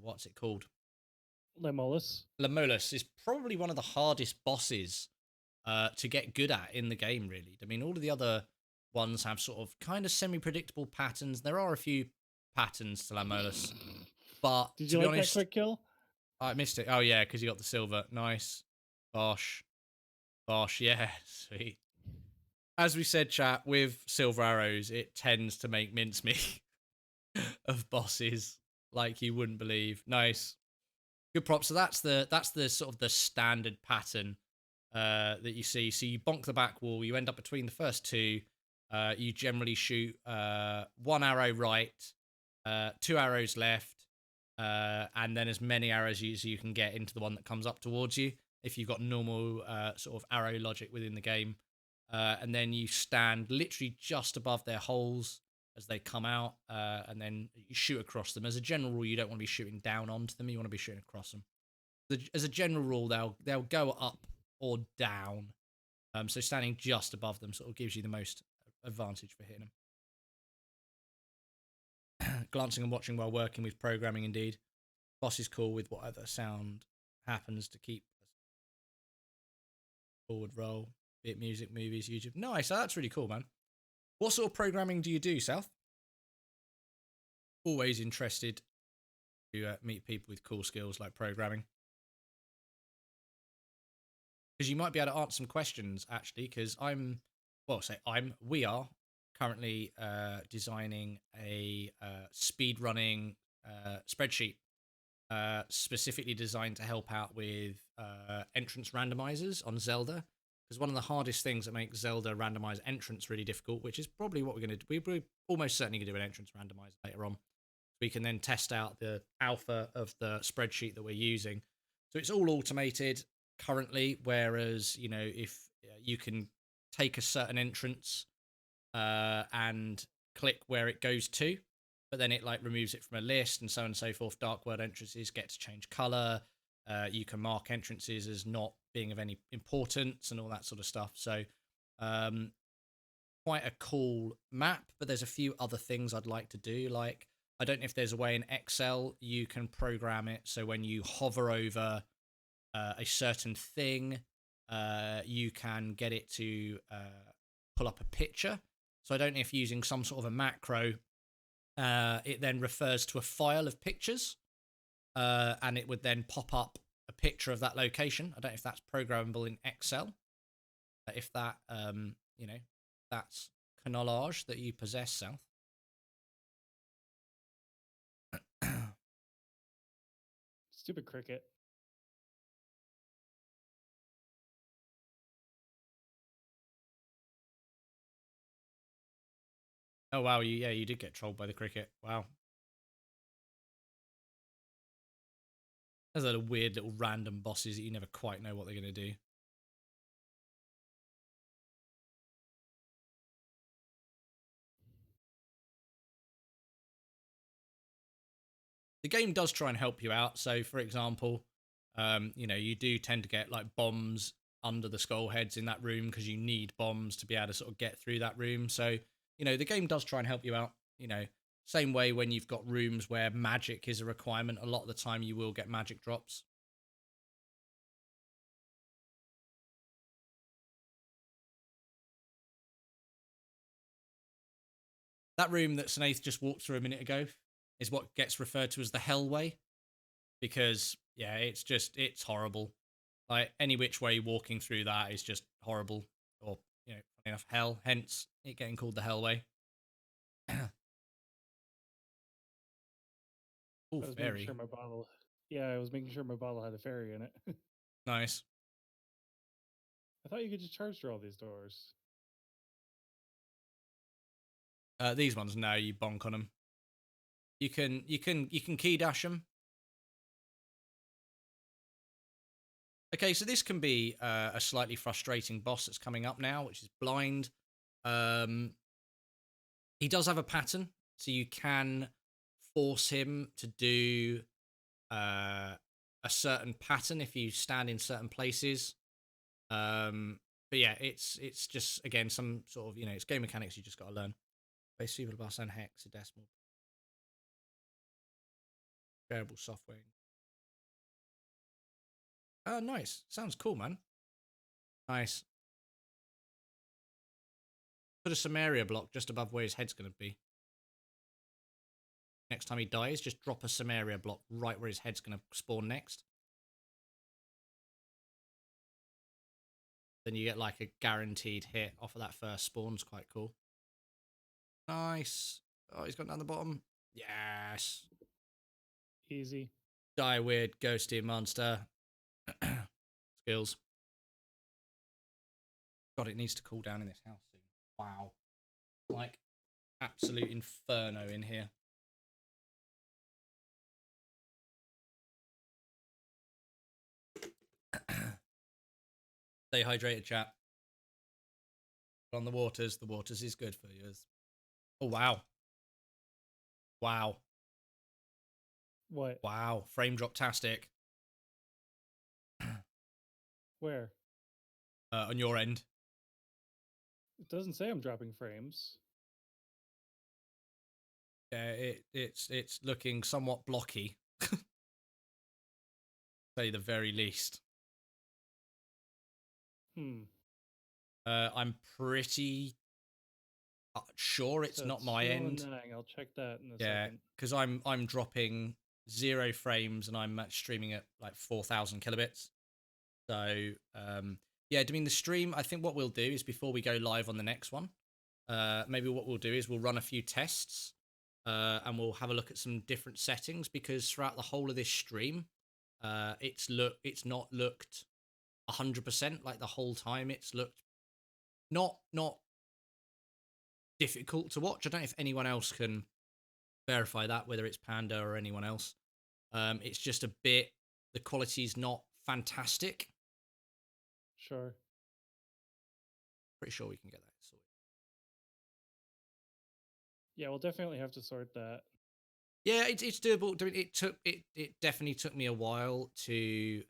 what's it called? Lemolus is probably one of the hardest bosses to get good at in the game, really. I mean, all of the other ones have sort of kind of semi-predictable patterns. There are a few patterns to Lemolus, but Did to you be like honest, that quick kill? I missed it. Oh, yeah, because you got the silver. Nice. Bosh. Bosh. Yeah, sweet. As we said, chat, with silver arrows, it tends to make mincemeat of bosses like you wouldn't believe. Nice. Good props. So that's the sort of the standard pattern that you see. So you bonk the back wall, you end up between the first two. You generally shoot one arrow right, two arrows left, and then as many arrows as you can get into the one that comes up towards you. If you've got normal sort of arrow logic within the game, and then you stand literally just above their holes as they come out, and then you shoot across them. As a general rule, you don't want to be shooting down onto them; you want to be shooting across them. As a general rule, they'll go up or down. So standing just above them sort of gives you the most advantage for hitting them. Glancing and watching while working with programming, indeed. Boss is cool with whatever sound happens to keep forward roll. Be it music, movies, YouTube. Nice, so that's really cool, man. What sort of programming do you do, South? Always interested to meet people with cool skills like programming. Because you might be able to answer some questions, actually, because we are currently designing a speedrunning spreadsheet specifically designed to help out with entrance randomizers on Zelda. Because one of the hardest things that makes Zelda randomize entrance really difficult, which is probably what we're going to do. We're almost certainly going to do an entrance randomizer later on. We can then test out the alpha of the spreadsheet that we're using. So it's all automated currently, whereas, you know, if you can take a certain entrance and click where it goes to, but then it like removes it from a list and so on and so forth. Dark world entrances get to change color. You can mark entrances as not being of any importance and all that sort of stuff. So quite a cool map, but there's a few other things I'd like to do. Like, I don't know if there's a way in Excel you can program it so when you hover over a certain thing, you can get it to pull up a picture. So I don't know if using some sort of a macro, it then refers to a file of pictures, and it would then pop up a picture of that location. I don't know if that's programmable in Excel. If that, you know, that's knowledge that you possess, South. Stupid cricket. Oh wow, you did get trolled by the cricket. Wow. Those are the weird little random bosses that you never quite know what they're going to do. The game does try and help you out. So, for example, you know, you do tend to get like bombs under the skull heads in that room because you need bombs to be able to sort of get through that room. So, you know, the game does try and help you out. You know, same way when you've got rooms where magic is a requirement, a lot of the time you will get magic drops. That room that Cineath just walked through a minute ago is what gets referred to as the Hellway, because yeah, it's horrible. Like any which way walking through that is just horrible, or you know, funny enough, hell. Hence it getting called the Hellway. Oh, I was making fairy, sure my bottle. Yeah, I was making sure my bottle had a fairy in it. nice. I thought you could just charge through all these doors. These ones, no, you bonk on them. You can key dash them. Okay, so this can be a slightly frustrating boss that's coming up now, which is blind. He does have a pattern, so you can force him to do a certain pattern if you stand in certain places. But yeah, it's just again some sort of, you know, it's game mechanics you just got to learn. Base super bus and hexadecimal. Variable software. Oh, nice. Sounds cool, man. Nice. Put a Samaria block just above where his head's going to be. Next time he dies, just drop a Samaria block right where his head's going to spawn next. Then you get like a guaranteed hit off of that first spawn. It's quite cool. Nice. Oh, he's gone down the bottom. Yes. Easy. Die, weird, ghosty monster. Skills. God, it needs to cool down in this house soon. Wow. Like, absolute inferno in here. Stay hydrated, chat. On the waters is good for you. Oh, wow. Wow. What? Wow. Frame drop-tastic. Where? On your end. It doesn't say I'm dropping frames. Yeah, it's looking somewhat blocky. Say the very least. I'm pretty sure it's not my end. I'll check that in a Yeah, second. because I'm dropping 0 frames and I'm streaming at like 4,000 kilobits. So yeah, I mean the stream. I think what we'll do is before we go live on the next one, maybe what we'll do is we'll run a few tests and we'll have a look at some different settings because throughout the whole of this stream, it's not looked 100% like the whole time. It's looked not difficult to watch. I don't know if anyone else can verify that, whether it's Panda or anyone else. It's just a bit, the quality's not fantastic. Sure. Pretty sure we can get that sorted. Yeah, we'll definitely have to sort that. Yeah, it's doable. It definitely took me a while to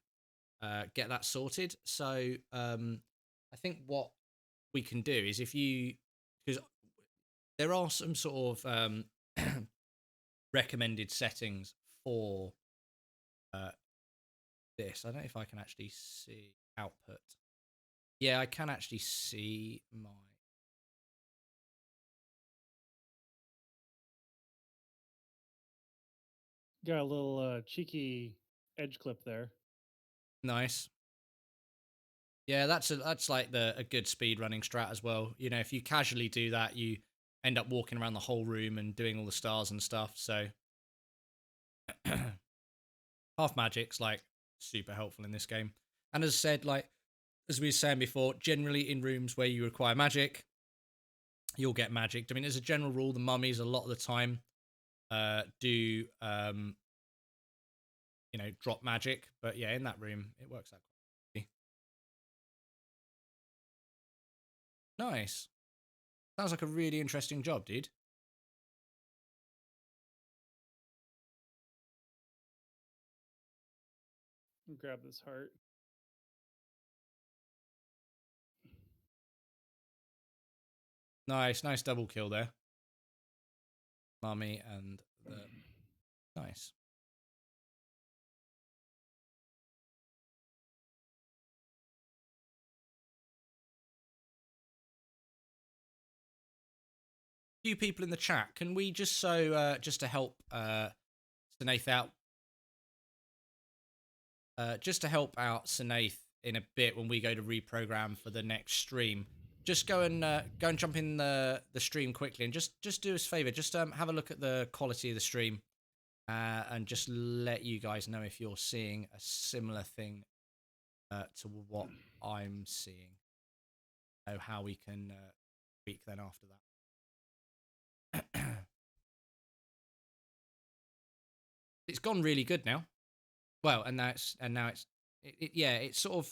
get that sorted. So I think what we can do is because there are some sort of recommended settings for this. I don't know if I can actually see output. Yeah, I can actually see my. Got a little cheeky edge clip there. Nice. Yeah, that's like a good speed running strat as well. You know, if you casually do that, you end up walking around the whole room and doing all the stars and stuff. So half magic's like super helpful in this game. And as I said, like as we were saying before, generally in rooms where you require magic, you'll get magic. I mean, as a general rule, the mummies a lot of the time do drop magic, but yeah, in that room it works out quite nice. Sounds like a really interesting job, dude. Grab this heart. Nice double kill there. Mummy and the nice. Few people in the chat. Can we just just to help Cineath out, just to help out Cineath in a bit when we go to reprogram for the next stream? Just go and jump in the stream quickly and just do us a favor. Just have a look at the quality of the stream and just let you guys know if you're seeing a similar thing to what I'm seeing. Know how we can tweak then after that. It's gone really good now. Well, and now it's sort of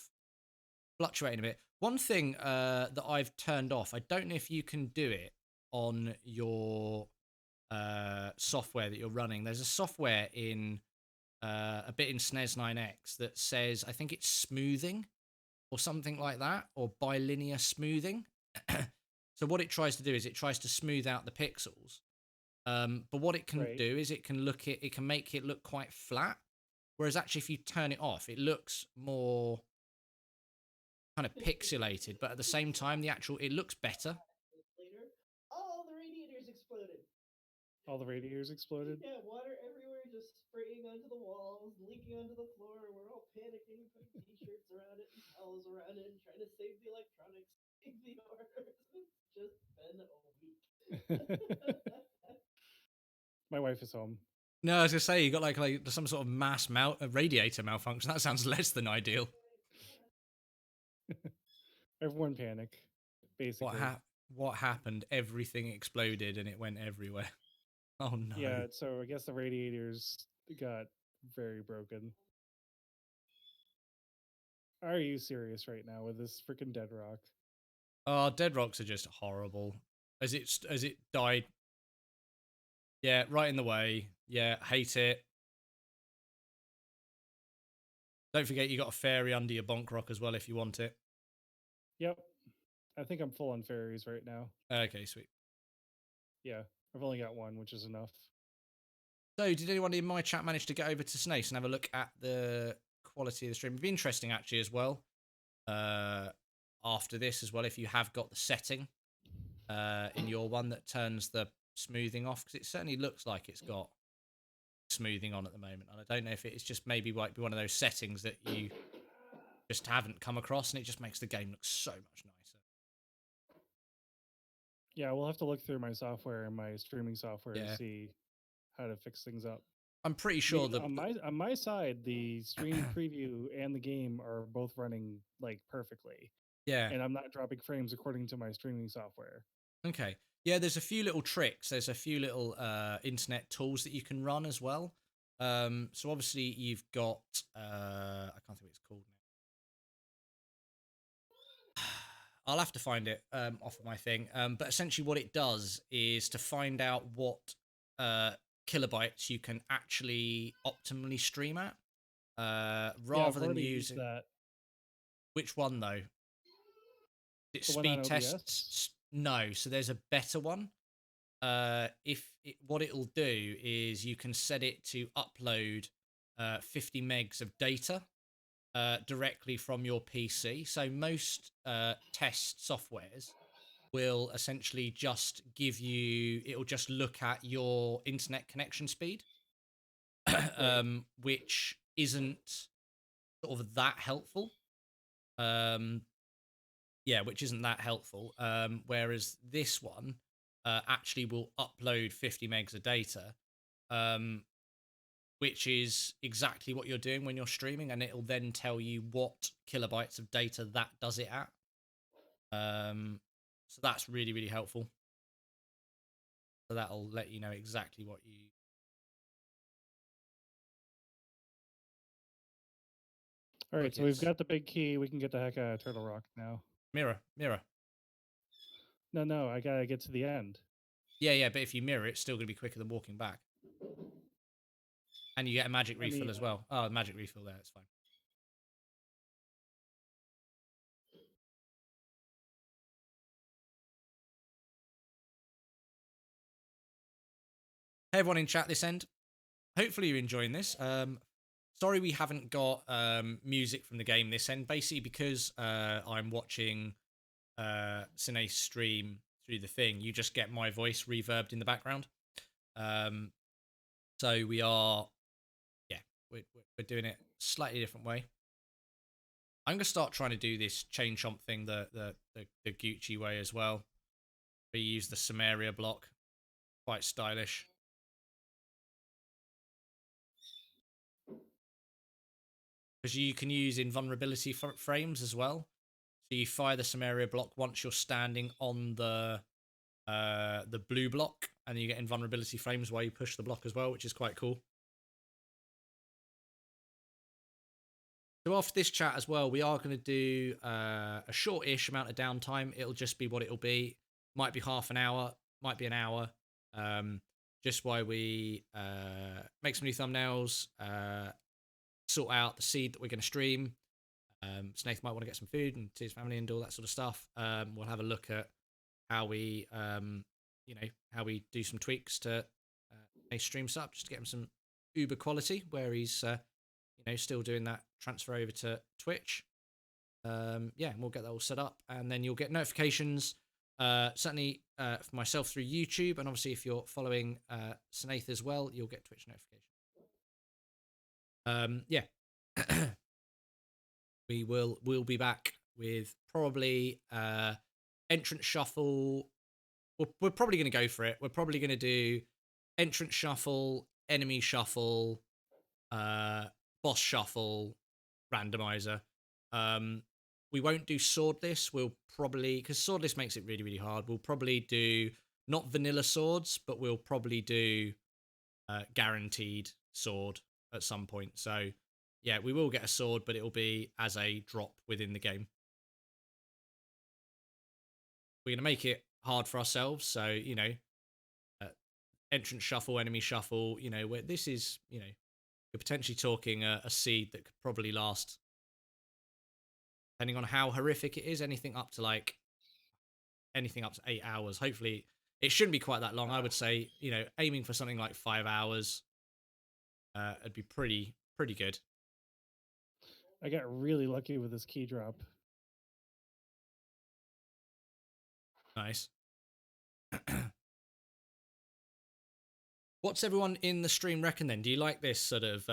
fluctuating a bit. One thing that I've turned off, I don't know if you can do it on your software that you're running. There's a software in a bit in SNES 9X that says, I think it's smoothing or something like that, or bilinear smoothing. So what it tries to do is it tries to smooth out the pixels. But what it can do is it can make it look quite flat. Whereas actually, if you turn it off, it looks more kind of pixelated, but at the same time, it looks better. All the radiators exploded. All the radiators exploded. Yeah, water everywhere, just spraying onto the walls, leaking onto the floor. We're all panicking, putting t-shirts around it and towels around it, and trying to save the electronics, save the orders. It's just been a week. My wife is home. No, I was gonna say you got like some sort of radiator malfunction. That sounds less than ideal. Everyone panic, basically. What happened? Everything exploded and it went everywhere. Oh no. Yeah, so I guess the radiators got very broken. Are you serious right now with this freaking dead rock? Oh, dead rocks are just horrible. As it died. Yeah, right in the way. Yeah, hate it. Don't forget you got a fairy under your bonk rock as well if you want it. Yep. I think I'm full on fairies right now. Okay, sweet. Yeah, I've only got one, which is enough. So, did anyone in my chat manage to get over to Cineath and have a look at the quality of the stream? It'd be interesting actually as well. After this as well, if you have got the setting in your one that turns the smoothing off, because it certainly looks like it's got smoothing on at the moment, and I don't know if it's just maybe might be one of those settings that you just haven't come across, and it just makes the game look so much nicer. Yeah, we'll have to look through my software and my streaming software Yeah. to see how to fix things up. I'm pretty sure that on my side, the stream preview and the game are both running like perfectly. Yeah. And I'm not dropping frames according to my streaming software. Okay. Yeah, there's a few little tricks. There's a few little internet tools that you can run as well. So obviously you've got I can't think what it's called now. I'll have to find it off of my thing. But essentially what it does is to find out what kilobytes you can actually optimally stream at. Rather than using that. Which one though? The one on speed tests? No, so there's a better one. What it'll do is you can set it to upload 50 megs of data directly from your PC. So most test softwares will essentially just give you, it'll just look at your internet connection speed, which isn't sort of that helpful. Yeah, which isn't that helpful. Whereas this one actually will upload 50 megs of data, which is exactly what you're doing when you're streaming, and it'll then tell you what kilobytes of data that does it at. So that's really, really helpful. So that'll let you know exactly what you... All right, so we've got the big key. We can get the heck out of Turtle Rock now. Mirror. No, I gotta get to the end. Yeah, but if you mirror, it's still going to be quicker than walking back. And you get a magic refill as well. Oh, magic refill there, it's fine. Hey everyone in chat this end. Hopefully you're enjoying this. Sorry we haven't got music from the game this end, basically because I'm watching Cineath stream through the thing. You just get my voice reverbed in the background. So we are, yeah, we're doing it a slightly different way. I'm gonna start trying to do this chain chomp thing the Gucci way as well. We use the Samaria block, quite stylish. Because you can use invulnerability frames as well. So you fire the Samaria block once you're standing on the blue block, and you get invulnerability frames while you push the block as well, which is quite cool. So after this chat as well, we are going to do a short-ish amount of downtime. It'll just be what it'll be. Might be half an hour, might be an hour. Just while we make some new thumbnails, sort out the seed that we're going to stream. Cinaeth might want to get some food and to his family and all that sort of stuff. We'll have a look at how we, how we do some tweaks to a stream setup just to get him some uber quality where he's still doing that transfer over to Twitch. Yeah, and we'll get that all set up, and then you'll get notifications. Certainly for myself through YouTube, and obviously if you're following Cineath as well, you'll get Twitch notifications. Yeah, we'll be back with probably entrance shuffle. We're probably going to go for it. We're probably going to do entrance shuffle, enemy shuffle, boss shuffle, randomizer. We won't do swordless. We'll probably, because swordless makes it really, really hard. We'll probably do not vanilla swords, but we'll probably do guaranteed sword at some point. So yeah, we will get a sword, but it'll be as a drop within the game. We're going to make it hard for ourselves. So, entrance shuffle, enemy shuffle, where this is, you're potentially talking a seed that could probably last, depending on how horrific it is, anything up to 8 hours. Hopefully it shouldn't be quite that long. I would say, aiming for something like 5 hours, it'd be pretty good. I got really lucky with this key drop. Nice. What's everyone in the stream reckon then? Do you like this sort of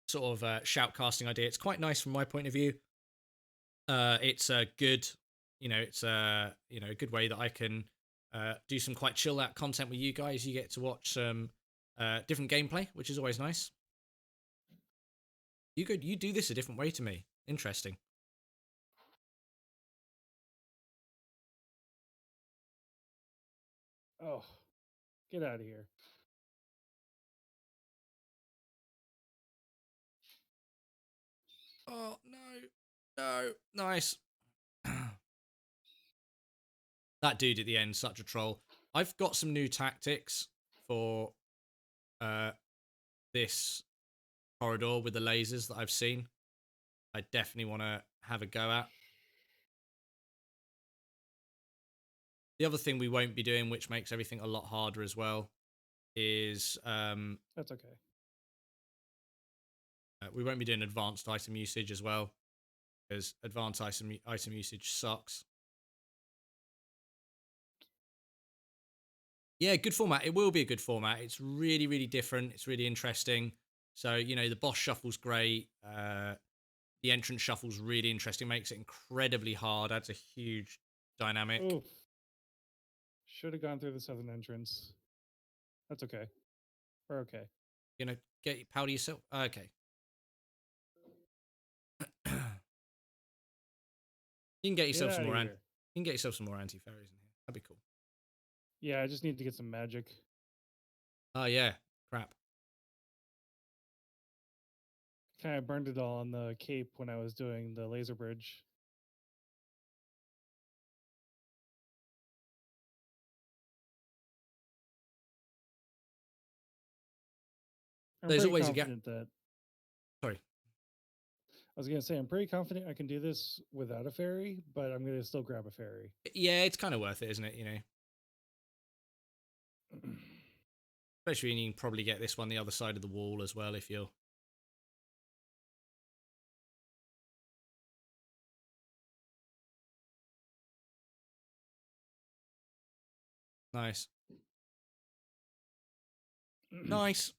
shoutcasting idea? It's quite nice from my point of view. It's a good, it's a good way that I can do some quite chill out content with you guys. You get to watch some different gameplay, which is always nice. You do this a different way to me. Interesting. Oh, get out of here. Oh, no. Nice. That dude at the end, such a troll. I've got some new tactics for this corridor with the lasers that I've seen. I definitely want to have a go at. The other thing we won't be doing, which makes everything a lot harder as well, is That's okay. We won't be doing advanced item usage as well, because advanced item usage sucks. Yeah, good format. It will be a good format. It's really, really different. It's really interesting. So, the boss shuffle's great. The entrance shuffle's really interesting. Makes it incredibly hard. Adds a huge dynamic. Oof. Should have gone through the southern entrance. That's okay. We're okay. Get powder yourself. Okay. You can get yourself some more. You can get yourself some more anti-fairies in here. That'd be cool. Yeah, I just need to get some magic. Oh yeah, crap. Kind of burned it all on the cape when I was doing the laser bridge. There's always a gap. Sorry. I was going to say, I'm pretty confident I can do this without a fairy, but I'm going to still grab a fairy. Yeah, it's kind of worth it, isn't it? Especially when you can probably get this one the other side of the wall as well if you're... Nice. Nice.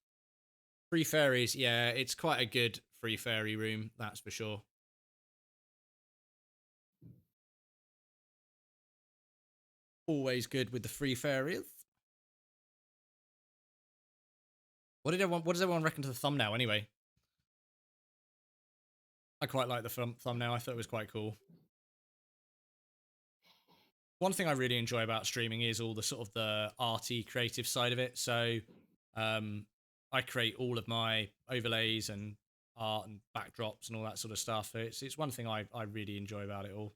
Free fairies. Yeah, it's quite a good free fairy room, that's for sure. Always good with the free fairies. What does everyone reckon to the thumbnail anyway? I quite like the thumbnail. I thought it was quite cool. One thing I really enjoy about streaming is all the sort of the arty creative side of it. So I create all of my overlays and art and backdrops and all that sort of stuff. It's one thing I really enjoy about it all.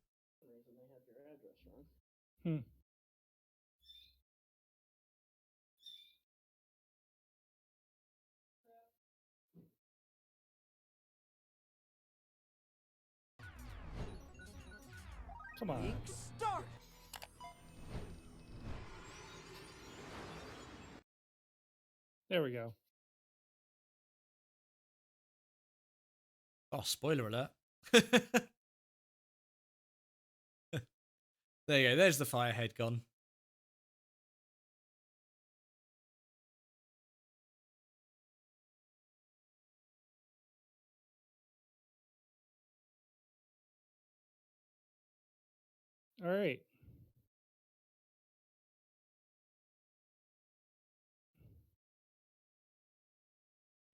Come on. Start. There we go. Oh, spoiler alert. There you go. There's the firehead gone. All right.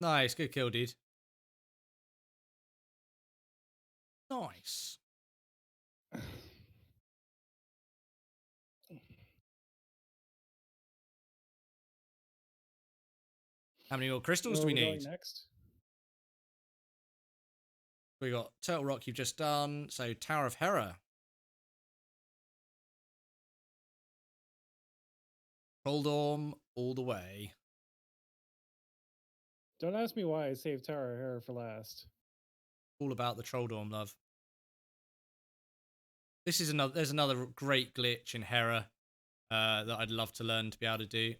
Nice. Good kill, dude. Nice. How many more crystals do Where we are we going need? next? We got Turtle Rock you've just done. So Tower of Hera. Troldorm all the way. Don't ask me why I saved Tower of Hera for last. All about the Troldorm, love. This is another. There's another great glitch in Hera that I'd love to learn to be able to do,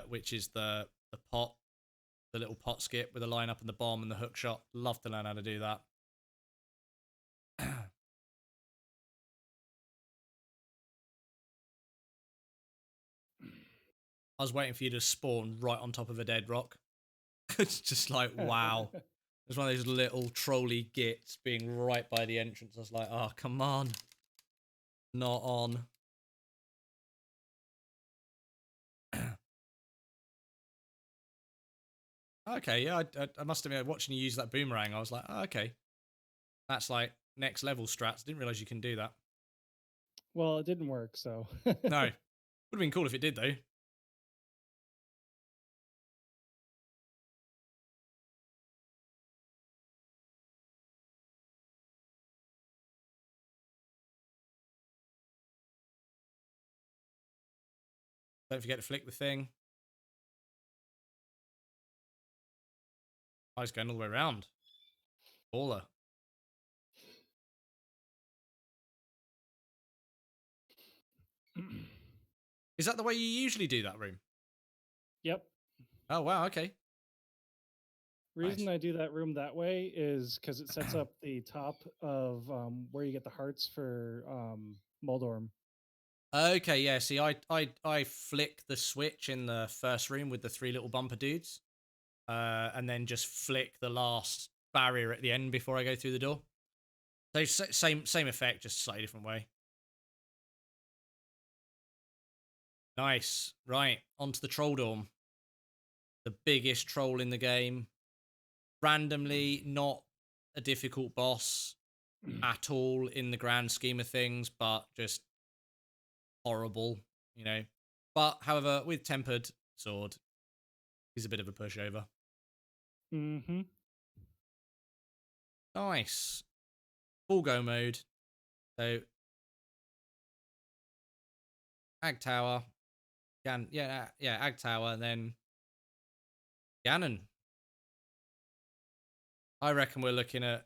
which is the pot, the little pot skip with the line up and the bomb and the hook shot. Love to learn how to do that. I was waiting for you to spawn right on top of a dead rock. It's just like, wow. It's one of those little trolly gits being right by the entrance. I was like, oh, come on. Not on. Okay, yeah, I must admit, watching you use that boomerang, I was like, oh, okay. That's like next level strats. Didn't realize you can do that. Well, it didn't work, so. No. Would have been cool if it did, though. Don't forget to flick the thing. I was going all the way around. Baller. Is that the way you usually do that room? Yep. Oh, wow, okay. Reason Nice. I do that room that way is because it sets up the top of where you get the hearts for Moldorm. Okay, yeah, see, I flick the switch in the first room with the 3 little bumper dudes. And then just flick the last barrier at the end before I go through the door. So same effect, just slightly different way. Nice. Right, onto the Trolldorm. The biggest troll in the game. Randomly, not a difficult boss at all in the grand scheme of things, but just horrible, you know. But, however, with Tempered Sword, he's a bit of a pushover. Mm-hmm. Nice. Full go mode. So, Ag Tower. Ag Tower, and then Ganon. I reckon we're looking at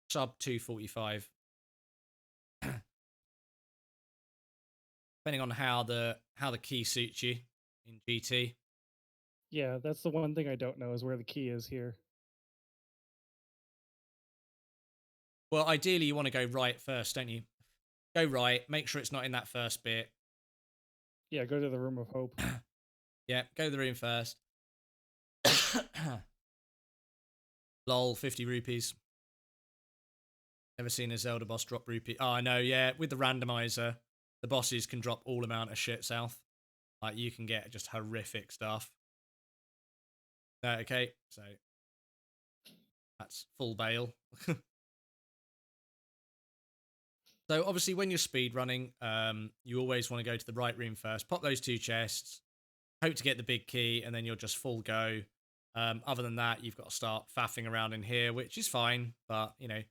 sub 245. Depending on how the key suits you in GT. Yeah, that's the one thing I don't know is where the key is here. Well, ideally you want to go right first, don't you? Go right, make sure it's not in that first bit. Yeah, go to the Room of Hope. Yeah, go to the room first. Lol, 50 rupees. Never seen a Zelda boss drop rupee. Oh, I know, yeah. With the randomizer, the bosses can drop all amount of shit south. Like, you can get just horrific stuff. Okay, so that's full bail. So obviously when you're speed running, you always want to go to the right room first, pop those 2 chests, hope to get the big key, and then you're just full go. Other than that, you've got to start faffing around in here, which is fine, but, you know,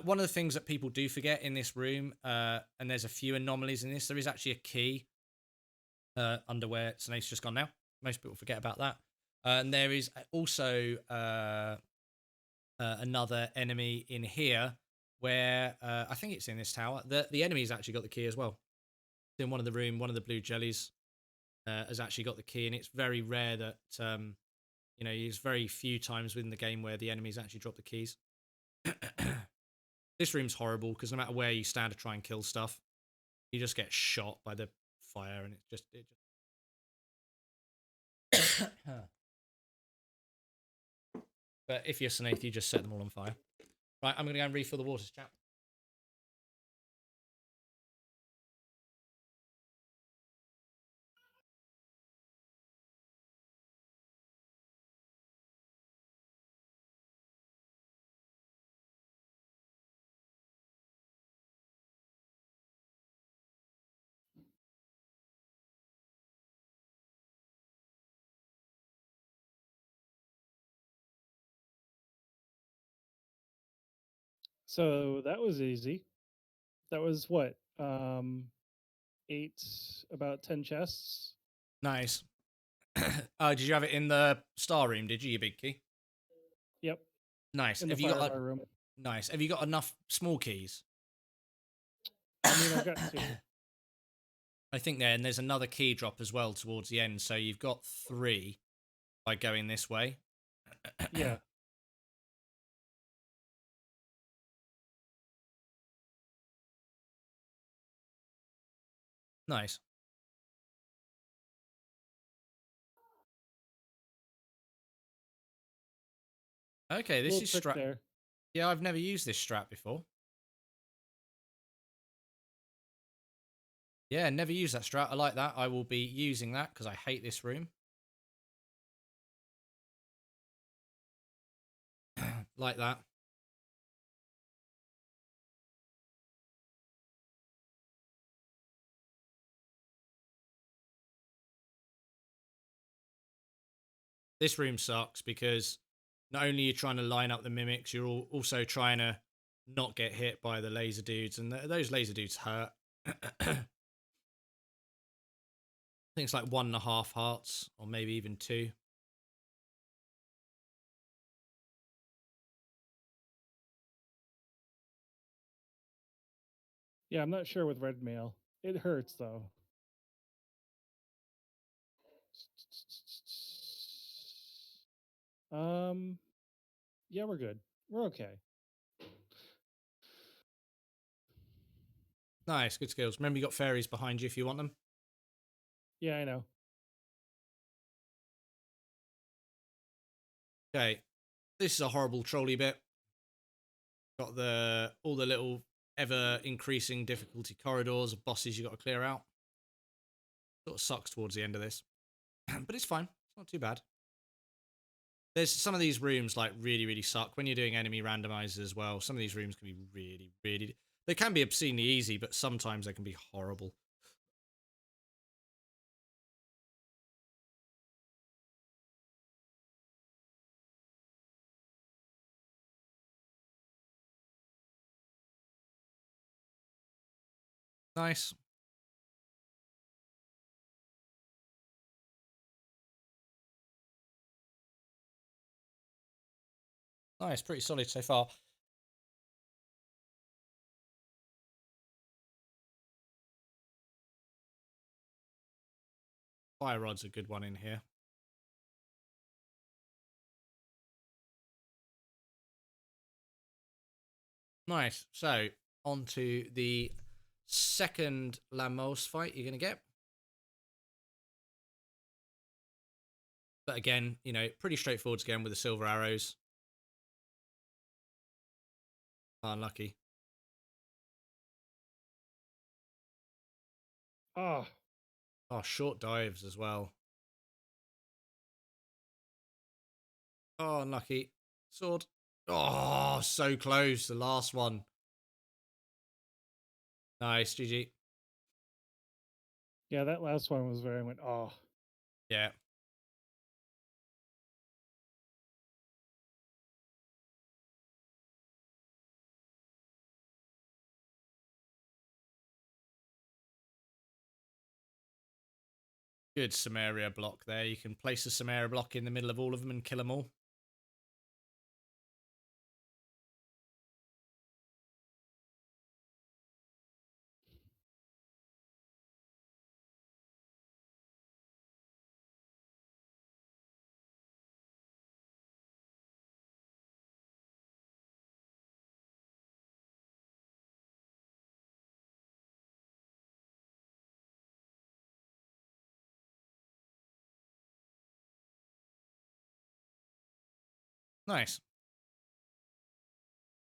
one of the things that people do forget in this room, and there's a few anomalies in this, there is actually a key under where Cineath's just gone now. Most people forget about that. And there is also another enemy in here where I think it's in this tower. The enemy's actually got the key as well. It's in one of the room, one of the blue jellies has actually got the key, and it's very rare that You know, there's very few times within the game where the enemies actually drop the keys. This room's horrible because no matter where you stand to try and kill stuff, you just get shot by the fire, and it just. But if you're Cineath, you just set them all on fire. Right, I'm gonna go and refill the waters, chat. So that was easy. That was what? About 10 chests. Nice. Did you have it in the star room? Did you, big key? Yep. Nice. In the Have you got firebar room. nice? Have you got enough small keys? I mean, I've got 2. I think there's another key drop as well towards the end, so you've got 3 by going this way. Yeah. Nice. Okay, this Little is trick strat. there. Yeah, I've never used this strat before. Yeah, never used that strat. I like that. I will be using that because I hate this room. Like that. This room sucks because not only are you trying to line up the mimics, you're also trying to not get hit by the laser dudes, and those laser dudes hurt. I think it's like 1.5 hearts, or maybe even 2. Yeah, I'm not sure with red mail. It hurts though. Yeah, we're good. We're okay. Nice, good skills. Remember, you got fairies behind you if you want them. Yeah, I know. Okay, this is a horrible trolley bit. Got all the little ever increasing difficulty corridors of bosses you got to clear out. Sort of sucks towards the end of this, but it's fine. It's not too bad. There's some of these rooms like really suck when you're doing enemy randomizers as well. Some of these rooms can be really. They can be obscenely easy, but sometimes they can be horrible. Nice. Nice, pretty solid so far. Fire rod's a good one in here. Nice. So, on to the second Lamos fight you're going to get. But again, you know, pretty straightforward again with the silver arrows. Unlucky. Ah. Oh, short dives as well. Oh, unlucky. Sword. Oh, so close. The last one. Nice, GG. Yeah, that last one was where I went, oh. Yeah. Good Samaria block there. You can place a Samaria block in the middle of all of them and kill them all. Nice.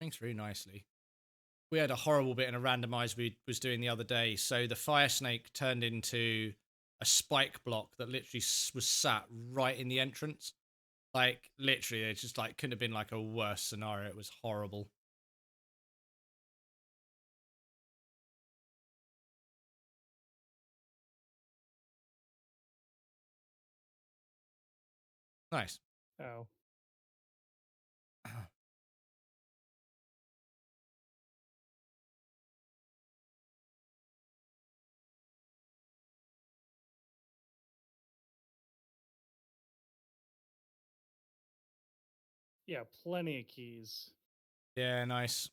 Thanks very nicely. We had a horrible bit in a randomizer we was doing the other day. So the fire snake turned into a spike block that literally was sat right in the entrance. Like, literally, it just like couldn't have been like a worse scenario. It was horrible. Nice. Oh. Yeah, plenty of keys. Yeah, nice.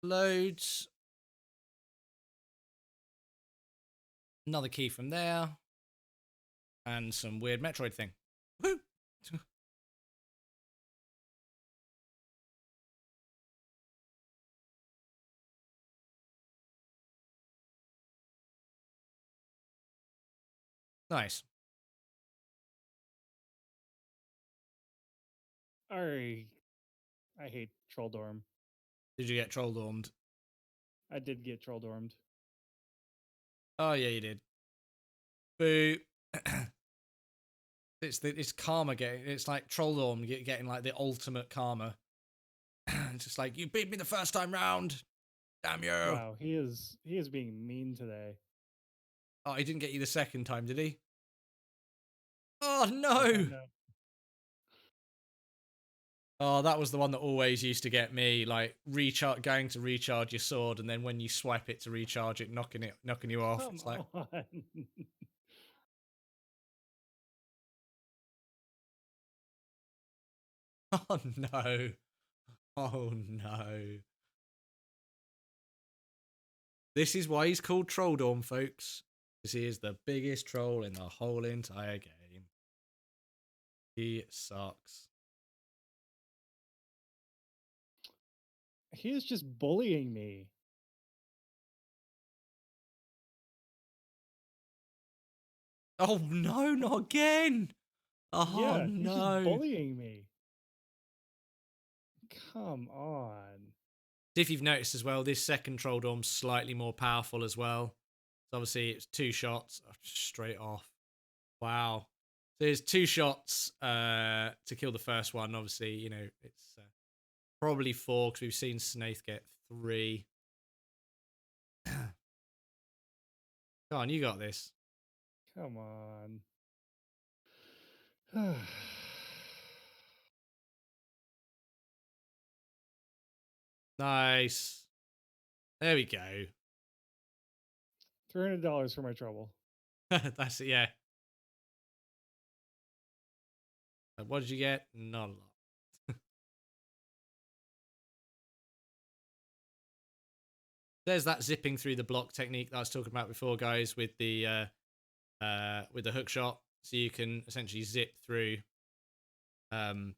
Loads. Another key from there. And some weird Metroid thing. Woo! Nice. I hate Troll Dorm. Did you get troll dormed? I did get Troll Dormed. Oh yeah, you did. Boo. It's karma getting. It's like troll dorm getting like the ultimate karma. It's just like, you beat me the first time round. Damn you. Wow, he is being mean today. Oh, he didn't get you the second time, did he? Oh no. I'll find out. Oh, that was the one that always used to get me, like going to recharge your sword, and then when you swipe it to recharge it, knocking you off. Come It's like, on. oh no. Oh no. This is why he's called Trolldorm, folks. Because he is the biggest troll in the whole entire game. He sucks. He is just bullying me. Oh no, not again. Oh Yeah, he's just no. bullying me. Come on. If you've noticed as well, this second troll dorm's slightly more powerful as well. So obviously it's 2 shots straight off. Wow. So there's 2 shots to kill the first one. Obviously, you know, it's probably 4 because we've seen Cineath get 3. Come on, you got this. Come on. Nice. There we go. $300 for my trouble. That's it, yeah. What did you get? Not a lot. There's that zipping through the block technique that I was talking about before, guys, with the hook shot. So you can essentially zip through the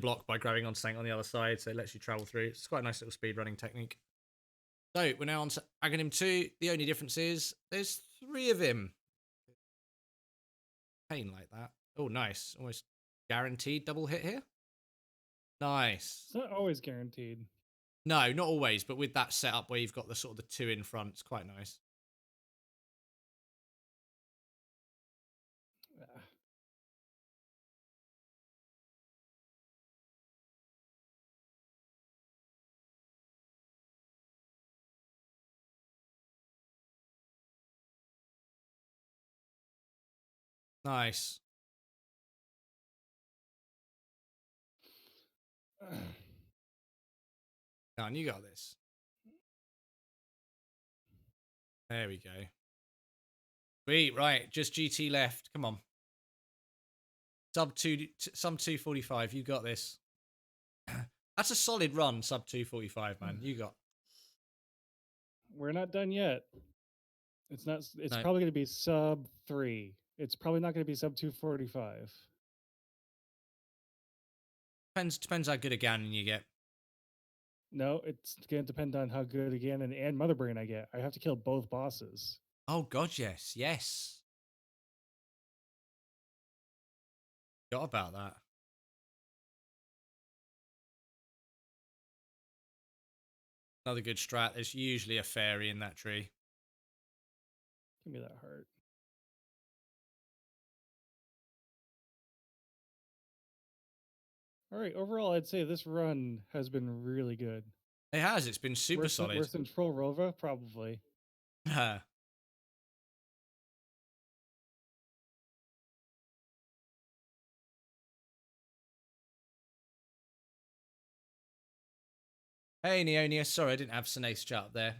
block by grabbing onto something on the other side, so it lets you travel through. It's quite a nice little speed running technique. So we're now on to Aghanim 2. The only difference is there's 3 of him. Pain like that. Oh, nice. Almost guaranteed double hit here. Nice. It's not always guaranteed. No, not always, but with that setup where you've got the sort of the 2 in front, it's quite nice. Nice. Come on, you got this. There we go. Sweet, right. Just GT left. Come on. Sub 245. You got this. That's a solid run, sub 245, man. You got. We're not done yet. It's not. It's No. probably going to be sub 3. It's probably not going to be sub 245. Depends how good a Ganon you get. No, it's going to depend on how good again and Mother Brain I get. I have to kill both bosses. Oh god, yes, yes. Forgot about that. Another good strat. There's usually a fairy in that tree. Give me that heart. All right, overall, I'd say this run has been really good. It has. It's been super Worse solid. than Troll Rova, probably. Hey, Neonia. Sorry, I didn't have Cineath's chat up there.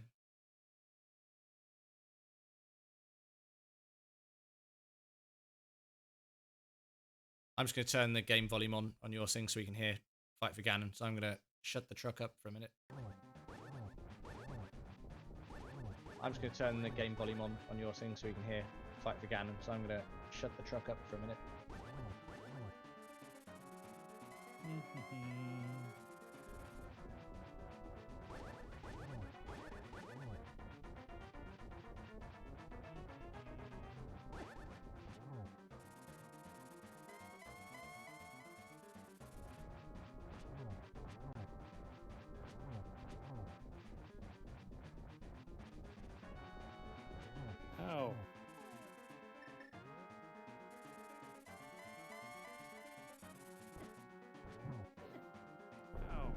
I'm just going to turn the game volume on your thing so we can hear Fight for Ganon. So I'm going to shut the truck up for a minute. I'm just going to turn the game volume on your thing so we can hear Fight for Ganon. So I'm going to shut the truck up for a minute. Ow. Ow.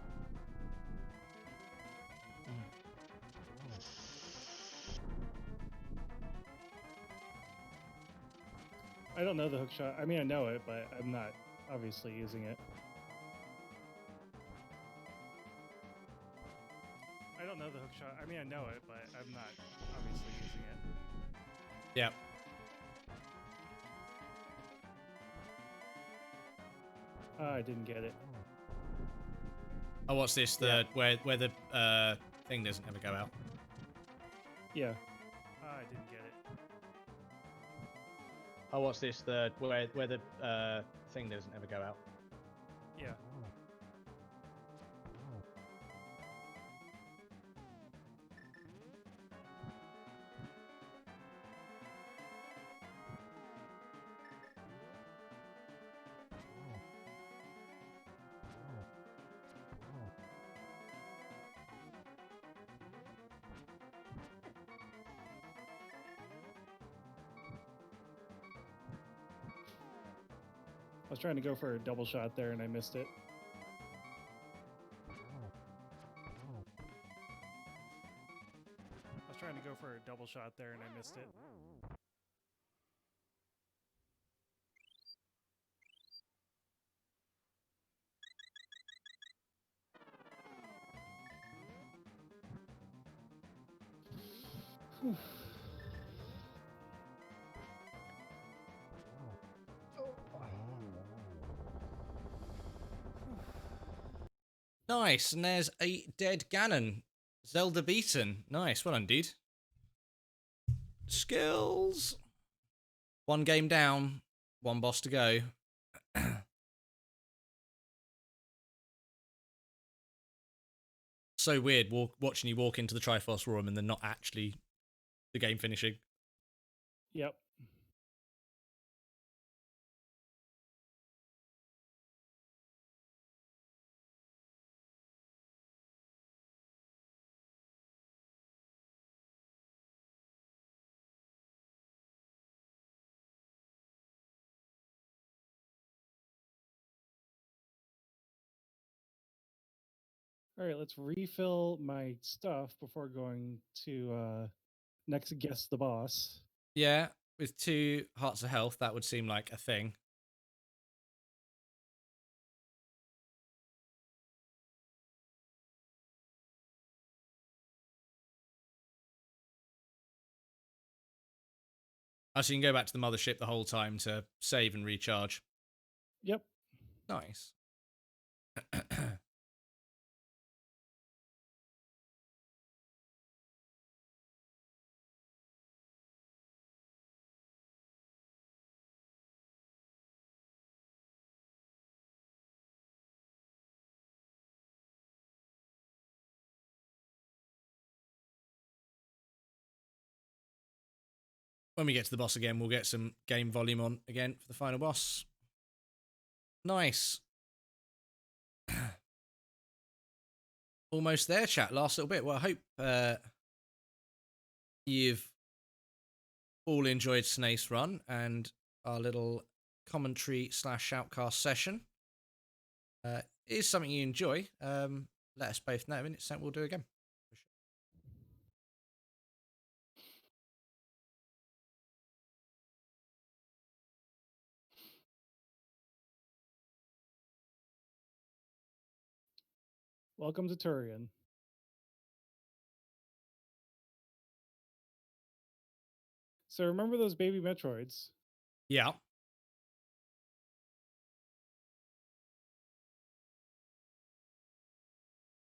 I don't know the hook shot. I mean, I know it, but I'm not obviously using it. I don't know the hook shot. I mean, I know it, but I'm not obviously using it. Yep. I didn't get it. Oh, what's this? The where the thing doesn't ever go out. Yeah. I didn't get it. Oh, what's this? The where the thing doesn't ever go out. Yeah. I was trying to go for a double shot there and I missed it. I was trying to go for a double shot there and I missed it. Nice, and there's a dead Ganon. Zelda beaten. Nice, well done, dude. Skills. One game down, one boss to go. So weird watching you walk into the Triforce room and then not actually the game finishing. Yep. All right, let's refill my stuff before going to next guess the boss. Yeah, with 2 hearts of health, that would seem like a thing. Oh, so you can go back to the mothership the whole time to save and recharge. Yep. Nice. When we get to the boss again, we'll get some game volume on again for the final boss. Nice. almost there, chat. Last little bit. Well, I hope you've all enjoyed Cineath's run and our little commentary / shoutcast session. It is something you enjoy. Let us both know, and it's something we'll do again. Welcome to Turian. So remember those baby Metroids? Yeah.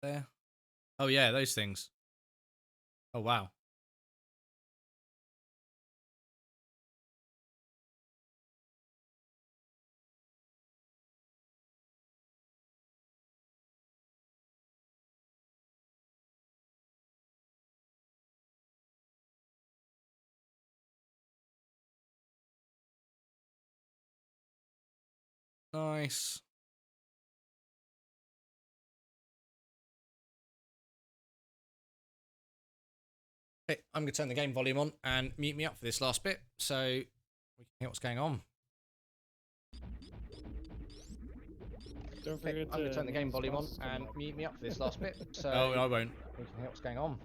There. Oh yeah, those things. Oh wow. Nice. Okay, I'm going to turn the game volume on and mute me up for this last bit so we can hear what's going on. Don't forget I'm going to turn the game volume on and mute me up for this last bit so I won't. We can hear what's going on.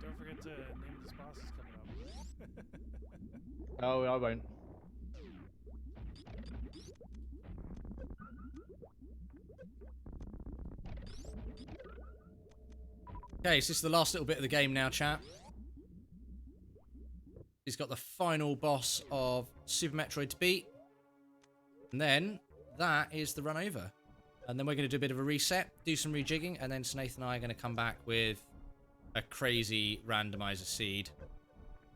Don't forget to name this boss is coming up. Oh, I won't. Okay, so this is the last little bit of the game now, chat. He's got the final boss of Super Metroid to beat. And then that is the run over. And then we're going to do a bit of a reset, do some rejigging, and then Cinaeth and I are going to come back with a crazy randomizer seed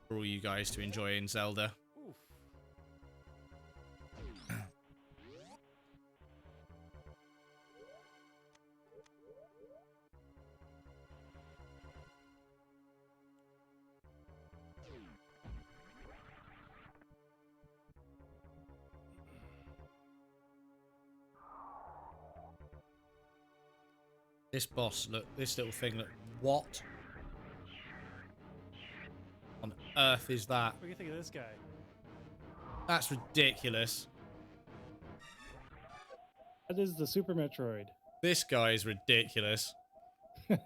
for all you guys to enjoy in Zelda. Oof. This boss, look, this little thing, look, what on earth is that? What do you think of this guy? That's ridiculous. That is the Super Metroid. This guy is ridiculous. That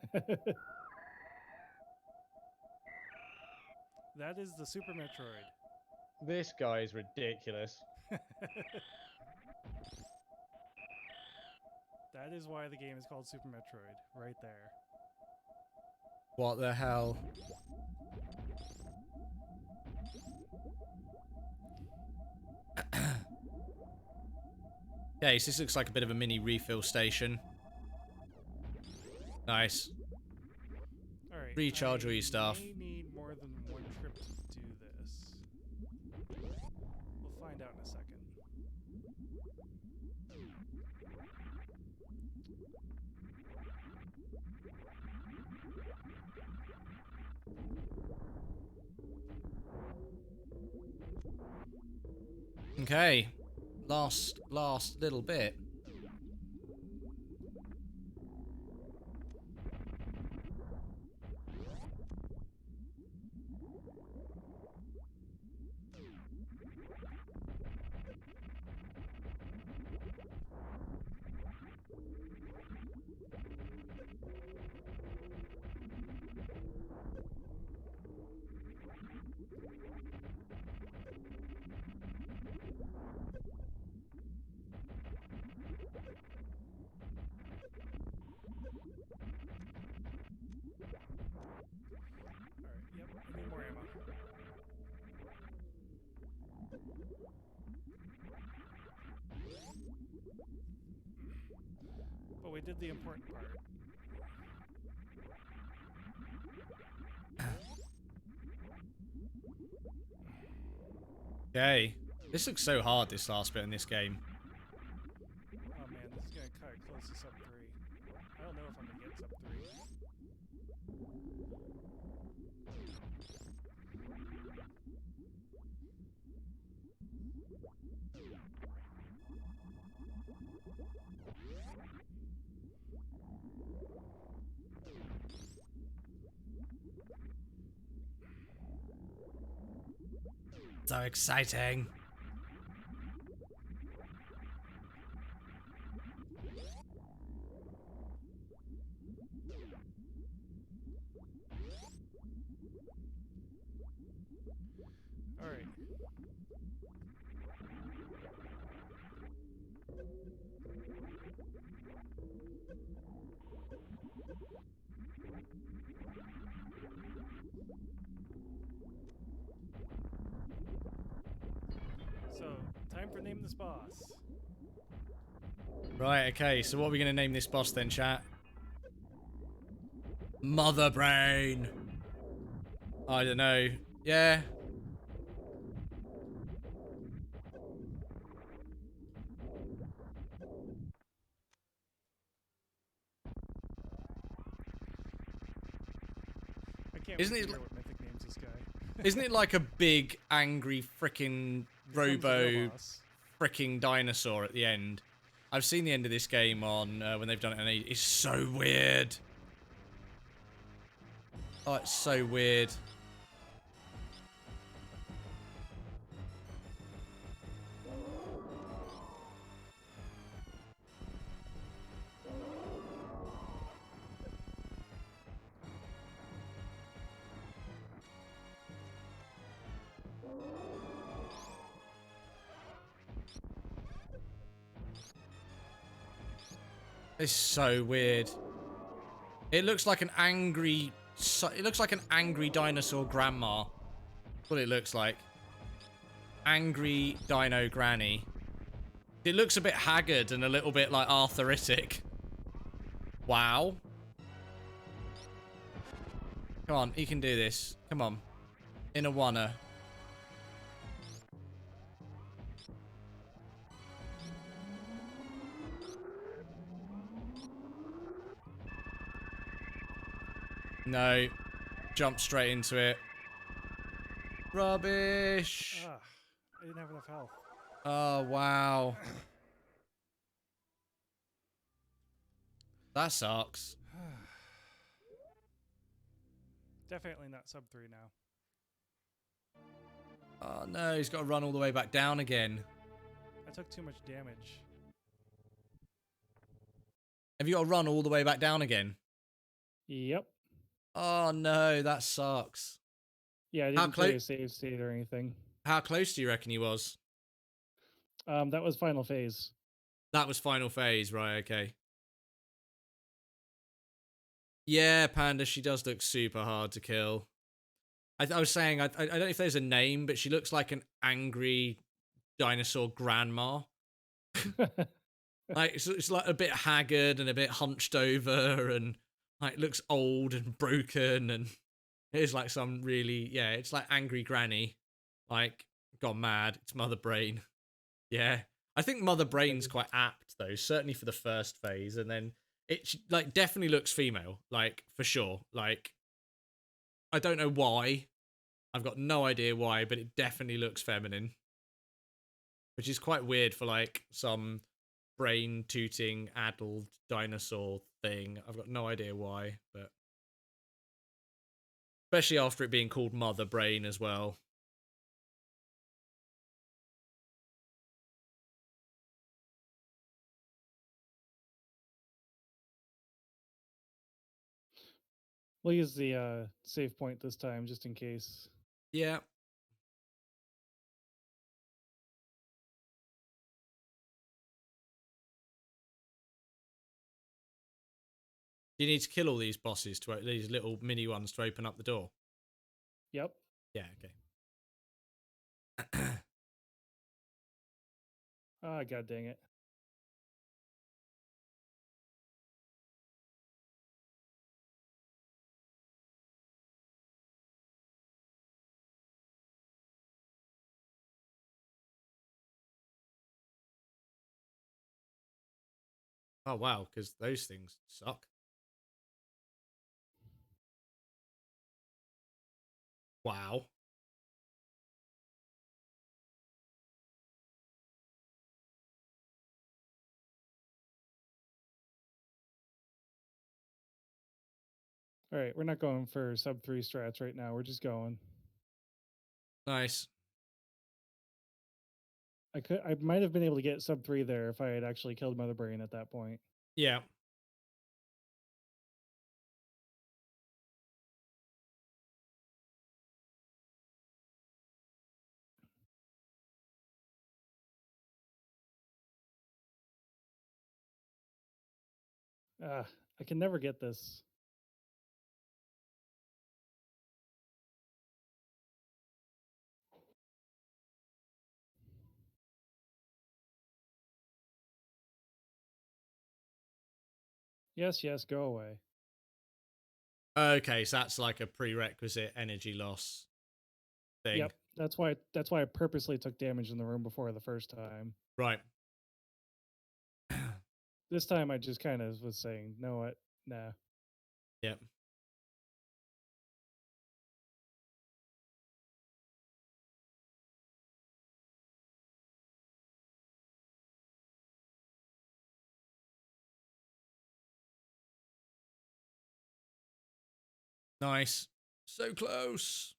is the Super Metroid. This guy is ridiculous. That is why the game is called Super Metroid, right there. What the hell? Okay, so this looks like a bit of a mini refill station. Nice. All right. Recharge all your stuff. I may need more than one trip to do this. We'll find out in a second. Okay. Last little bit. Alright, yep, I need more ammo. But we did the important part. Okay. This looks so hard, this last bit in this game. Oh man, this is gonna cut it close to sub 3. I don't know if I'm gonna get sub 3. So exciting. All right. So, time for name this boss. Right, okay, so what are we going to name this boss then, chat? Mother Brain. I don't know. Yeah. I can't Isn't wait it to hear what Mythic names this guy. Isn't it like a big, angry, frickin' Here comes the real robo boss. fricking dinosaur at the end? I've seen the end of this game on when they've done it, and it's so weird. Oh, it's so weird. It's so weird. It looks like an angry. It looks like an angry dinosaur grandma. That's what it looks like. Angry dino granny. It looks a bit haggard and a little bit like arthritic. Wow. Come on, he can do this. Come on. In a wanna. No. Jump straight into it. Rubbish. Ah, I didn't have enough health. Oh, wow. That sucks. Definitely not sub 3 now. Oh, no. He's got to run all the way back down again. I took too much damage. Have you got to run all the way back down again? Yep. Oh, no. That sucks. Yeah, I How didn't play a save state or anything. How close do you reckon he was? That was final phase. That was final phase, right? Okay. Yeah, Panda, she does look super hard to kill. I was saying, I don't know if there's a name, but she looks like an angry dinosaur grandma. Like, it's like a bit haggard and a bit hunched over and like looks old and broken, and it is like some really, yeah, it's like angry granny, like gone mad. It's Mother Brain. Yeah. I think Mother Brain's quite apt though, certainly for the first phase, and then it like definitely looks female, like for sure. Like I don't know why. I've got no idea why, but it definitely looks feminine. Which is quite weird for like some brain tooting addled dinosaur thing. I've got no idea why, but especially after it being called Mother Brain as well. We'll use the save point this time just in case. Yeah. You need to kill all these bosses to these little mini ones to open up the door. Yep. Yeah, okay. Ah, god dang it. Oh wow, because those things suck. Wow. All right, we're not going for sub 3 strats right now. We're just going. Nice. I might have been able to get sub 3 there if I had actually killed Mother Brain at that point. Yeah. I can never get this. Yes, yes, go away. Okay, so that's like a prerequisite energy loss thing. Yep, that's why I purposely took damage in the room before the first time. Right. This time I just kind of was saying, "No, what? Nah." Yep. Nice. So close.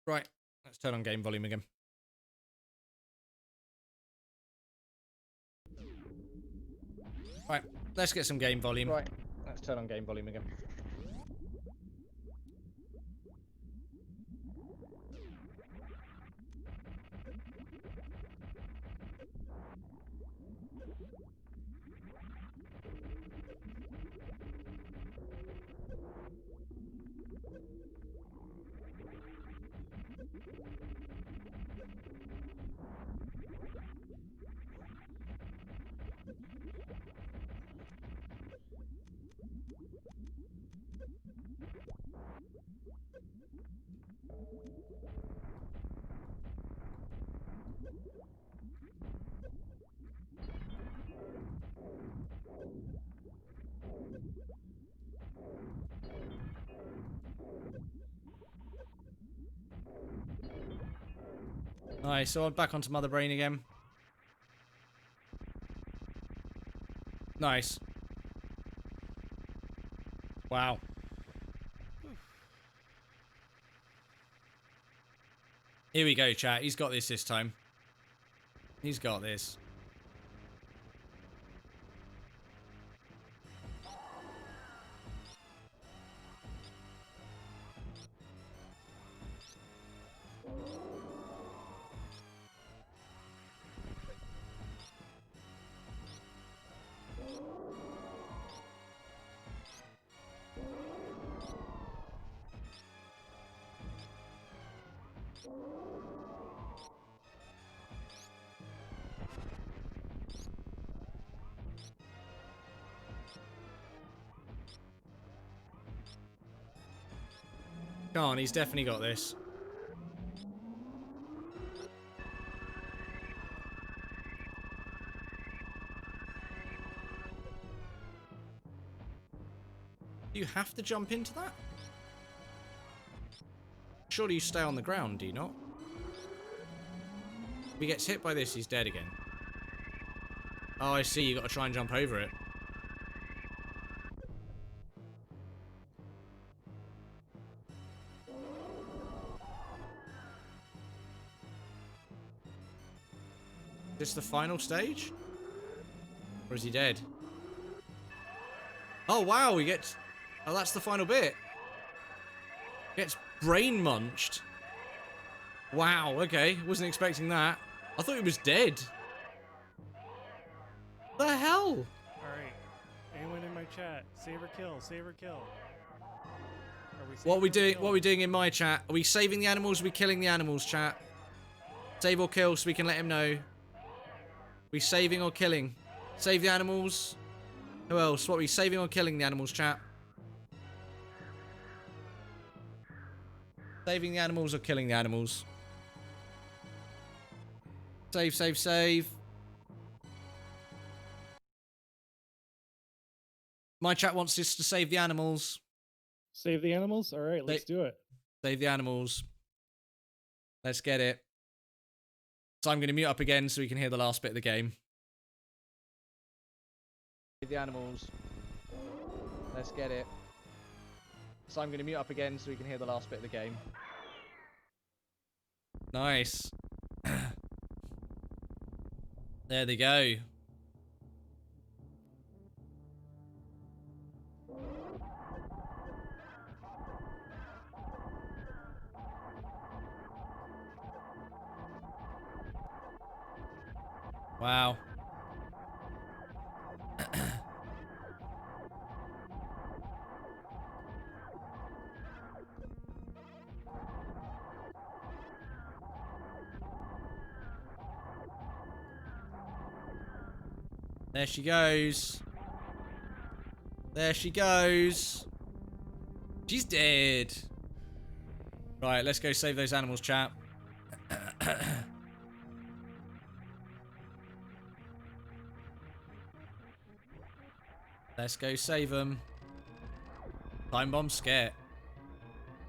Right. Let's turn on game volume again. Right. Let's get some game volume. Right. Let's turn on game volume again. Nice. So I'm back onto Mother Brain again. Nice. Wow. Here we go, chat. He's got this time. He's got this. Come on, he's definitely got this. Do you have to jump into that? Surely you stay on the ground, do you not? If he gets hit by this, he's dead again. Oh, I see. You got to try and jump over it. Is this the final stage? Or is he dead? Oh, wow. He gets... Oh, that's the final bit. Gets brain munched. Wow, okay. Wasn't expecting that. I thought he was dead. The hell? Alright. Anyone in my chat, save or kill, save or kill. What are we doing in my chat? Are we saving the animals? Are we killing the animals, chat? Save or kill so we can let him know. Are we saving or killing? Save the animals. Who else? What are we saving or killing the animals, chat? Saving the animals or killing the animals? Save, save, save. My chat wants us to save the animals. Save the animals? All right, let's do it. Save the animals. Let's get it. So I'm going to mute up again so we can hear the last bit of the game. The animals. Let's get it. So I'm going to mute up again so we can hear the last bit of the game. Nice. There they go. Wow. There she goes. There she goes. She's dead. Right, let's go save those animals, chat. Let's go save them. Time bomb scare.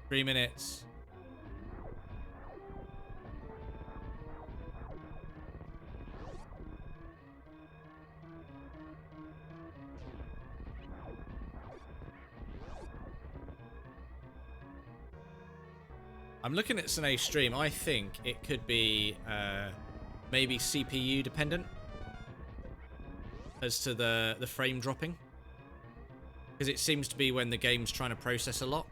3 minutes. I'm looking at Cineath's stream. I think it could be maybe CPU dependent as to the frame dropping. Because it seems to be when the game's trying to process a lot.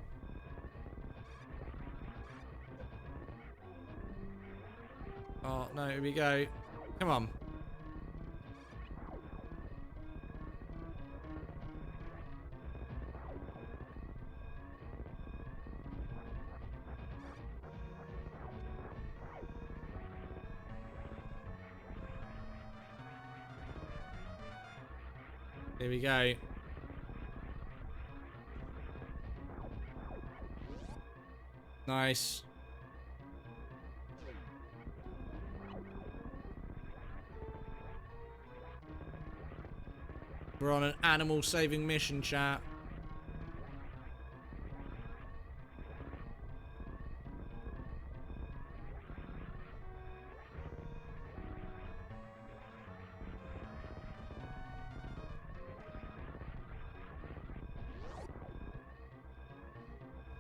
Oh, no, here we go. Come on. Here we go. Nice. We're on an animal saving mission, chat.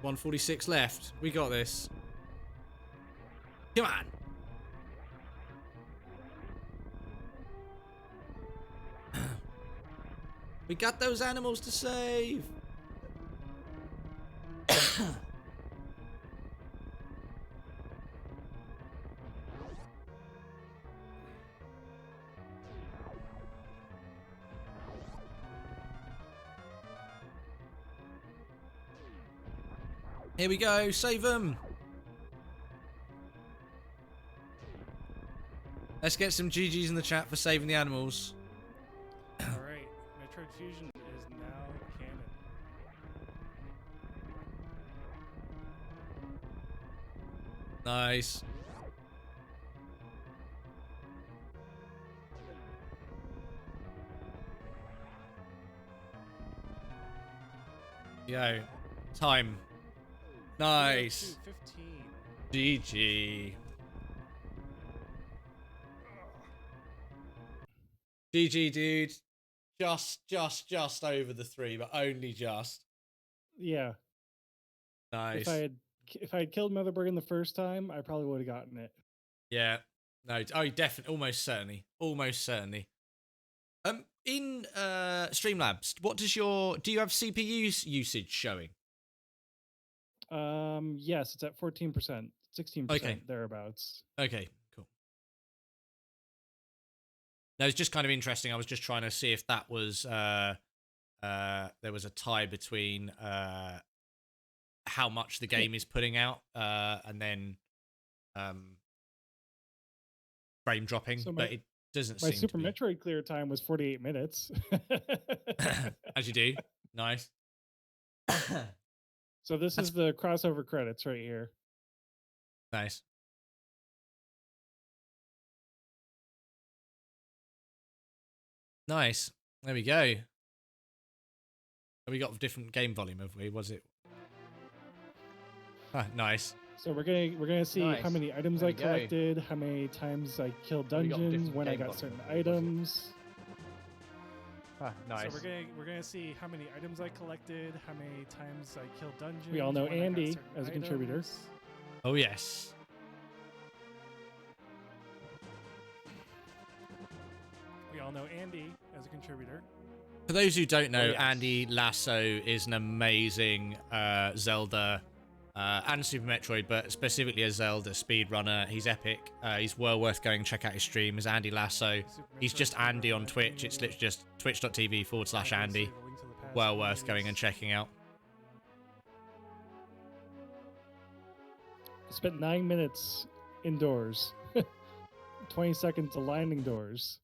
$146 left. We got this. Come on. We got those animals to save. Here we go. Save them. Let's get some GGs in the chat for saving the animals. Alright, Metroid Fusion is now canon. Nice. Yo. Time. Nice. 15. GG. GG, dude. Just over the 3, but only just. Yeah. Nice. If I had killed Motherbergen the first time, I probably would have gotten it. Yeah. No. Oh, definitely. Almost certainly. Almost certainly. In Streamlabs, what does do you have CPU usage showing? Yes, it's at 14%, 16%, Okay. thereabouts. Okay, cool. No, it's just kind of interesting. I was just trying to see if that was there was a tie between how much the game is putting out and then frame dropping, So but it doesn't My seem Super to be. Metroid clear time was 48 minutes. As you do. Nice. So this is the crossover credits right here. Nice. Nice. There we go. We got different game volume, have we? Was it? Ah, nice. So we're gonna see how Nice. many items There I we go. collected, how many times I killed Oh, we got dungeons, different when I game got boxes, certain was it? items. Ah, nice. So we're gonna see how many items I collected, how many times I killed dungeons. We all know when I got Andy certain as a contributor. items. Oh yes. We all know Andy as a contributor. For those who don't know, Oh, yes. Andy Lasso is an amazing Zelda and Super Metroid, but specifically a Zelda speedrunner. He's epic. He's well worth going and check out his stream. Is Andy Lasso. Super He's Metroid just Andy on speedrunner Twitch. It's literally community. just twitch.tv/Andy. Obviously, the link to the past Well worth going videos. and checking out. I spent 9 minutes indoors, 20 seconds aligning doors.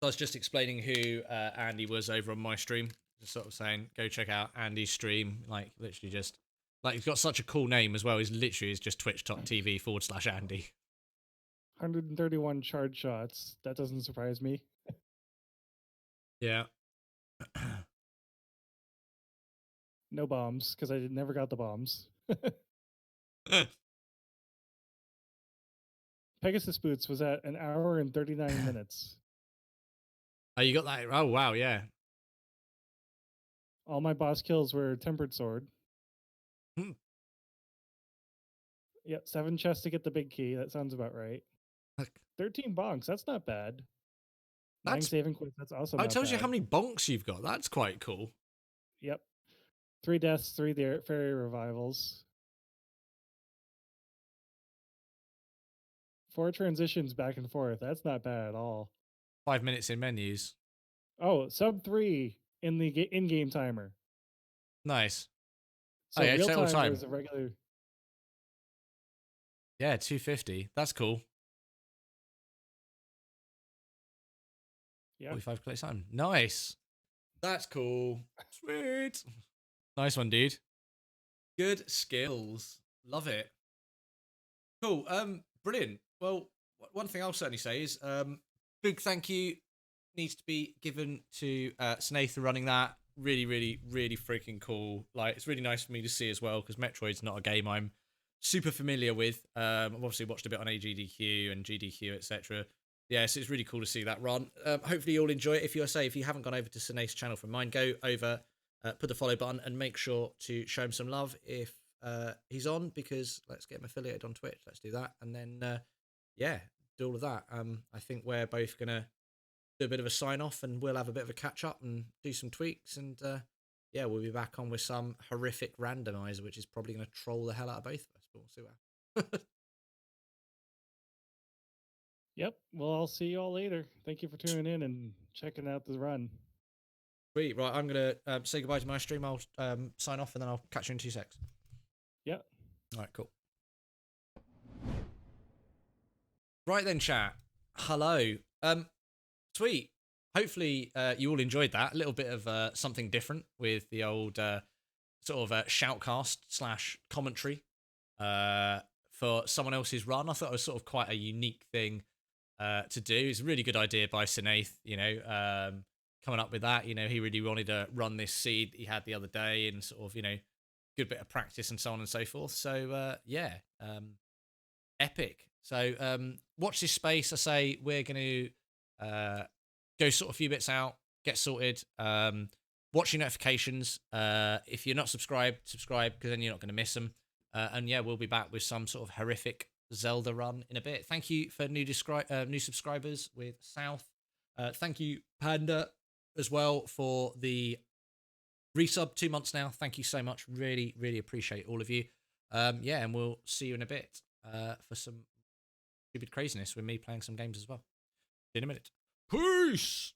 I was just explaining who Andy was over on my stream. Just sort of saying, go check out Andy's stream. Like, literally just... Like, he's got such a cool name as well. He's literally is just twitch.tv/Andy. 131 charge shots. That doesn't surprise me. Yeah. No bombs, because I never got the bombs. Pegasus Boots was at 1 hour and 39 minutes. Oh, you got that? Oh, wow, yeah. All my boss kills were Tempered Sword. Hmm. Yep, 7 chests to get the big key. That sounds about right. 13 bonks. That's not bad. 9 That's- saving quests. That's also I not told you bad. how many bonks you've got. That's quite cool. Yep. 3 deaths, 3 fairy revivals. 4 transitions back and forth. That's not bad at all. 5 minutes in menus. Oh, sub 3 in the in-game timer. Nice. So yeah, real total time time. was a regular. Yeah, 250. That's cool. Yeah. 45 play time. Nice. That's cool. Sweet. Nice one, dude. Good skills. Love it. Cool. Brilliant. Well, one thing I'll certainly say is big thank you needs to be given to Cineath for running that. Really, really, really freaking cool. Like, it's really nice for me to see as well, because Metroid's not a game I'm super familiar with. I've obviously watched a bit on AGDQ and GDQ, etc. Yeah, so it's really cool to see that run. Hopefully you'll enjoy it. If you haven't gone over to Cineath's channel from mine, go over, put the follow button, and make sure to show him some love if he's on, because let's get him affiliated on Twitch. Let's do that, and then yeah, do all of that. I think we're both gonna do a bit of a sign off, and we'll have a bit of a catch up and do some tweaks, and yeah, we'll be back on with some horrific randomizer, which is probably going to troll the hell out of both of us, but we'll see what happens. Yep. Well, I'll see you all later. Thank you for tuning in and checking out the run. Sweet. Right, I'm going to say goodbye to my stream. I'll sign off, and then I'll catch you in 2 secs. Yep. All right, cool. Right then, chat. Hello. Sweet. Hopefully you all enjoyed that. A little bit of something different with the old sort of shoutcast / commentary for someone else's run. I thought it was sort of quite a unique thing to do. It's a really good idea by Cineath, coming up with that. He really wanted to run this seed he had the other day, and sort of, good bit of practice and so on and so forth. So yeah, epic. So watch this space. I say we're going to go sort of a few bits out, get sorted. Watch your notifications. If you're not subscribed, subscribe, because then you're not going to miss them. And yeah, we'll be back with some sort of horrific Zelda run in a bit. Thank you for new subscribers with South. Thank you, Panda, as well, for the resub. 2 months now. Thank you so much. Really, really appreciate all of you. Yeah, and we'll see you in a bit for some stupid craziness with me playing some games as well. See you in a minute. Peace!